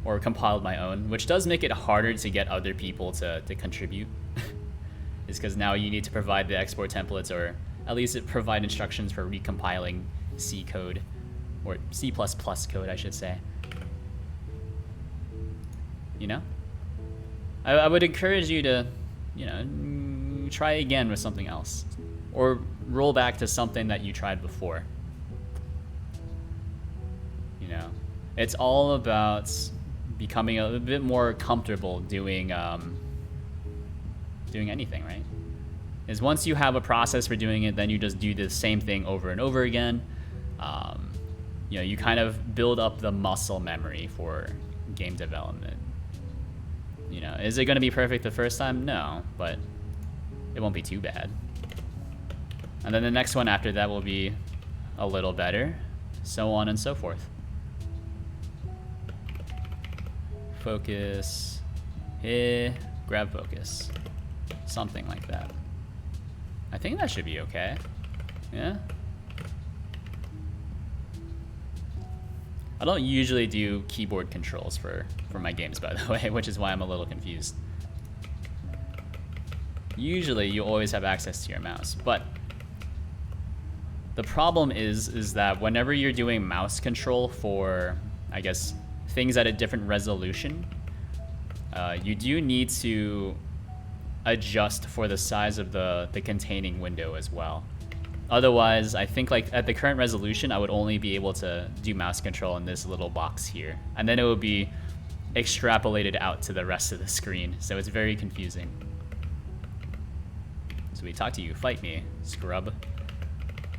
A: Or compiled my own, which does make it harder to get other people to contribute. Is because now you need to provide the export templates, or at least provide instructions for recompiling C code, or C++ code, I should say. You know? I would encourage you to, you know, try again with something else. Or roll back to something that you tried before. You know? It's all about becoming a bit more comfortable doing anything, right? Is once you have a process for doing it, then you just do the same thing over and over again. You know, you kind of build up the muscle memory for game development. You know, is it going to be perfect the first time? No, but it won't be too bad. And then the next one after that will be a little better, so on and so forth. Focus, grab focus, something like that. I think that should be okay. Yeah. I don't usually do keyboard controls for my games, by the way, which is why I'm a little confused. Usually you always have access to your mouse, but the problem is that whenever you're doing mouse control for, I guess, things at a different resolution, you do need to adjust for the size of the containing window as well. Otherwise, I think like at the current resolution, I would only be able to do mouse control in this little box here. And then it would be extrapolated out to the rest of the screen. So it's very confusing. So we talk to you. Fight me, scrub.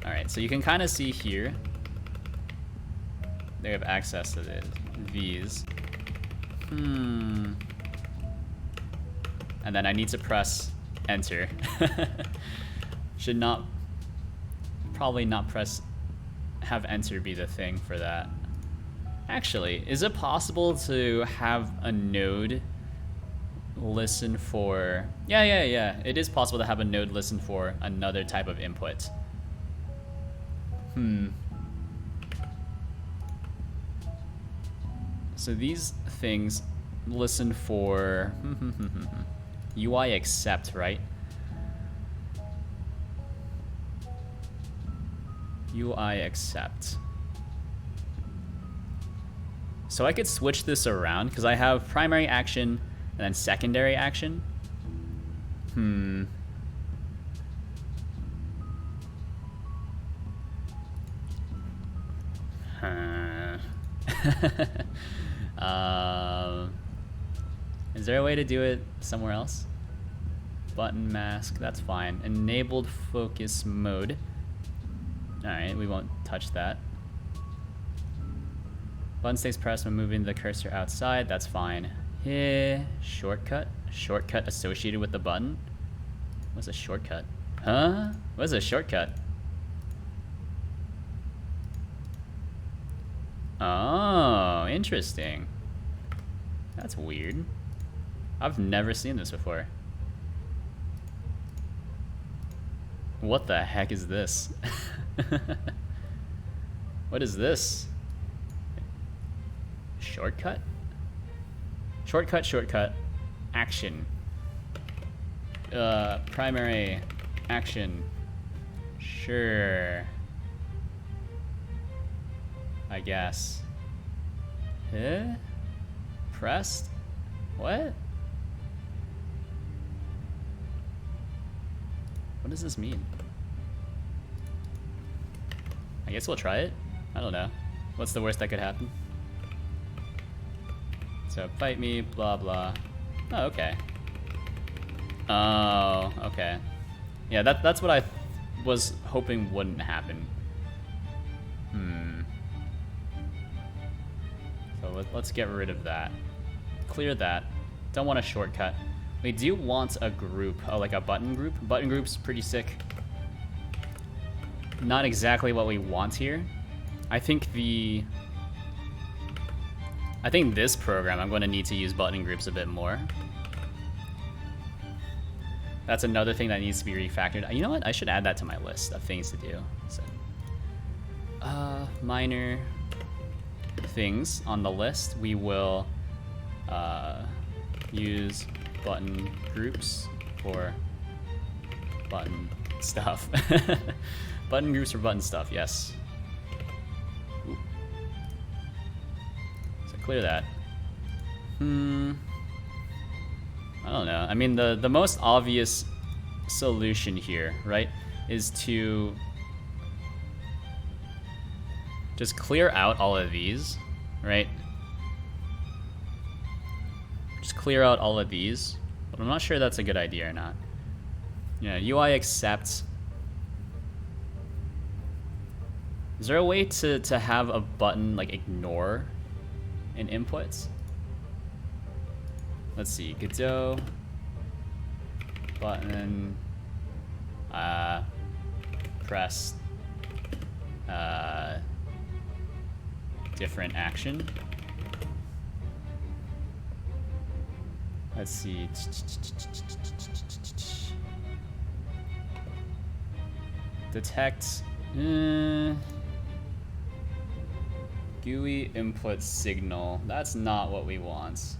A: All right, so you can kind of see here. They have access to these. And then I need to press enter. Should not, probably not press, have enter be the thing for that. Actually, is it possible to have a node listen for, yeah. It is possible to have a node listen for another type of input. So these things listen for UI accept, right? UI accept. So I could switch this around because I have primary action and then secondary action. Is there a way to do it somewhere else? Button mask, that's fine. Enabled focus mode. Alright, we won't touch that. Button stays pressed when moving the cursor outside, that's fine. Shortcut? Shortcut associated with the button? What's a shortcut? Huh? What's a shortcut? Oh, interesting. That's weird. I've never seen this before. What the heck is this? What is this? Shortcut? Shortcut. Action. Primary action. Sure. I guess. Pressed? What? What does this mean? I guess we'll try it. I don't know. What's the worst that could happen? So fight me, blah blah. Oh, okay. Oh, okay. Yeah, that's what I was hoping wouldn't happen. So let's get rid of that. Clear that. Don't want a shortcut. We do want a group, like a button group. Button group's pretty sick. Not exactly what we want here. I think this program, I'm going to need to use button groups a bit more. That's another thing that needs to be refactored. You know what? I should add that to my list of things to do. So, minor things on the list. We will use button groups for button stuff. Button groups for button stuff, yes. Ooh. So clear that. I don't know. I mean, the most obvious solution here, right, is to just clear out all of these, right? Just clear out all of these, but I'm not sure that's a good idea or not. Yeah, UI accept. Is there a way to have a button like ignore in inputs? Let's see, Godot button press different action. Let's see. Detect GUI input signal. That's not what we want.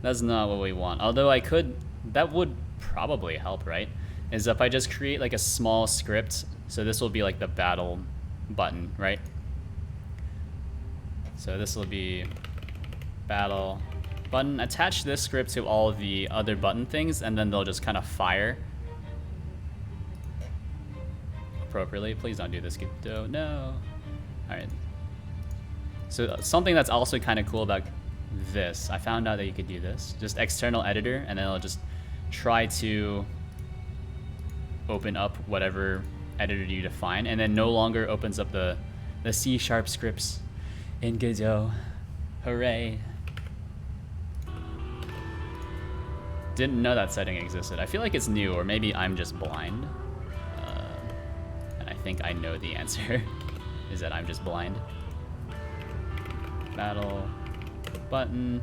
A: That's not what we want. Although I could, that would probably help, right? Is if I just create like a small script. So this will be like the battle button, right? So this will be battle button. Attach this script to all of the other button things, and then they'll just kind of fire appropriately. Please don't do this, Godot. No. All right. So something that's also kind of cool about this, I found out that you could do this. Just external editor, and then it'll just try to open up whatever editor you define, and then no longer opens up the C# scripts in Godot. Hooray. Didn't know that setting existed. I feel like it's new, or maybe I'm just blind. And I think I know the answer, is that I'm just blind. Battle button.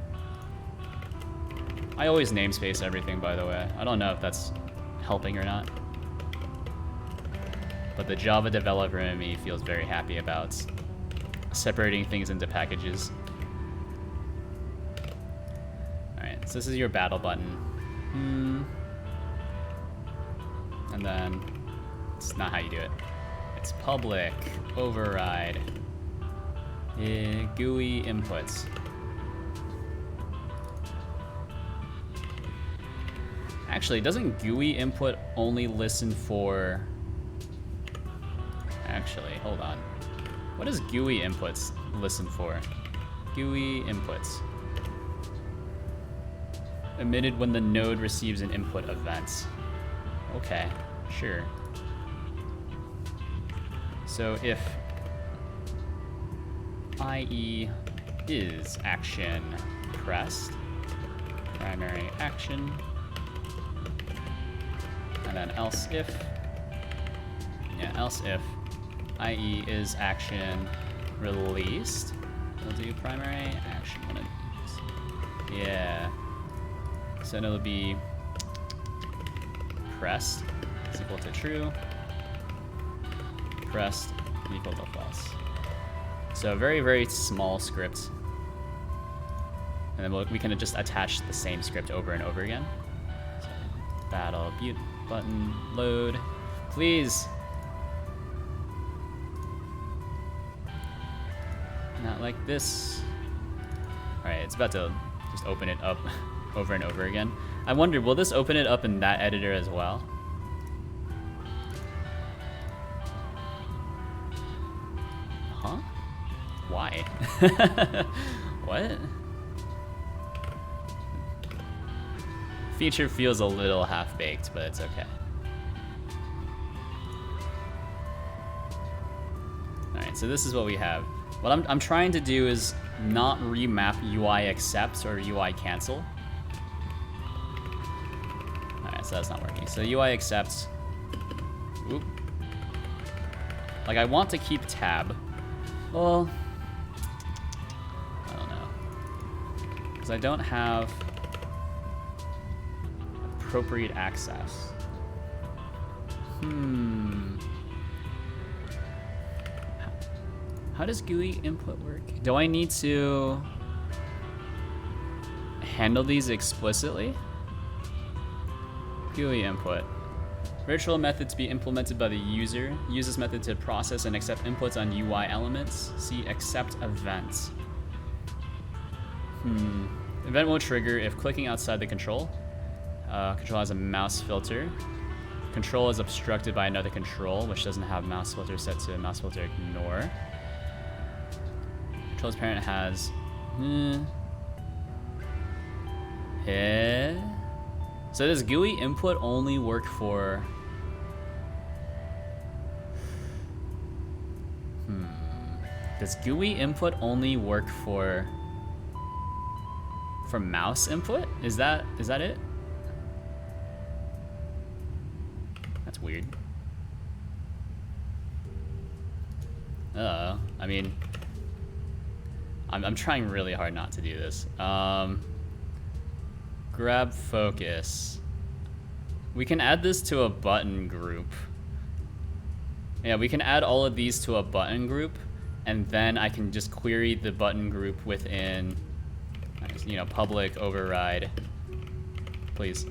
A: I always namespace everything, by the way. I don't know if that's helping or not. But the Java developer in me feels very happy about separating things into packages. Alright, so this is your battle button. And then, it's not how you do it. It's public, override, GUI inputs. Actually, doesn't GUI input only listen for... Actually, hold on. What does GUI inputs listen for? GUI inputs. Emitted when the node receives an input event. Okay, sure. So if IE is action pressed, primary action, and then else if IE is action released, we'll do primary action. Yeah. So it'll be pressed is equal to true, pressed equal to false. So a very, very small script. And then we can just attach the same script over and over again. So battle mute button load, please. Not like this. All right, it's about to just open it up over and over again. I wonder, will this open it up in that editor as well? Huh? Why? What? Feature feels a little half-baked, but it's okay. Alright, so this is what we have. What I'm trying to do is not remap UI accept or UI cancel. Alright, so that's not working. So UI accepts. Oop. Like, I want to keep tab. Well, I don't know. Because I don't have appropriate access. How does GUI input work? Do I need to handle these explicitly? GUI input. Virtual method to be implemented by the user. Use this method to process and accept inputs on UI elements. See accept event. Event will trigger if clicking outside the control. Control has a mouse filter. Control is obstructed by another control, which doesn't have mouse filter set to mouse filter ignore. Control's parent has... So does GUI input only work for... Does GUI input only work for mouse input? Is that it? That's weird. I mean, I'm trying really hard not to do this. Grab focus. We can add this to a button group. Yeah, we can add all of these to a button group, and then I can just query the button group within, you know, public override, please,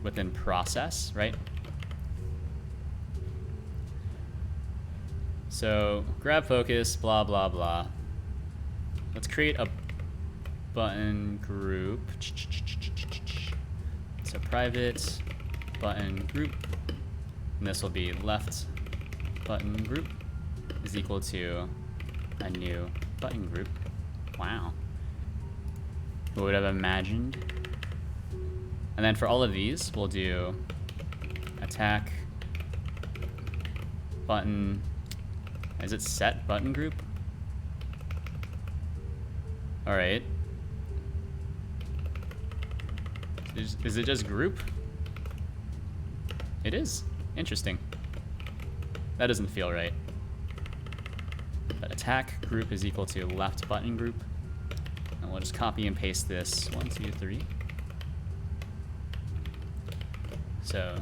A: within process, right? So grab focus, blah, blah, blah. Let's create a button group. So private button group, and this will be left button group is equal to a new button group. Wow. Who would have imagined? And then for all of these, we'll do attack button. Is it set button group? All right. Is it just group? It is. Interesting. That doesn't feel right. But attack group is equal to left button group. And we'll just copy and paste this. 1, 2, 3. So,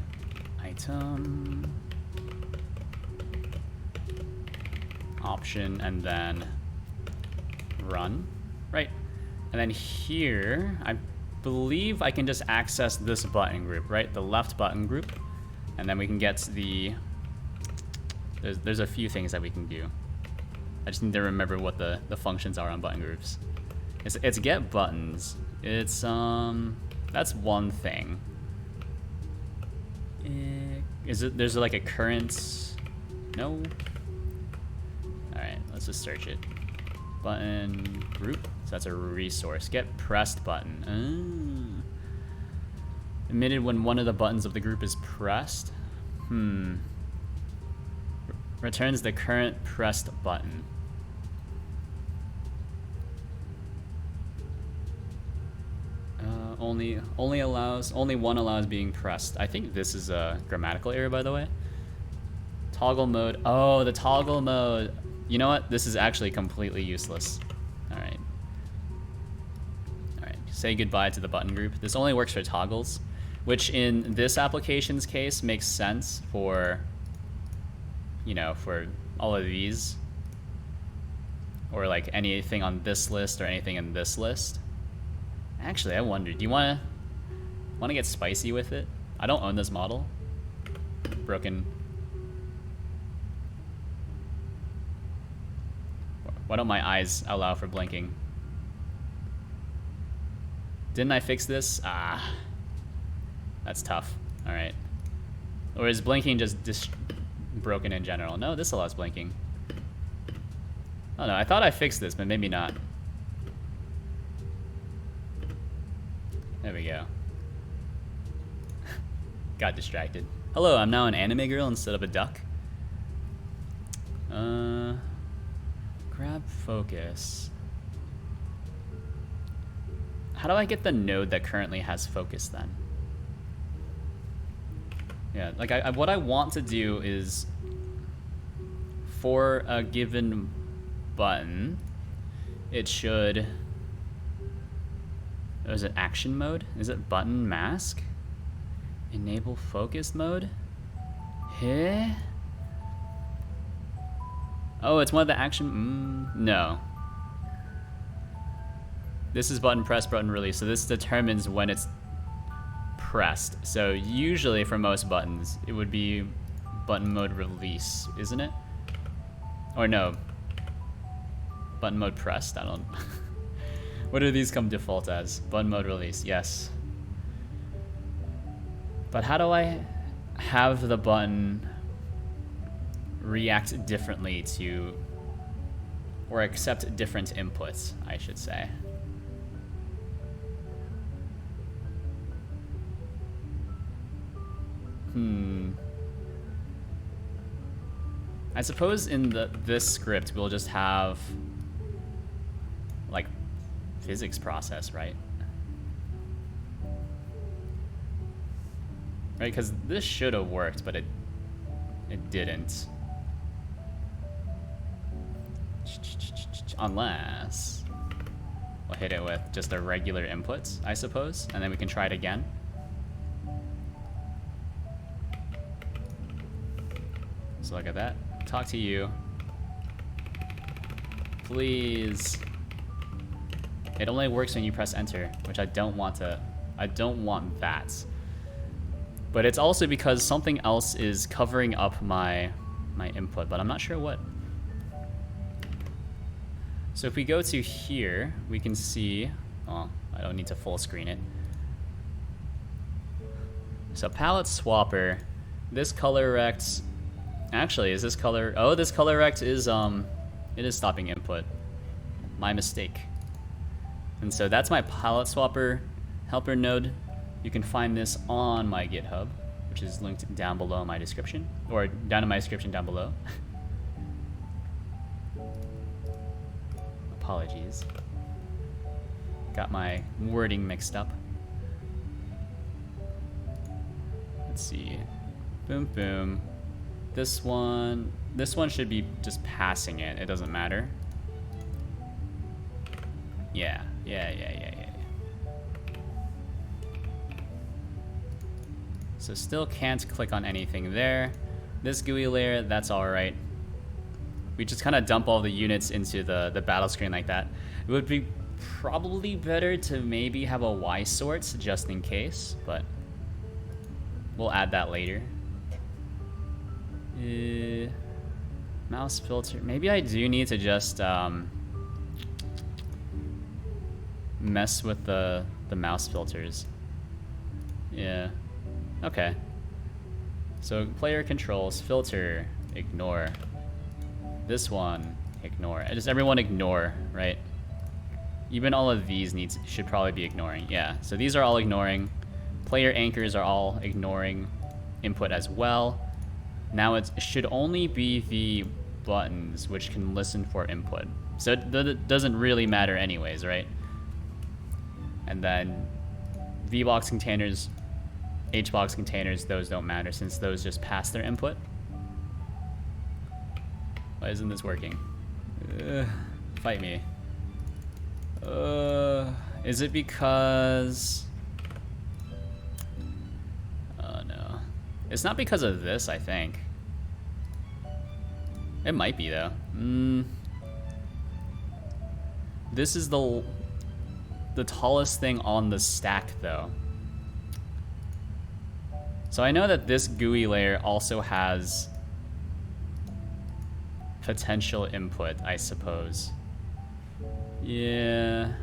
A: item, option, and then run. Right. And then here, I believe I can just access this button group, right? The left button group. And then we can get the... There's a few things that we can do. I just need to remember what the functions are on button groups. It's get buttons. It's, that's one thing. There's like a current... No? Alright, let's just search it. Button group. So that's a resource. Get pressed button. Emitted when one of the buttons of the group is pressed. Returns the current pressed button. Only one allows being pressed. I think this is a grammatical error, by the way. Toggle mode. Oh, the toggle mode. You know what? This is actually completely useless. All right. All right. Say goodbye to the button group. This only works for toggles, which in this application's case makes sense for, you know, for all of these, or like anything on this list or anything in this list. Actually, I wonder, do you want to get spicy with it? I don't own this model. Broken. Why don't my eyes allow for blinking? Didn't I fix this? Ah, that's tough. All right. Or is blinking just broken in general? No, this allows blinking. Oh no, I thought I fixed this, but maybe not. There we go. Got distracted. Hello, I'm now an anime girl instead of a duck. Grab focus. How do I get the node that currently has focus then? Yeah, like what I want to do is for a given button, it should... Oh, is it action mode? Is it button mask? Enable focus mode? Heh? Oh, it's one of the action... no. This is button press, button release. So this determines when it's pressed. So usually for most buttons, it would be button mode release, isn't it? Or no. Button mode pressed? I don't... What do these come default as? Button mode release, yes. But how do I have the button react differently to, or accept different inputs, I should say? I suppose in this script we'll just have like physics process, right? Right, because this should have worked, but it didn't. Unless we'll hit it with just the regular inputs, I suppose, and then we can try it again. So look at that. Talk to you. Please. It only works when you press enter, which I don't want to. I don't want that. But it's also because something else is covering up my input, but I'm not sure what. So if we go to here, we can see, oh, I don't need to full screen it. So palette swapper, this color rect, actually is this color, oh, this color rect is, it is stopping input. My mistake. And so that's my palette swapper helper node. You can find this on my GitHub, which is linked down below in my description, or down in my description down below. Apologies. Got my wording mixed up. Let's see. Boom, boom. This one should be just passing it. It doesn't matter. Yeah. So still can't click on anything there. This GUI layer, that's all right. We just kind of dump all the units into the battle screen like that. It would be probably better to maybe have a Y sort just in case, but we'll add that later. Mouse filter. Maybe I do need to just mess with the mouse filters. Yeah. Okay. So player controls, filter, ignore. This one, ignore. Just everyone ignore, right? Even all of these should probably be ignoring. Yeah. So these are all ignoring. Player anchors are all ignoring input as well. Now it should only be the buttons which can listen for input. So it doesn't really matter anyways, right? And then VBox containers, HBox containers, those don't matter since those just pass their input. Why isn't this working? Fight me. Is it because... Oh no. It's not because of this, I think. It might be though. This is the tallest thing on the stack though. So I know that this GUI layer also has potential input, I suppose. Yeah.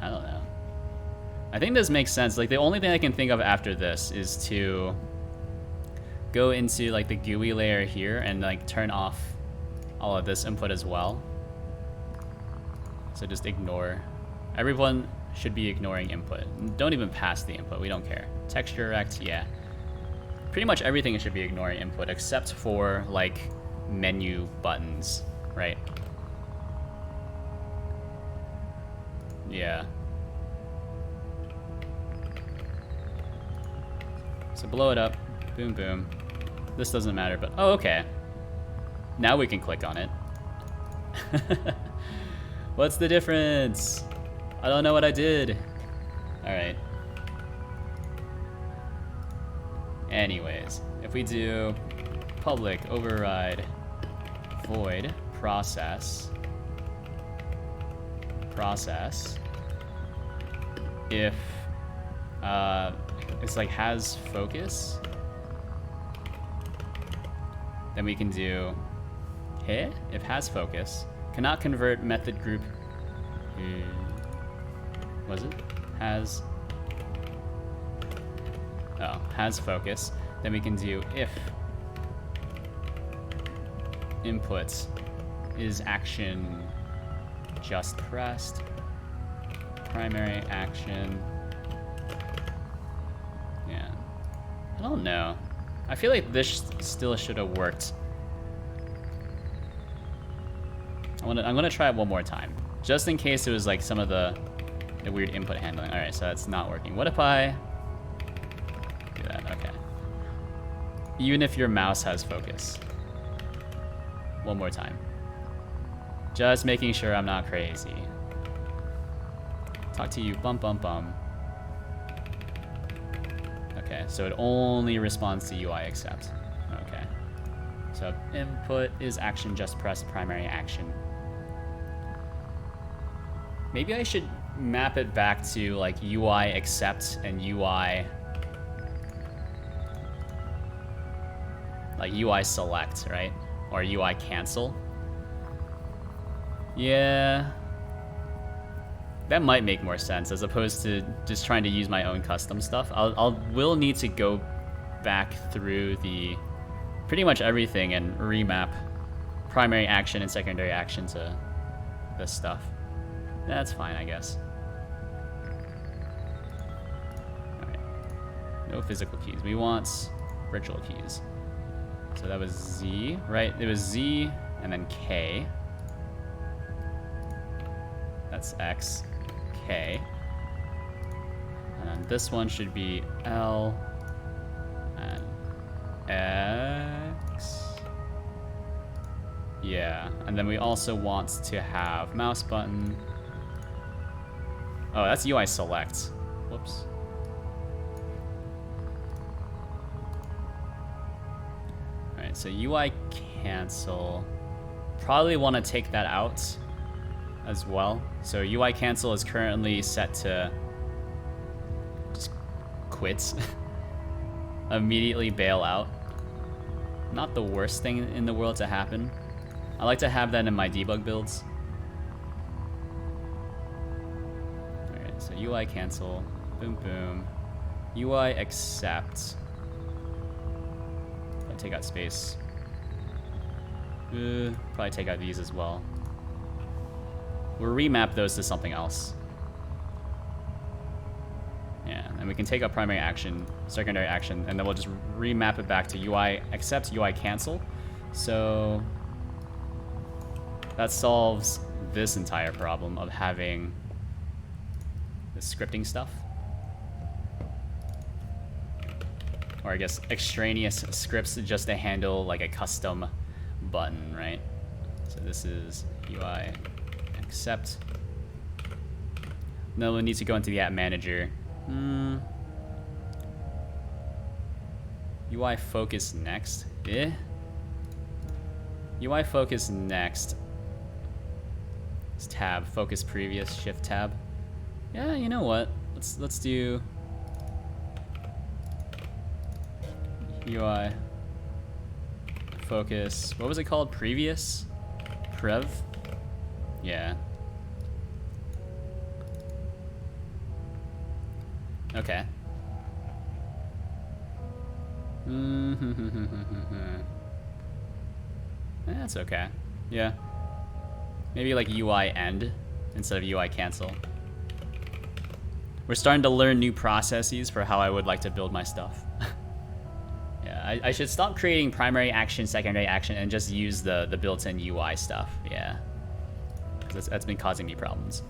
A: I don't know. I think this makes sense. Like the only thing I can think of after this is to go into like the GUI layer here and like turn off all of this input as well. So just ignore. Everyone should be ignoring input. Don't even pass the input, we don't care. Texture rect, yeah. Pretty much everything should be ignoring input except for like menu buttons, right? Yeah. So blow it up, boom, boom. This doesn't matter, but, oh, okay. Now we can click on it. What's the difference? I don't know what I did. All right. Anyways, if we do public override void process if it's like has focus, then we can do if has focus cannot convert method group was it has focus, then we can do if input is action just pressed, primary action. Yeah, I don't know. I feel like this still should have worked. I'm gonna try it one more time, just in case it was like some of the weird input handling. All right, so that's not working. What if I do that? Okay. Even if your mouse has focus. One more time. Just making sure I'm not crazy. Talk to you, bum bum bum. Okay, so it only responds to UI accept. Okay. So input is action just press primary action. Maybe I should map it back to like UI accept and UI like UI select, right? Or UI cancel. Yeah. That might make more sense as opposed to just trying to use my own custom stuff. Will need to go back through the pretty much everything and remap primary action and secondary action to this stuff. That's fine, I guess. Alright. No physical keys. We want virtual keys. So that was Z, right? It was Z and then K. That's X, K. And then this one should be L and X. Yeah, and then we also want to have mouse button. Oh, that's UI select. Whoops. Alright, so UI cancel. Probably want to take that out as well. So UI cancel is currently set to just quit. Immediately bail out. Not the worst thing in the world to happen. I like to have that in my debug builds. Alright, so UI cancel. Boom, boom. UI accept. I'll take out space. Probably take out these as well. We'll remap those to something else. Yeah, and we can take out primary action, secondary action, and then we'll just remap it back to UI accept, UI cancel. So that solves this entire problem of having the scripting stuff. Or I guess extraneous scripts just to handle like a custom button, right? So this is UI accept. Then we'll need to go into the app manager. UI focus next. UI focus next. It's tab, focus previous, shift tab. Yeah, you know what? Let's do UI focus. What was it called? Previous? Prev? Yeah. Okay. That's okay. Yeah. Maybe like UI end instead of UI cancel. We're starting to learn new processes for how I would like to build my stuff. Yeah, I should stop creating primary action, secondary action, and just use the built-in UI stuff. Yeah. Because that's been causing me problems.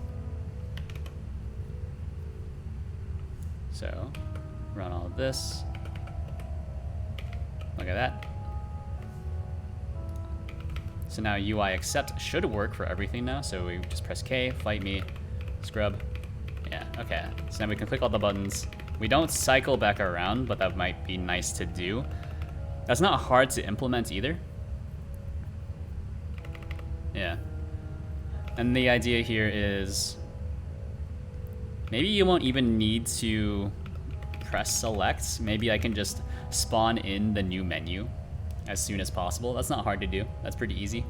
A: So, run all of this. Look at that. So now UI accept should work for everything now. So we just press K, fight me, scrub. Yeah, okay. So now we can click all the buttons. We don't cycle back around, but that might be nice to do. That's not hard to implement either. Yeah. And the idea here is maybe you won't even need to press select. Maybe I can just spawn in the new menu as soon as possible. That's not hard to do. That's pretty easy.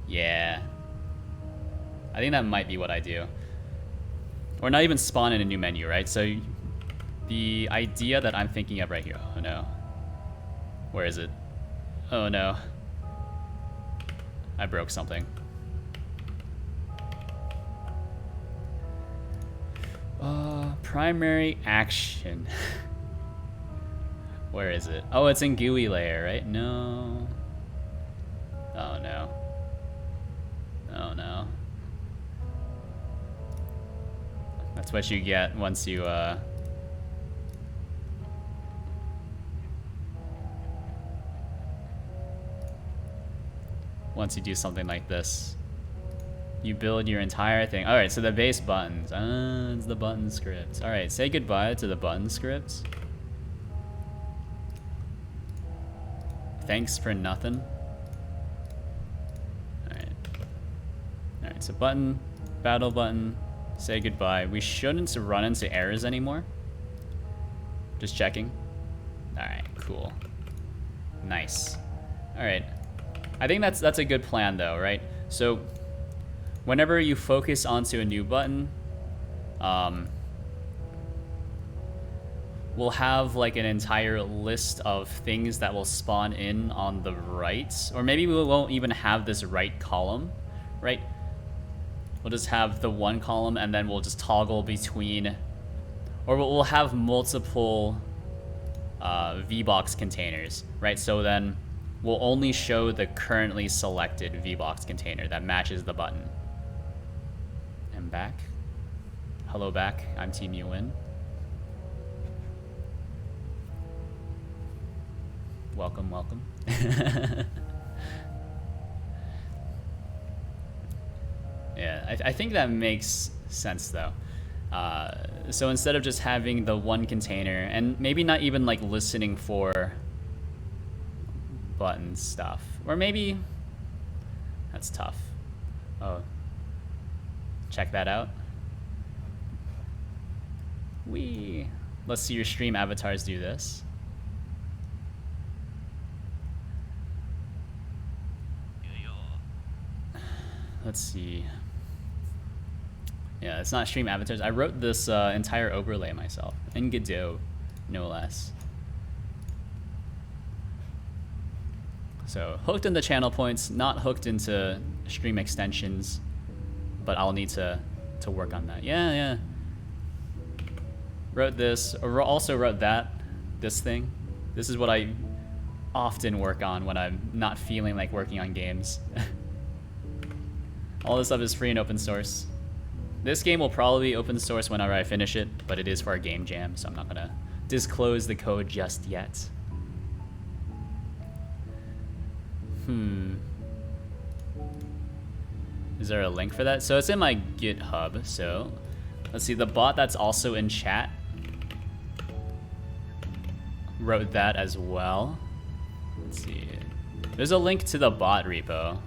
A: Yeah. I think that might be what I do. Or not even spawn in a new menu, right? So the idea that I'm thinking of right here. Oh no. Where is it? Oh no. I broke something. Primary action. Where is it? Oh, it's in GUI layer, right? No. Oh no. Oh no. That's what you get once you once you do something like this. You build your entire thing. All right, so the base buttons. It's the button scripts. All right, say goodbye to the button scripts. Thanks for nothing. All right, so button, battle button, say goodbye. We shouldn't run into errors anymore. Just checking. All right, cool. Nice. All right. I think that's a good plan though, right? So whenever you focus onto a new button, we'll have like an entire list of things that will spawn in on the right, or maybe we won't even have this right column, right? We'll just have the one column, and then we'll just toggle between, or we'll have multiple VBox containers, right? So then we'll only show the currently selected VBox container that matches the button. I'm back. Hello back, I'm Team UN. Welcome, welcome. Yeah, I think that makes sense though. So instead of just having the one container, and maybe not even like listening for button stuff, or maybe that's tough. Oh, check that out. Let's see your stream avatars do this. Let's see. Yeah, it's not stream avatars. I wrote this entire overlay myself in Godot, no less. So hooked into channel points, not hooked into stream extensions, but I'll need to work on that. Yeah. Wrote this, or also wrote this thing. This is what I often work on when I'm not feeling like working on games. All this stuff is free and open source. This game will probably be open source whenever I finish it, but it is for a game jam, so I'm not gonna disclose the code just yet. Is there a link for that? So it's in my GitHub, so let's see, the bot that's also in chat wrote that as well. Let's see. There's a link to the bot repo.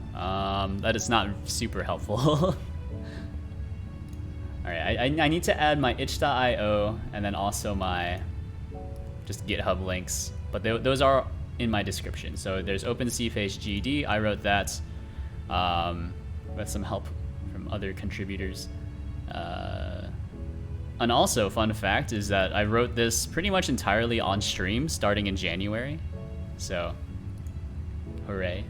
A: That is not super helpful. Alright, I need to add my itch.io and then also my just GitHub links, but those are in my description. So there's OpenCFace GD, I wrote that with some help from other contributors. And also, fun fact is that I wrote this pretty much entirely on stream starting in January. So, hooray.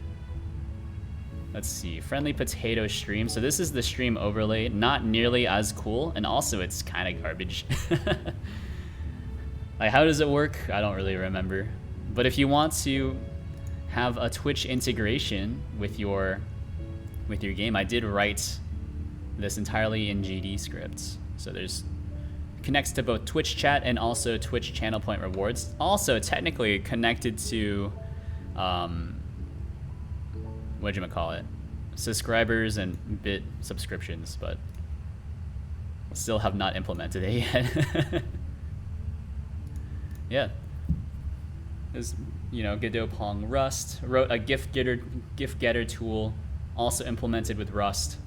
A: Let's see, Friendly Potato stream. So this is the stream overlay, not nearly as cool, and also it's kind of garbage. Like, how does it work? I don't really remember. But if you want to have a Twitch integration with your game, I did write this entirely in GD scripts. So there's connects to both Twitch chat and also Twitch channel point rewards. Also technically connected to whatchamacallit, subscribers and bit subscriptions, but still have not implemented it yet. Yeah. There's, Godot Pong Rust. Wrote a GIF getter tool, also implemented with Rust.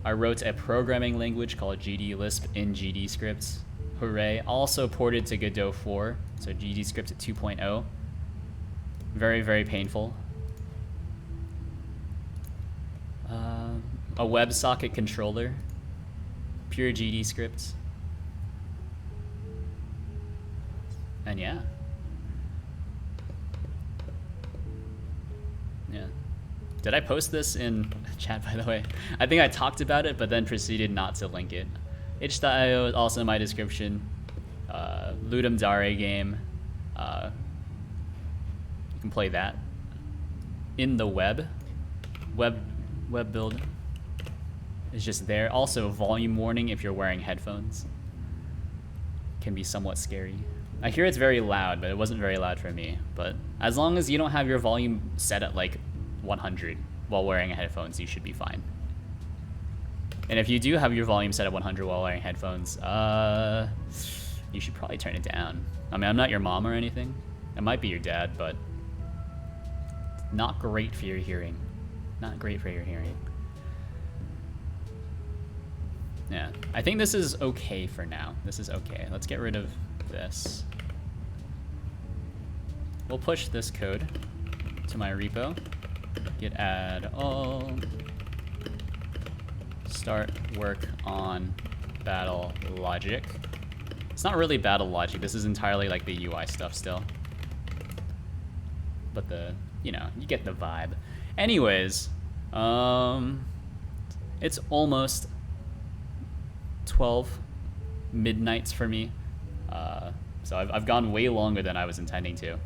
A: I wrote a programming language called GD Lisp in GD scripts. Hooray. Also ported to Godot 4, so GD script at 2.0. Very, very painful. A WebSocket controller. Pure GD scripts. And yeah. Yeah. Did I post this in chat, by the way? I think I talked about it, but then proceeded not to link it. itch.io is also in my description. Ludum Dare game. You can play that in the web build is just there. Also, volume warning if you're wearing headphones. Can be somewhat scary. I hear it's very loud, but it wasn't very loud for me. But as long as you don't have your volume set at like 100 while wearing headphones, you should be fine. And if you do have your volume set at 100 while wearing headphones, you should probably turn it down. I mean, I'm not your mom or anything. It might be your dad, but not great for your hearing. Not great for your hearing. Yeah, I think this is okay for now. This is okay. Let's get rid of this. We'll push this code to my repo. Git add all. Start work on battle logic. It's not really battle logic. This is entirely like the UI stuff still. But you get the vibe. Anyways, it's almost 12 midnights for me. So I've gone way longer than I was intending to.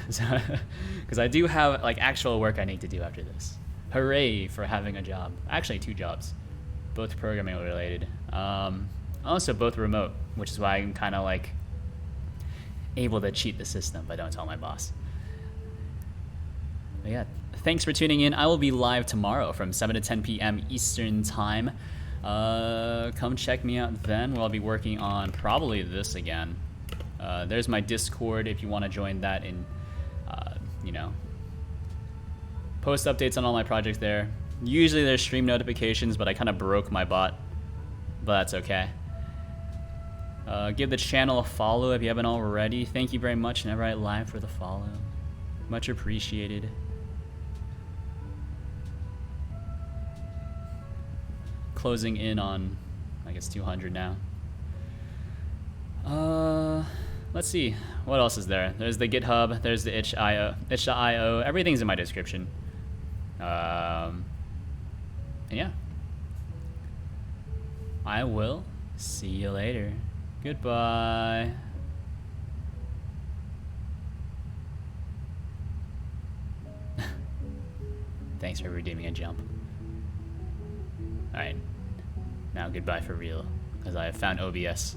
A: Because I do have like actual work I need to do after this. Hooray for having a job. Actually 2 jobs, both programming related. Also both remote, which is why I'm kind of like able to cheat the system, but don't tell my boss. But yeah, thanks for tuning in. I will be live tomorrow from 7 to 10 p.m. Eastern time. Come check me out then, where I'll be working on probably this again. There's my Discord if you want to join that and, post updates on all my projects there. Usually there's stream notifications, but I kind of broke my bot, but that's okay. Give the channel a follow if you haven't already. Thank you very much, Neverite Live, for the follow. Much appreciated. Closing in on, I guess, 200 now. Let's see. What else is there? There's the GitHub. There's the itch.io. Everything's in my description. And yeah. I will see you later. Goodbye. Thanks for redeeming a jump. Alright. Now goodbye for real, because I have found OBS.